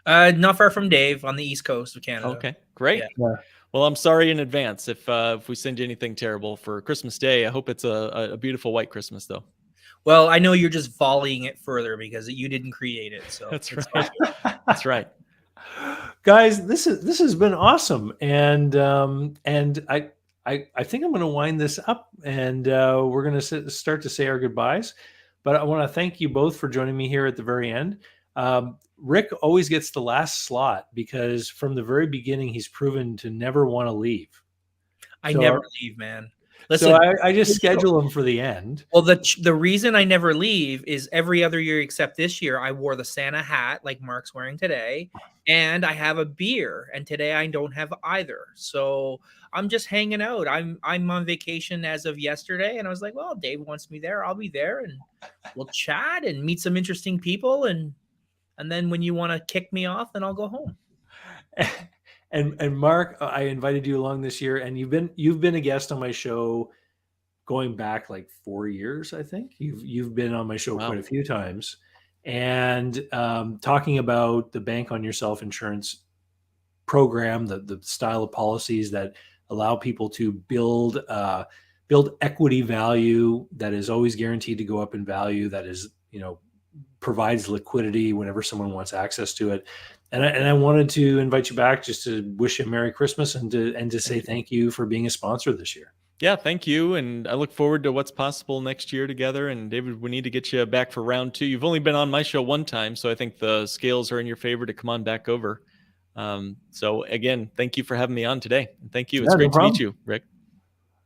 Not far from Dave on the east coast of Canada. Okay, great. Yeah. Yeah. Well, I'm sorry in advance if we send you anything terrible for Christmas Day. I hope it's a beautiful white Christmas, though. Well, I know you're just volleying it further because you didn't create it. So That's it's right. That's right. Guys, this has been awesome, and I think I'm going to wind this up, and we're going to start to say our goodbyes. But I want to thank you both for joining me here at the very end. Rick always gets the last slot because from the very beginning, he's proven to never want to leave. I So never leave, man. Listen, So I just schedule him for the end. well, the reason I never leave is every other year except this year, I wore the Santa hat like Mark's wearing today, and I have a beer, and today I don't have either. So I'm just hanging out. I'm on vacation as of yesterday, and I was like, well, Dave wants me there. I'll be there, and we'll chat and meet some interesting people, and then when you want to kick me off, then I'll go home. And Mark, I invited you along this year, and you've been a guest on my show going back like 4 years, I think. You've been on my show Wow. quite a few times, and talking about the Bank on Yourself insurance program, the style of policies that allow people to build equity value that is always guaranteed to go up in value, that is, provides liquidity whenever someone wants access to it. And I wanted to invite you back just to wish you a Merry Christmas and to say thank you for being a sponsor this year. Yeah, thank you. And I look forward to what's possible next year together. And David, we need to get you back for round 2. You've only been on my show one time, so I think the scales are in your favor to come on back over. So again, thank you for having me on today. And thank you. It's great to meet you, Rick.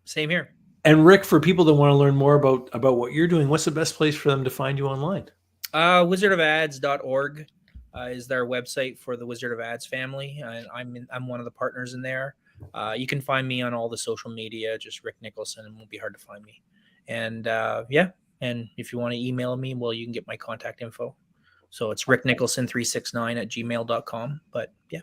Same here. And Rick, for people that want to learn more about what you're doing, what's the best place for them to find you online? Wizardofads.org is their website for the Wizard of Ads family. I'm one of the partners in there. You can find me on all the social media, just Rick Nicholson, and it won't be hard to find me. And and if you want to email me, well, you can get my contact info. So it's ricknicholson369@gmail.com. But yeah.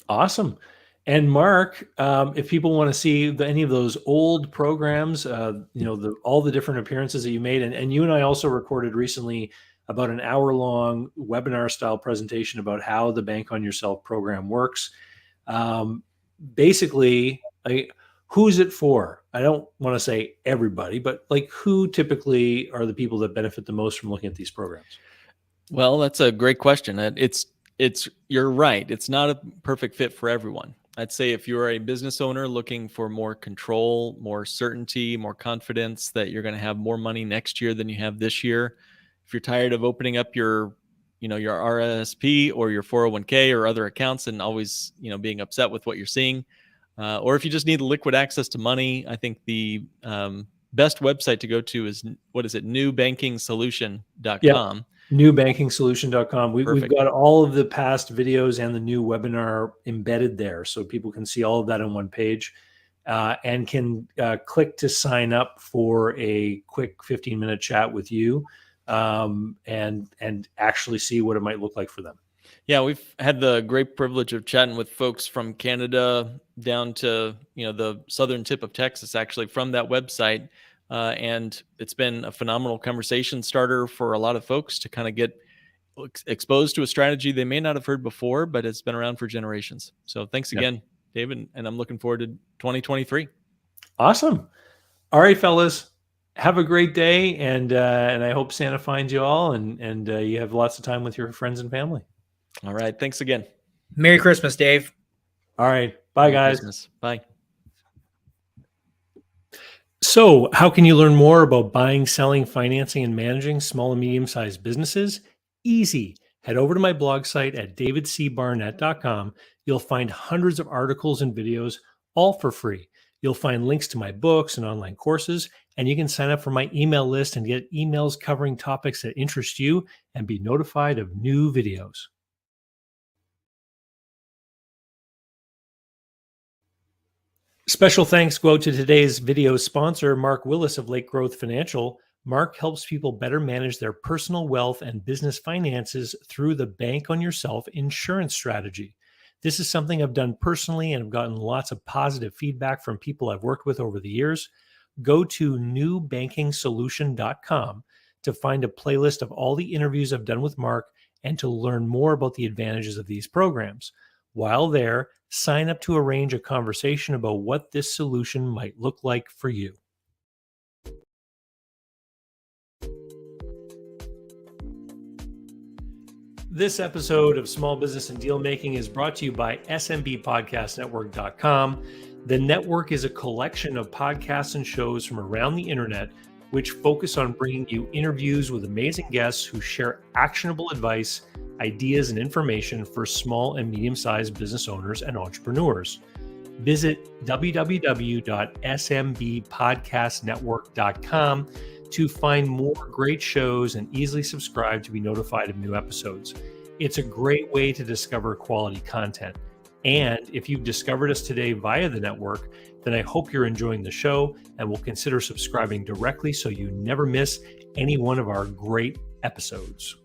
Awesome. And Mark, if people want to see any of those old programs, all the different appearances that you made, and you and I also recorded recently about an hour-long webinar-style presentation about how the Bank on Yourself program works. Basically, who's it for? I don't want to say everybody, but like who typically are the people that benefit the most from looking at these programs? Well, that's a great question. You're right. It's not a perfect fit for everyone. I'd say if you're a business owner looking for more control, more certainty, more confidence that you're going to have more money next year than you have this year, if you're tired of opening up your RSP or your 401k or other accounts and always, being upset with what you're seeing, or if you just need liquid access to money, I think the best website to go to is, newbankingsolution.com. Yeah. Newbankingsolution.com. We've got all of the past videos and the new webinar embedded there, so people can see all of that on one page, and can click to sign up for a quick 15-minute chat with you, and actually see what it might look like for them. Yeah, we've had the great privilege of chatting with folks from Canada down to the southern tip of Texas, actually, from that website. And it's been a phenomenal conversation starter for a lot of folks to kind of get exposed to a strategy they may not have heard before, but it's been around for generations. So thanks again, David, and I'm looking forward to 2023. Awesome. All right, fellas, have a great day, and I hope Santa finds you all, and you have lots of time with your friends and family. All right, thanks again. Merry Christmas, Dave. All right, bye, guys. Christmas. Bye. So, how can you learn more about buying, selling, financing, and managing small and medium-sized businesses? Easy. Head over to my blog site at davidcbarnett.com. You'll find hundreds of articles and videos, all for free. You'll find links to my books and online courses, and you can sign up for my email list and get emails covering topics that interest you and be notified of new videos. Special thanks go out to today's video sponsor, Mark Willis of Lake Growth Financial. Mark helps people better manage their personal wealth and business finances through the Bank on Yourself insurance strategy. This is something I've done personally and I've gotten lots of positive feedback from people I've worked with over the years. Go to newbankingsolution.com to find a playlist of all the interviews I've done with Mark and to learn more about the advantages of these programs. While there, sign up to arrange a conversation about what this solution might look like for you. This episode of Small Business and Deal Making is brought to you by SMBpodcastnetwork.com. The network is a collection of podcasts and shows from around the internet which focus on bringing you interviews with amazing guests who share actionable advice, ideas, and information for small and medium-sized business owners and entrepreneurs. Visit www.smbpodcastnetwork.com to find more great shows and easily subscribe to be notified of new episodes. It's a great way to discover quality content. And if you've discovered us today via the network, then I hope you're enjoying the show and will consider subscribing directly so you never miss any one of our great episodes.